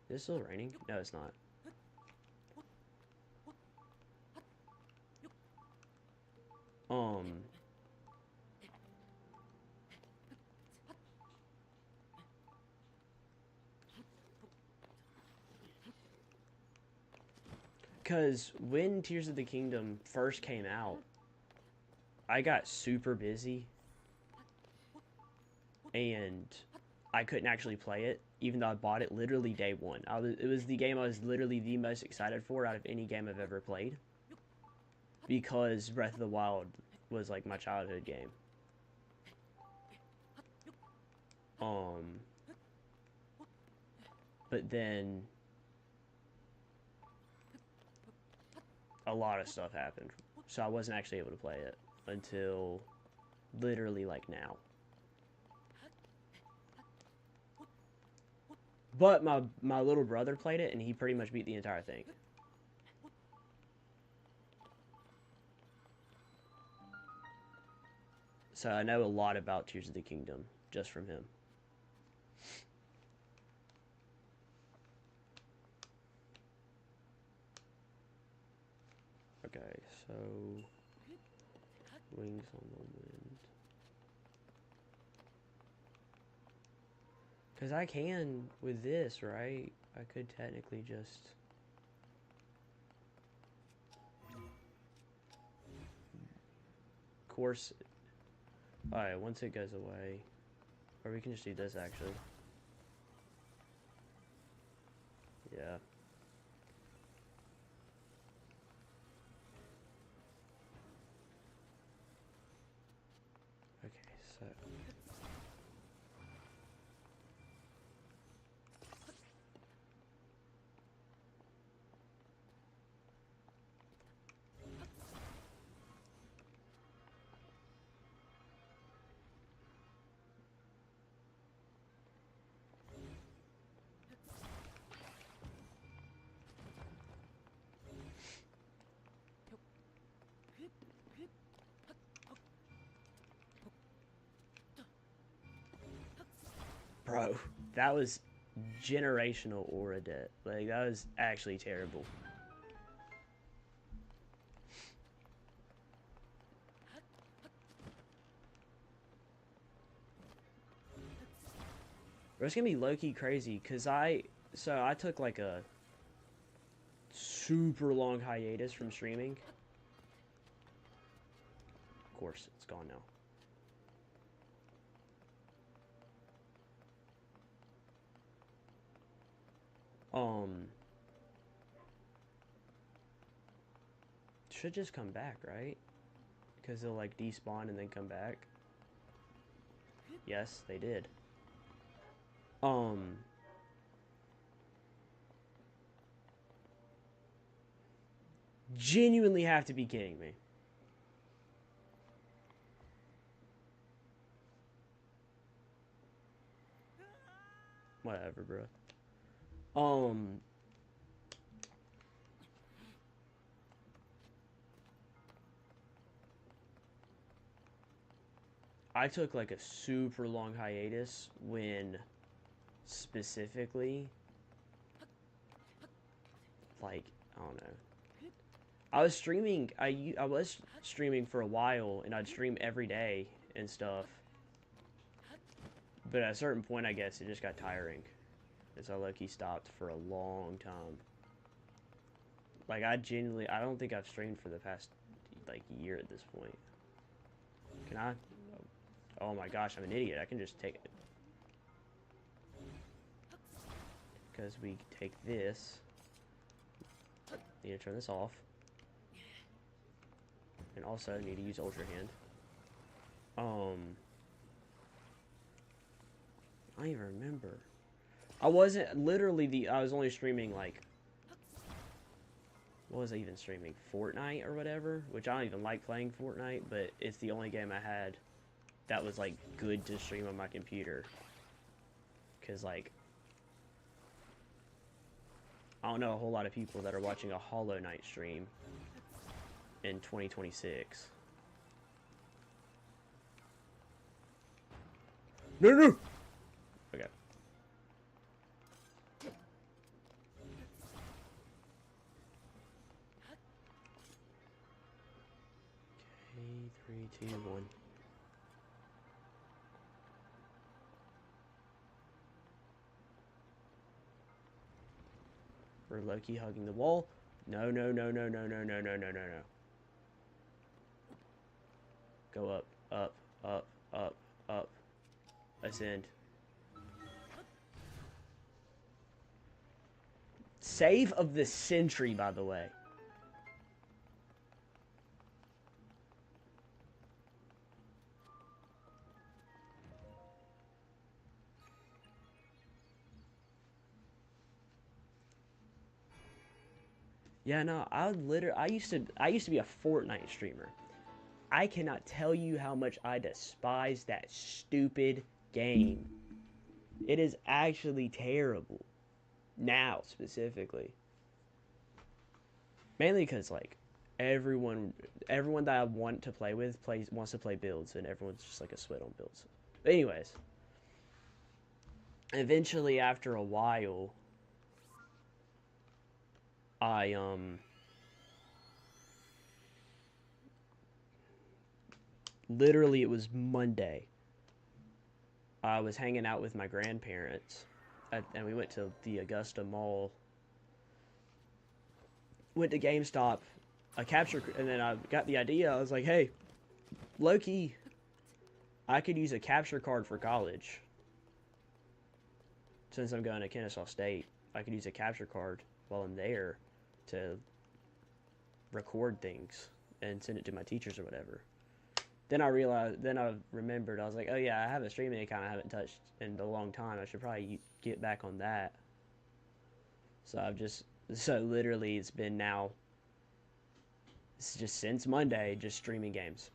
Is it still raining? No, it's not. Because when Tears of the Kingdom first came out, I got super busy and I couldn't actually play it, even though I bought it literally day one. It was the game I was literally the most excited for out of any game I've ever played, because Breath of the Wild was like my childhood game. But then a lot of stuff happened, so I wasn't actually able to play it until literally like now. But my little brother played it, and he pretty much beat the entire thing. So I know a lot about Tears of the Kingdom just from him. Okay, so wings on the wind. Because I can with this, right? I could technically just... Of course... Alright, once it goes away... Or we can just do this, actually. Yeah. Okay, so... Bro, that was generational aura debt. Like, that was actually terrible. Bro, it's gonna be low-key crazy, because I took like a super long hiatus from streaming. Of course, it's gone now. Should just come back, right? Because they'll like despawn and then come back. Yes, they did. Genuinely have to be kidding me. Whatever, bro. I took like a super long hiatus when specifically, like, I don't know. I was streaming, I was streaming for a while, and I'd stream every day and stuff. But at a certain point, I guess, it just got tiring. And so low-key stopped for a long time. Like, I don't think I've streamed for the past, like, year at this point. Can I? Oh my gosh, I'm an idiot. I can just take it. Because we take this. Need to turn this off. And also need to use Ultra Hand. I don't even remember. I was only streaming like, what was I even streaming? Fortnite or whatever? Which I don't even like playing Fortnite, but it's the only game I had that was like good to stream on my computer. Cause like, I don't know a whole lot of people that are watching a Hollow Knight stream in 2026. No! Okay. Okay, 3, 2, 1. We're low-key hugging the wall. No. Go up, up, up, up, up. Ascend. Save of the century, by the way. Yeah, no, I used to be a Fortnite streamer. I cannot tell you how much I despise that stupid game. It is actually terrible. now specifically. Mainly because like everyone that I want to play with wants to play builds, and everyone's just like a sweat on builds. But anyways, eventually after a while, I literally it was Monday. I was hanging out with my grandparents, and we went to the Augusta Mall. Went to GameStop, and then I got the idea. I was like, hey, low-key, I could use a capture card for college. Since I'm going to Kennesaw State, I could use a capture card while I'm there to record things and send it to my teachers or whatever. Then I remembered, I was like, oh yeah, I have a streaming account I haven't touched in a long time. I should probably get back on that. So literally it's been now, it's just since Monday, just streaming games.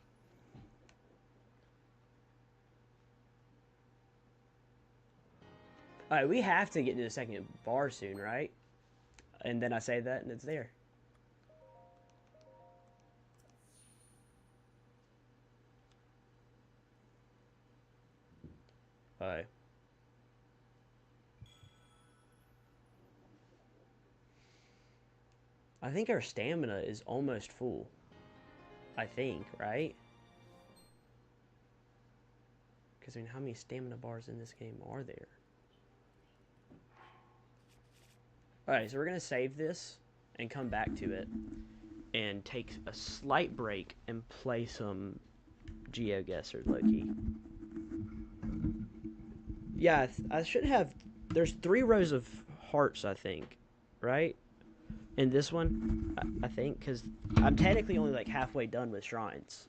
Alright, we have to get to the second bar soon, right? And then I say that and it's there. Alright. I think our stamina is almost full. I think, right? Because, I mean, how many stamina bars in this game are there? Alright, so we're going to save this and come back to it and take a slight break and play some GeoGuessr, low-key. Yeah, I should have... There's 3 rows of hearts, I think, right? In this one, I think, because I'm technically only like halfway done with shrines.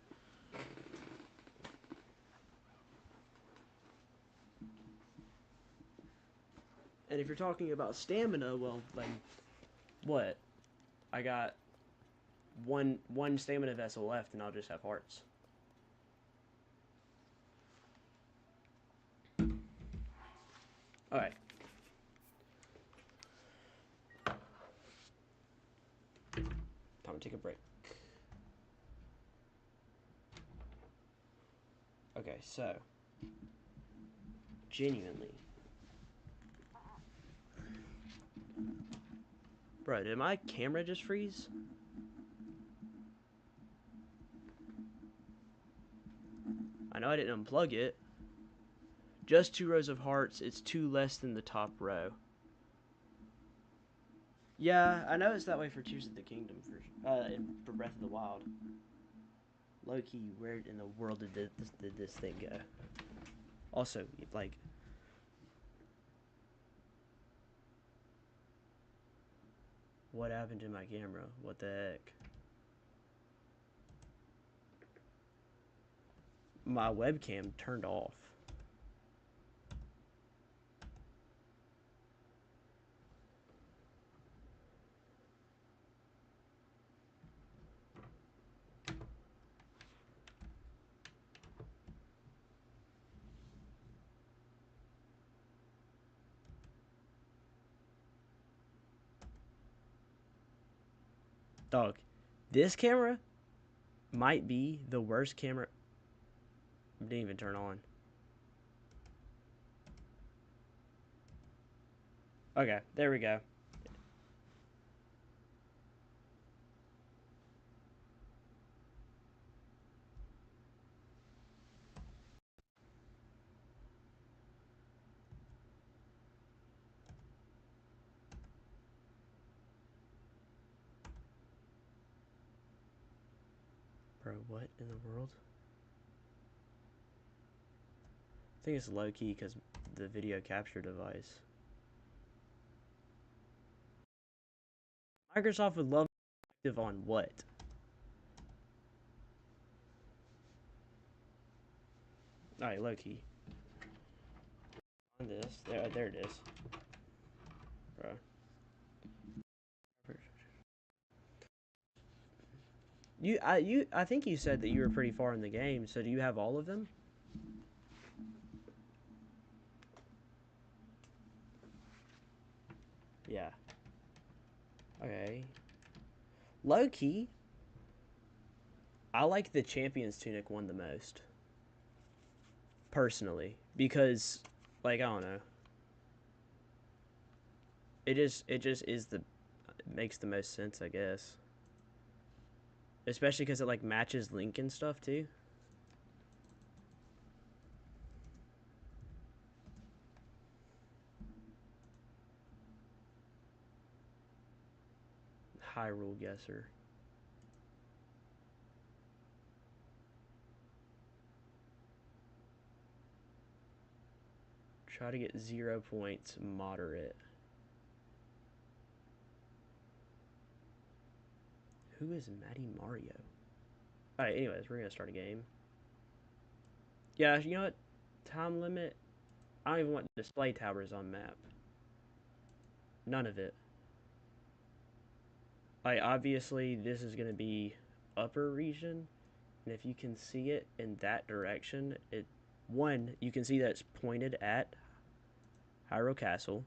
And if you're talking about stamina, well, like, what? I got one stamina vessel left, and I'll just have hearts. All right. Time to take a break. Okay, so genuinely, bro, did my camera just freeze? I know I didn't unplug it. Just 2 rows of hearts. It's 2 less than the top row. Yeah, I know it's that way for Tears of the Kingdom for Breath of the Wild. Low-key, where in the world did this thing go? Also, like, what happened to my camera? What the heck? My webcam turned off. Dog, this camera might be the worst camera. It didn't even turn on. Okay, there we go. Bro, what in the world? I think it's low-key because the video capture device. Microsoft would love active on what? Alright, low-key. On this. There it is. Bro. I think you said that you were pretty far in the game, so do you have all of them? Yeah. Okay. Low key, I like the Champion's Tunic one the most. Personally. Because, like, I don't know. It just is the... It makes the most sense, I guess. Especially because it, like, matches Link and stuff, too. Hyrule Guesser. Try to get 0 points, moderate. Who is Matty Mario? Alright, anyways, we're gonna start a game. Yeah, you know what? Time limit. I don't even want display towers on map. None of it. Obviously, this is gonna be upper region. And if you can see it in that direction, you can see that it's pointed at Hyrule Castle.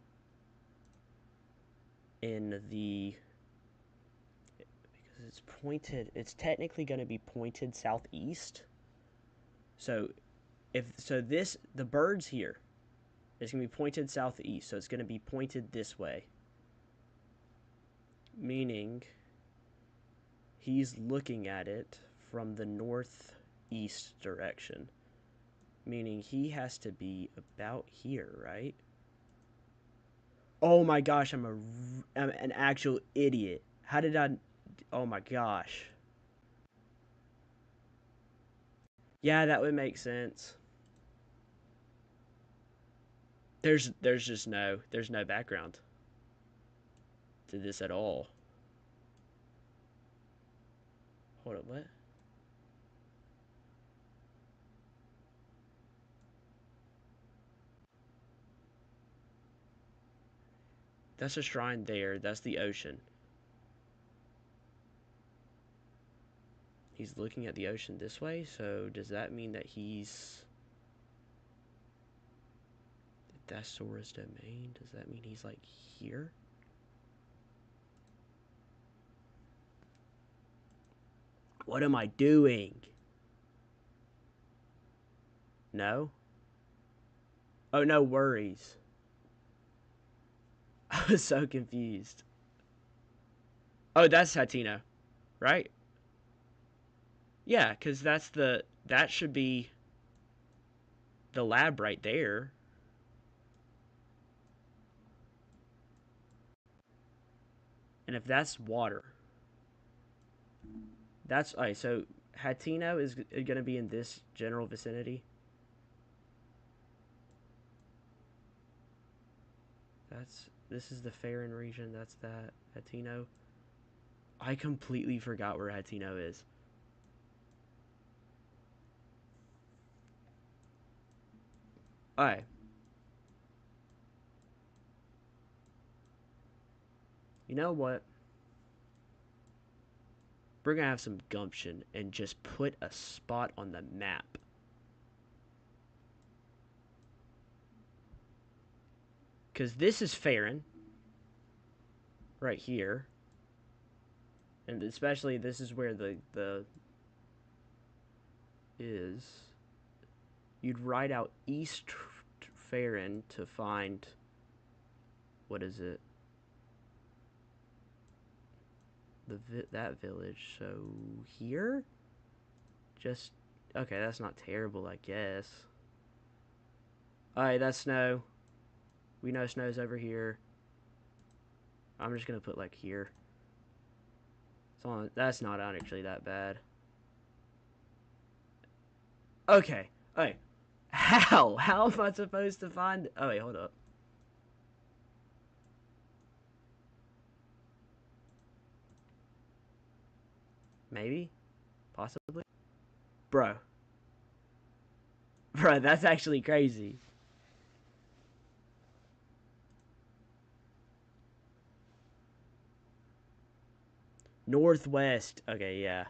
Because it's pointed, it's technically going to be pointed southeast. So, the birds here is going to be pointed southeast, so it's going to be pointed this way. Meaning, he's looking at it from the northeast direction. Meaning he has to be about here, right? Oh my gosh, I'm an actual idiot. How did I... Oh my gosh. Yeah, that would make sense. There's no background to this at all. Hold up, what? That's a shrine there. That's the ocean. He's looking at the ocean this way, so does that mean that he's... That's Sora's domain? Does that mean he's, like, here? What am I doing? No? Oh, no worries. I was so confused. Oh, that's Hatino, right? Yeah, because that should be the lab right there. And if that's water, that's, alright, so Hatino is going to be in this general vicinity. This is the Farron region, that's that, Hatino. I completely forgot where Hatino is. Alright. You know what? We're gonna have some gumption and just put a spot on the map. Because this is Farron. Right here. And especially this is where the is. You'd ride out East Farron to find... What is it? That village. So here? Just... Okay, that's not terrible, I guess. Alright, that's snow. We know snow's over here. I'm just gonna put, like, here. So that's not actually that bad. Okay. Alright. How? How am I supposed to find... Oh, wait, hold up. Maybe? Possibly? Bro. Bro, that's actually crazy. Northwest. Okay, yeah.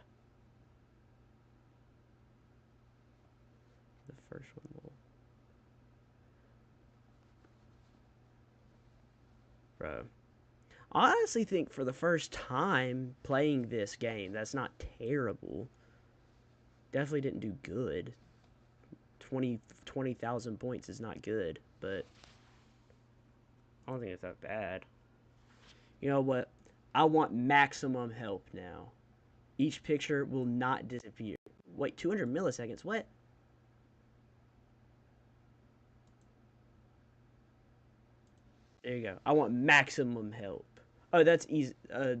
The first one will... Bro. I honestly think for the first time playing this game, that's not terrible. Definitely didn't do good. 20,000 points is not good, but I don't think it's that bad. You know what? I want maximum help now. Each picture will not disappear. Wait, 200 milliseconds? What? There you go. I want maximum help. Oh, that's easy.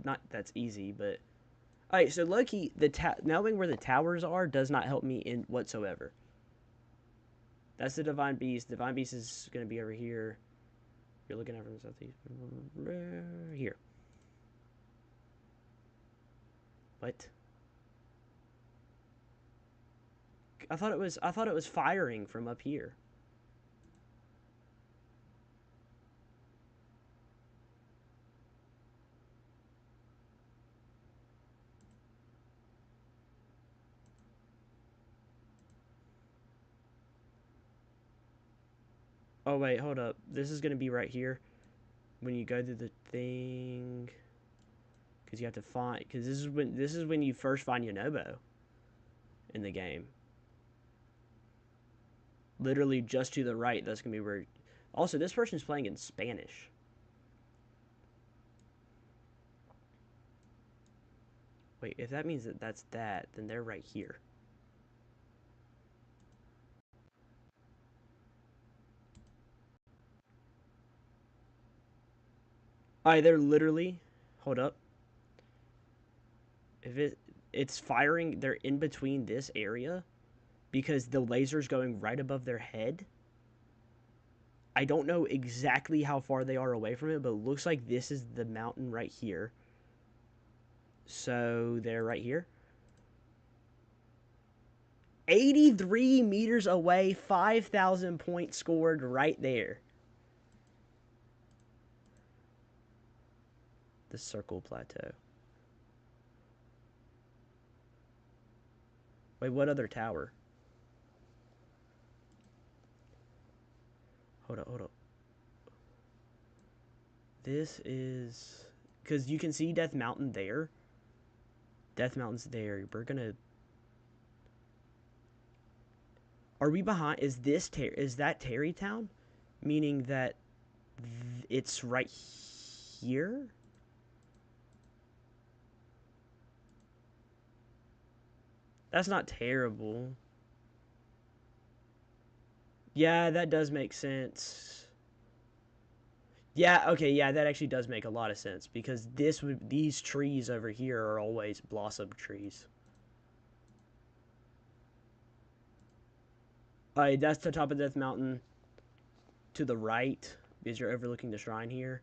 Not that's easy, but all right. So Loki, knowing where the towers are does not help me in whatsoever. That's the Divine Beast. Divine Beast is gonna be over here. You're looking at from the southeast. Here. What? I thought it was firing from up here. Oh wait, hold up. This is gonna be right here when you go to the thing, because you have to find. Because this is when you first find Yonobo in the game. Literally just to the right. That's gonna be where. Also, this person's playing in Spanish. Wait, if that means that that's that, then they're right here. Alright, they're literally... Hold up. If it's firing, they're in between this area because the laser's going right above their head. I don't know exactly how far they are away from it, but it looks like this is the mountain right here. So they're right here. 83 meters away, 5,000 points scored right there. The Circle Plateau. Wait, what other tower? Hold up. This is... Because you can see Death Mountain there. Death Mountain's there. We're gonna... Are we behind? Is that Terrytown? Meaning that it's right here? That's not terrible. Yeah, that does make sense. Yeah, okay, yeah, that actually does make a lot of sense because these trees over here are always blossom trees. Alright, that's the top of Death Mountain to the right because you're overlooking the shrine here.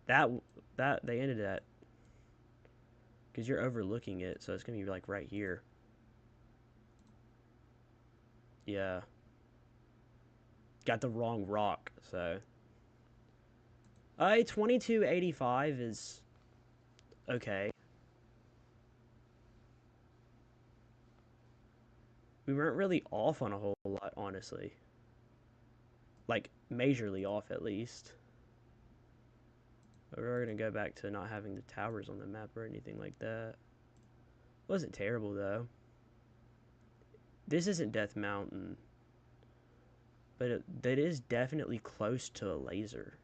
That they ended that because you're overlooking it, so it's gonna be like right here. Yeah. Got the wrong rock, so. 2285 is okay. We weren't really off on a whole lot, honestly. Like, majorly off, at least. We're gonna go back to not having the towers on the map or anything like that. Wasn't terrible, though. This isn't Death Mountain. But that is definitely close to a laser.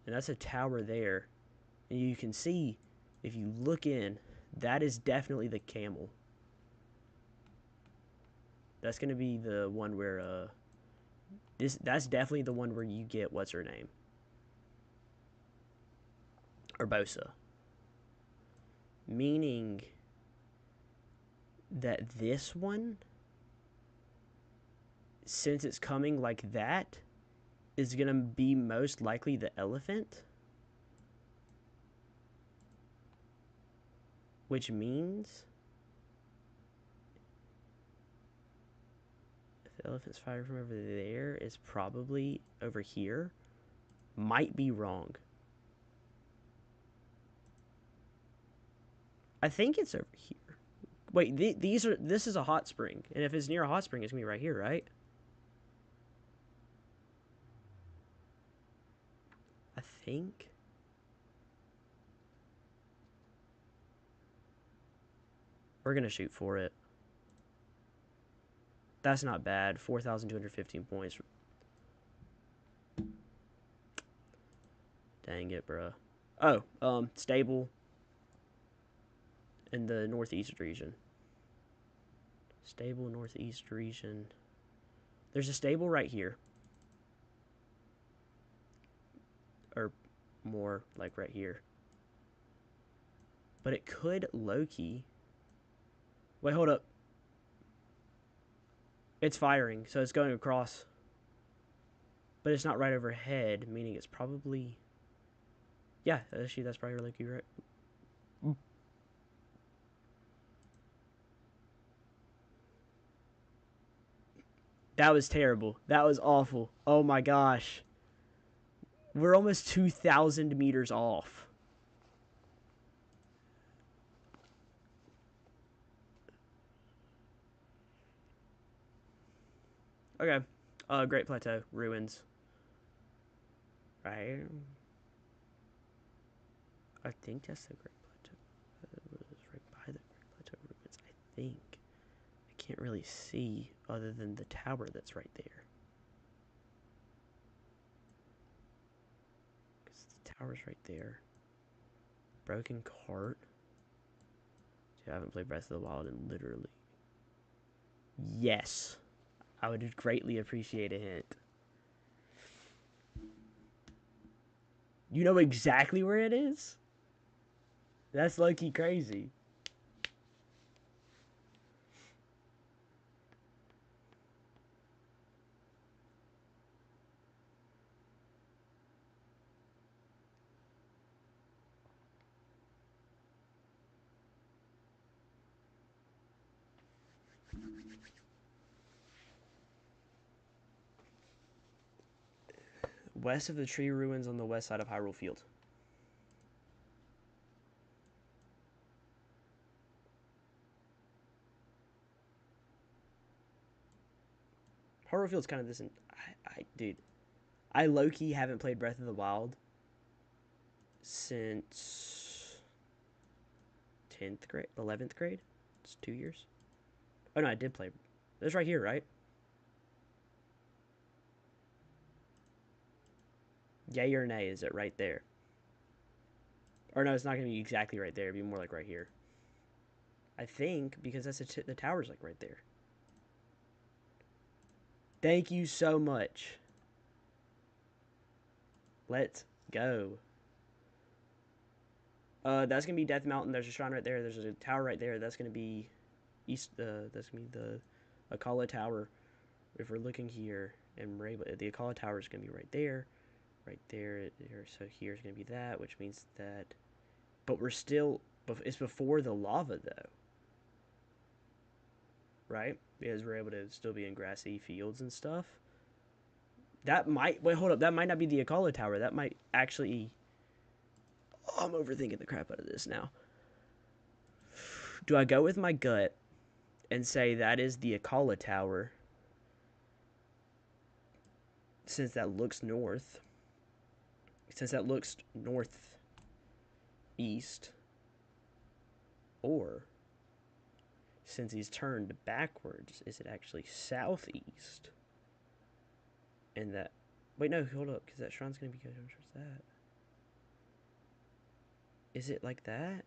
And that's a tower there. And you can see, if you look in, that is definitely the camel. That's going to be the one where, that's definitely the one where you get, what's her name? Urbosa. Meaning that this one, since it's coming like that, is going to be most likely the elephant. Which means if the elephant's fired from over there, it's probably over here. Might be wrong. I think it's over here. Wait, this is a hot spring. And if it's near a hot spring, it's going to be right here, right? think. We're going to shoot for it. That's not bad. 4,215 points. Dang it, bruh. Oh, stable in the northeast region. Stable northeast region. There's a stable right here. Or more like right here. But it could low-key. Wait, hold up. It's firing, so it's going across. But it's not right overhead, meaning it's probably... Yeah, actually, that's probably low-key right. That was terrible. That was awful. Oh my gosh. We're almost 2,000 meters off. Okay. Great Plateau. Ruins. Right. I think that's the Great Plateau. It's right by the Great Plateau Ruins, I think. I can't really see other than the tower that's right there. Because the tower's right there. Broken cart. Dude, I haven't played Breath of the Wild in literally... Yes. I would greatly appreciate a hint. You know exactly where it is? That's low-key crazy. West of the tree ruins on the west side of Hyrule Field. Hyrule Field's kind of this... Dude, I low-key haven't played Breath of the Wild since 10th grade, 11th grade. It's 2 years. Oh no, I did play. It's right here, right? Yay or nay, is it right there? Or no, it's not going to be exactly right there. It'd be more like right here. I think, because that's the tower's like right there. Thank you so much. Let's go. That's going to be Death Mountain. There's a shrine right there. There's a tower right there. That's going to be east. That's going to be the Akala Tower. If we're looking here, and we're able, the Akala Tower is going to be right there. Right there. So here's going to be that, which means that... But we're still... It's before the lava, though. Right? Because we're able to still be in grassy fields and stuff. That might... Wait, hold up. That might not be the Akala Tower. That might actually... Oh, I'm overthinking the crap out of this now. Do I go with my gut and say that is the Akala Tower? Since that looks north. Since that looks northeast. Or... Since he's turned backwards, is it actually southeast? And that... Wait, no, hold up, because that shrine's going to be good. Which was that? Is it like that?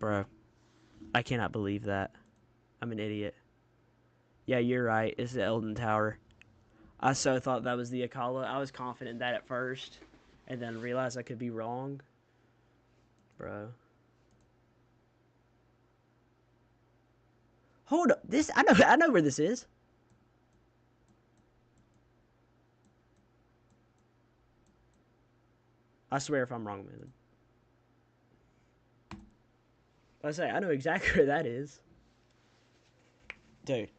Bro, I cannot believe that. I'm an idiot. Yeah, you're right. It's the Elden Tower. I so thought that was the Akala. I was confident in that at first, and then realized I could be wrong. Bro. Hold up. This I know where this is. I swear if I'm wrong, man. I know exactly where that is. Dude,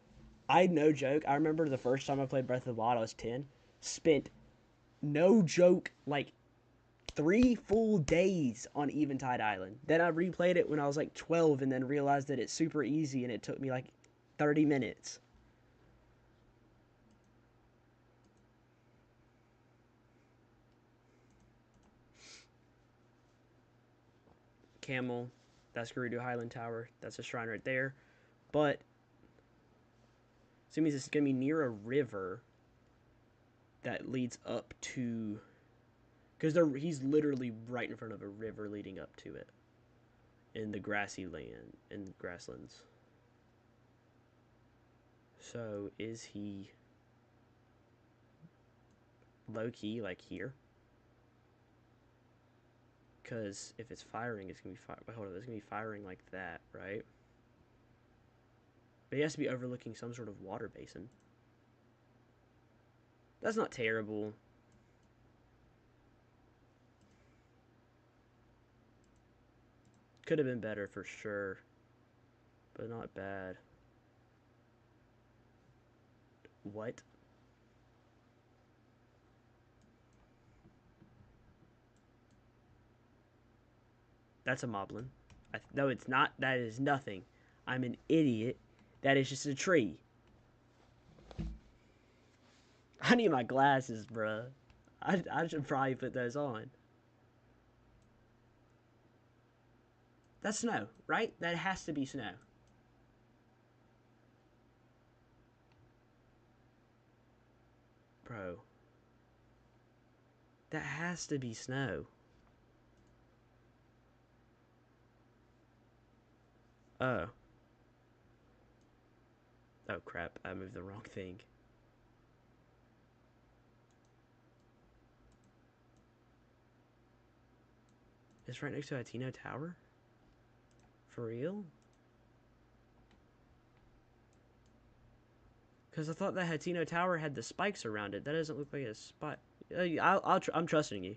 no joke. I remember the first time I played Breath of the Wild, I was 10. Spent, no joke, like 3 full days on Eventide Island. Then I replayed it when I was like 12 and then realized that it's super easy and it took me like 30 minutes. Camel, that's Gerudo Highland Tower. That's a shrine right there. But, so it means it's going to be near a river that leads up to, because he's literally right in front of a river leading up to it in the grassy land, in grasslands. So is he low-key, like here? Because if it's firing, it's going to be hold on, it's going to be firing like that, right? But he has to be overlooking some sort of water basin. That's not terrible. Could have been better for sure, but not bad. What? That's a moblin. No, it's not. That is nothing. I'm an idiot. That is just a tree. I need my glasses, bruh. I should probably put those on. That's snow, right? That has to be snow. Bro. That has to be snow. Oh. Oh crap, I moved the wrong thing. It's right next to Hatino Tower? For real? Because I thought that Hatino Tower had the spikes around it. That doesn't look like a spot. I'm trusting you.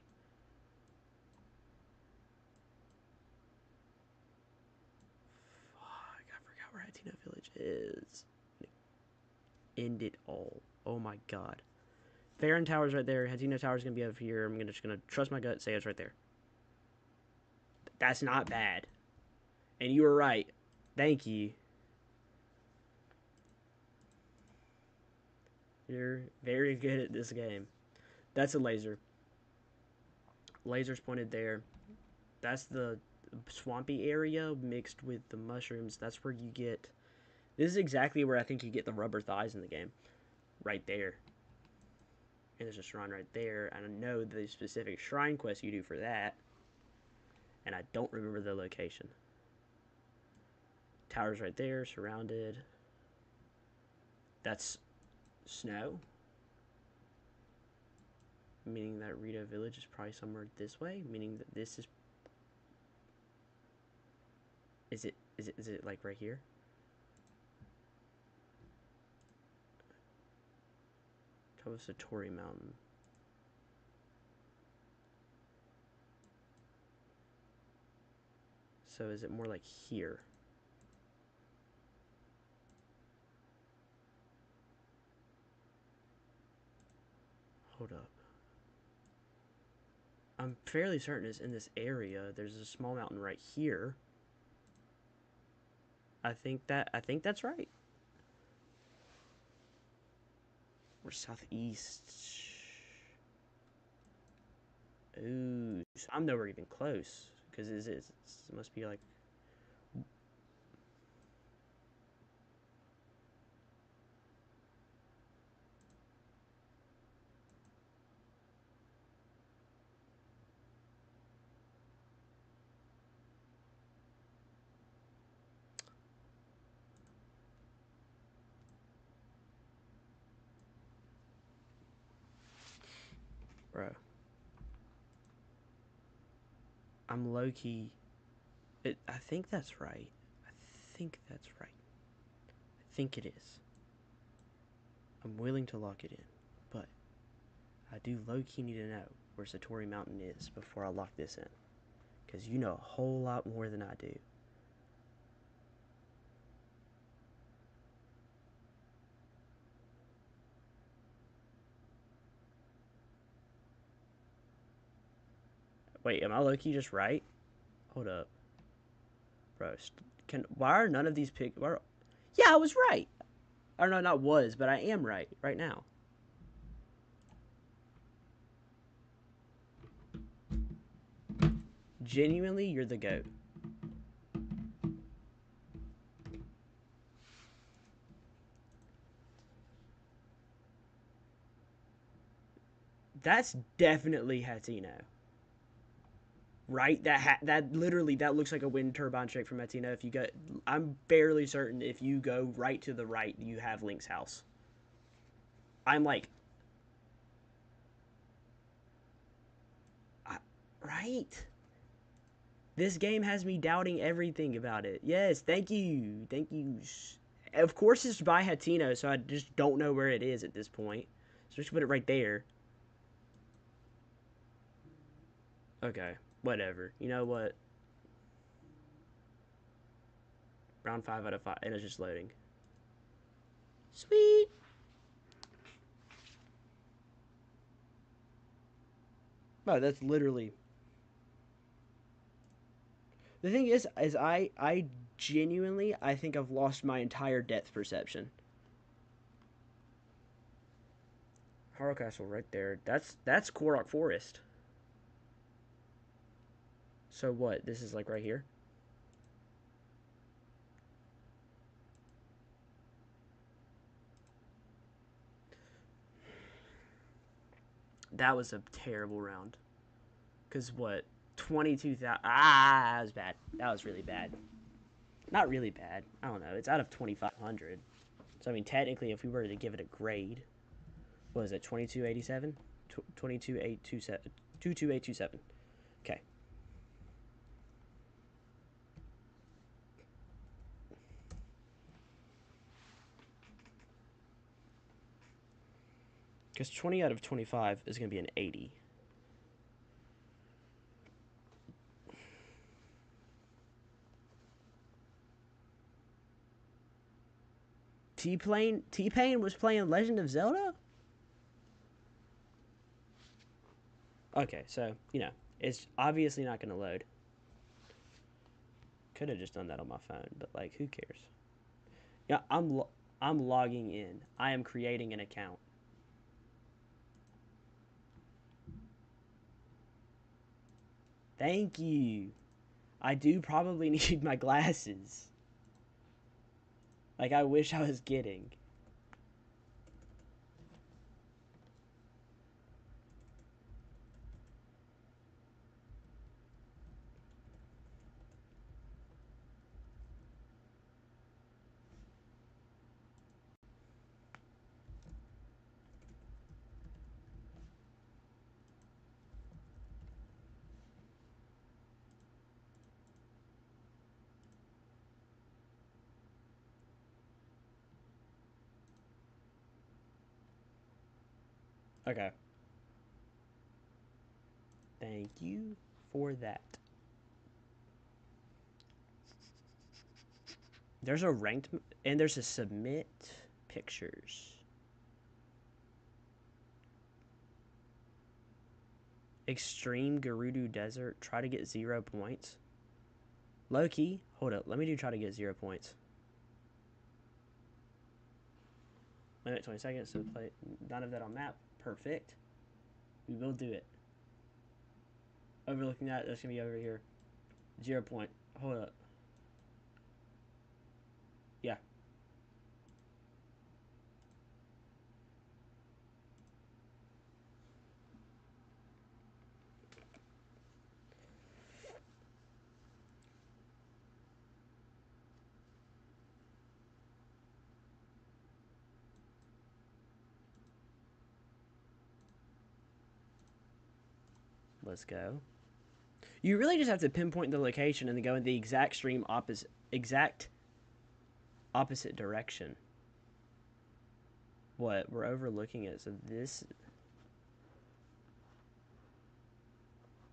Fuck, I forgot where Hatino Village is. End it all. Oh my god. Farron Tower's right there. Hatino Tower's gonna be over here. I'm just gonna trust my gut, say it's right there. That's not bad. And you were right. Thank you. You're very good at this game. That's a laser. Laser's pointed there. That's the swampy area mixed with the mushrooms. That's where you get... This is exactly where I think you get the rubber thighs in the game. Right there. And there's a shrine right there. And I know the specific shrine quest you do for that. And I don't remember the location. Tower's right there, surrounded. That's snow. Meaning that Rito Village is probably somewhere this way. Meaning that this is... Is it like right here? Top of Satori Mountain. So is it more like here? Hold up. I'm fairly certain it's in this area. There's a small mountain right here. I think that's right. We're southeast. Ooh, so I'm nowhere even close. Because it must be like... Bro. I'm low-key... I think that's right. I think that's right. I think it is. I'm willing to lock it in. But I do low-key need to know where Satori Mountain is before I lock this in. Because you know a whole lot more than I do. Wait, am I low-key just right? Hold up. Bro, why are none of these Yeah, I was right. Or no, not was, but I am right now. Genuinely, you're the GOAT. That's definitely Hatino. Right? That literally, that looks like a wind turbine trick from Hatino. If you go, I'm fairly certain if you go right to the right, you have Link's house. I'm like, right? This game has me doubting everything about it. Yes, thank you. Thank you. Of course it's by Hatino, so I just don't know where it is at this point. So just put it right there. Okay, whatever. You know what? Round 5 out of 5, and it's just loading. Sweet! Oh, that's literally... The thing is I genuinely, I think I've lost my entire depth perception. Harrow Castle right there. That's Korok Forest. So what? This is like right here? That was a terrible round. Because what? 22,000. Ah, that was bad. That was really bad. Not really bad. I don't know. It's out of 2,500. So, I mean, technically, if we were to give it a grade, what is it? 2287? 22827. 22827. Okay. Because 20 out of 25 is going to be an 80. T-Pain was playing Legend of Zelda? Okay, so, you know, it's obviously not going to load. Could have just done that on my phone, but, like, who cares? Yeah, I'm logging in. I am creating an account. Thank you. I do probably need my glasses. Like, I wish I was getting. Okay. Thank you for that. There's a ranked, and there's a submit pictures. Extreme Gerudo Desert. Try to get 0 points. Low-key. Hold up. Let me do try to get 0 points. Limit 20 seconds to play. None of that on map. Perfect. We will do it. Overlooking that, that's going to be over here. 0 point. Hold up. Yeah. Let's go. You really just have to pinpoint the location and then go in the exact opposite direction. What? We're overlooking it. So this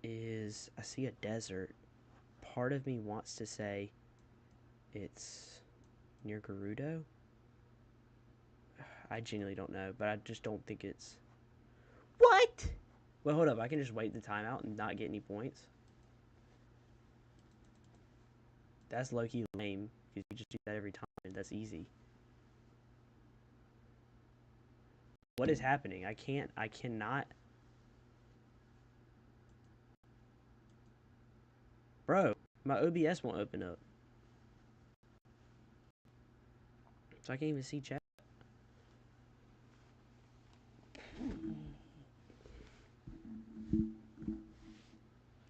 is... I see a desert. Part of me wants to say it's near Gerudo. I genuinely don't know, but I just don't think it's... What? Well, hold up. I can just wait the timeout and not get any points. That's low-key lame. because you just do that every time, and that's easy. What is happening? I cannot. Bro, my OBS won't open up. So I can't even see chat.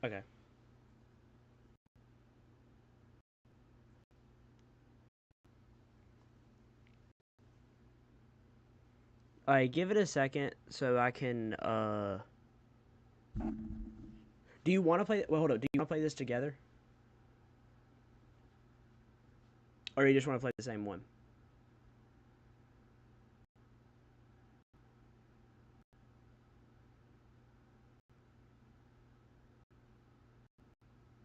Okay. Alright, give it a second so I can, Do you want to play... Well, hold up. Do you want to play this together? Or you just want to play the same one?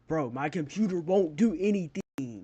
Bro, my computer won't do anything.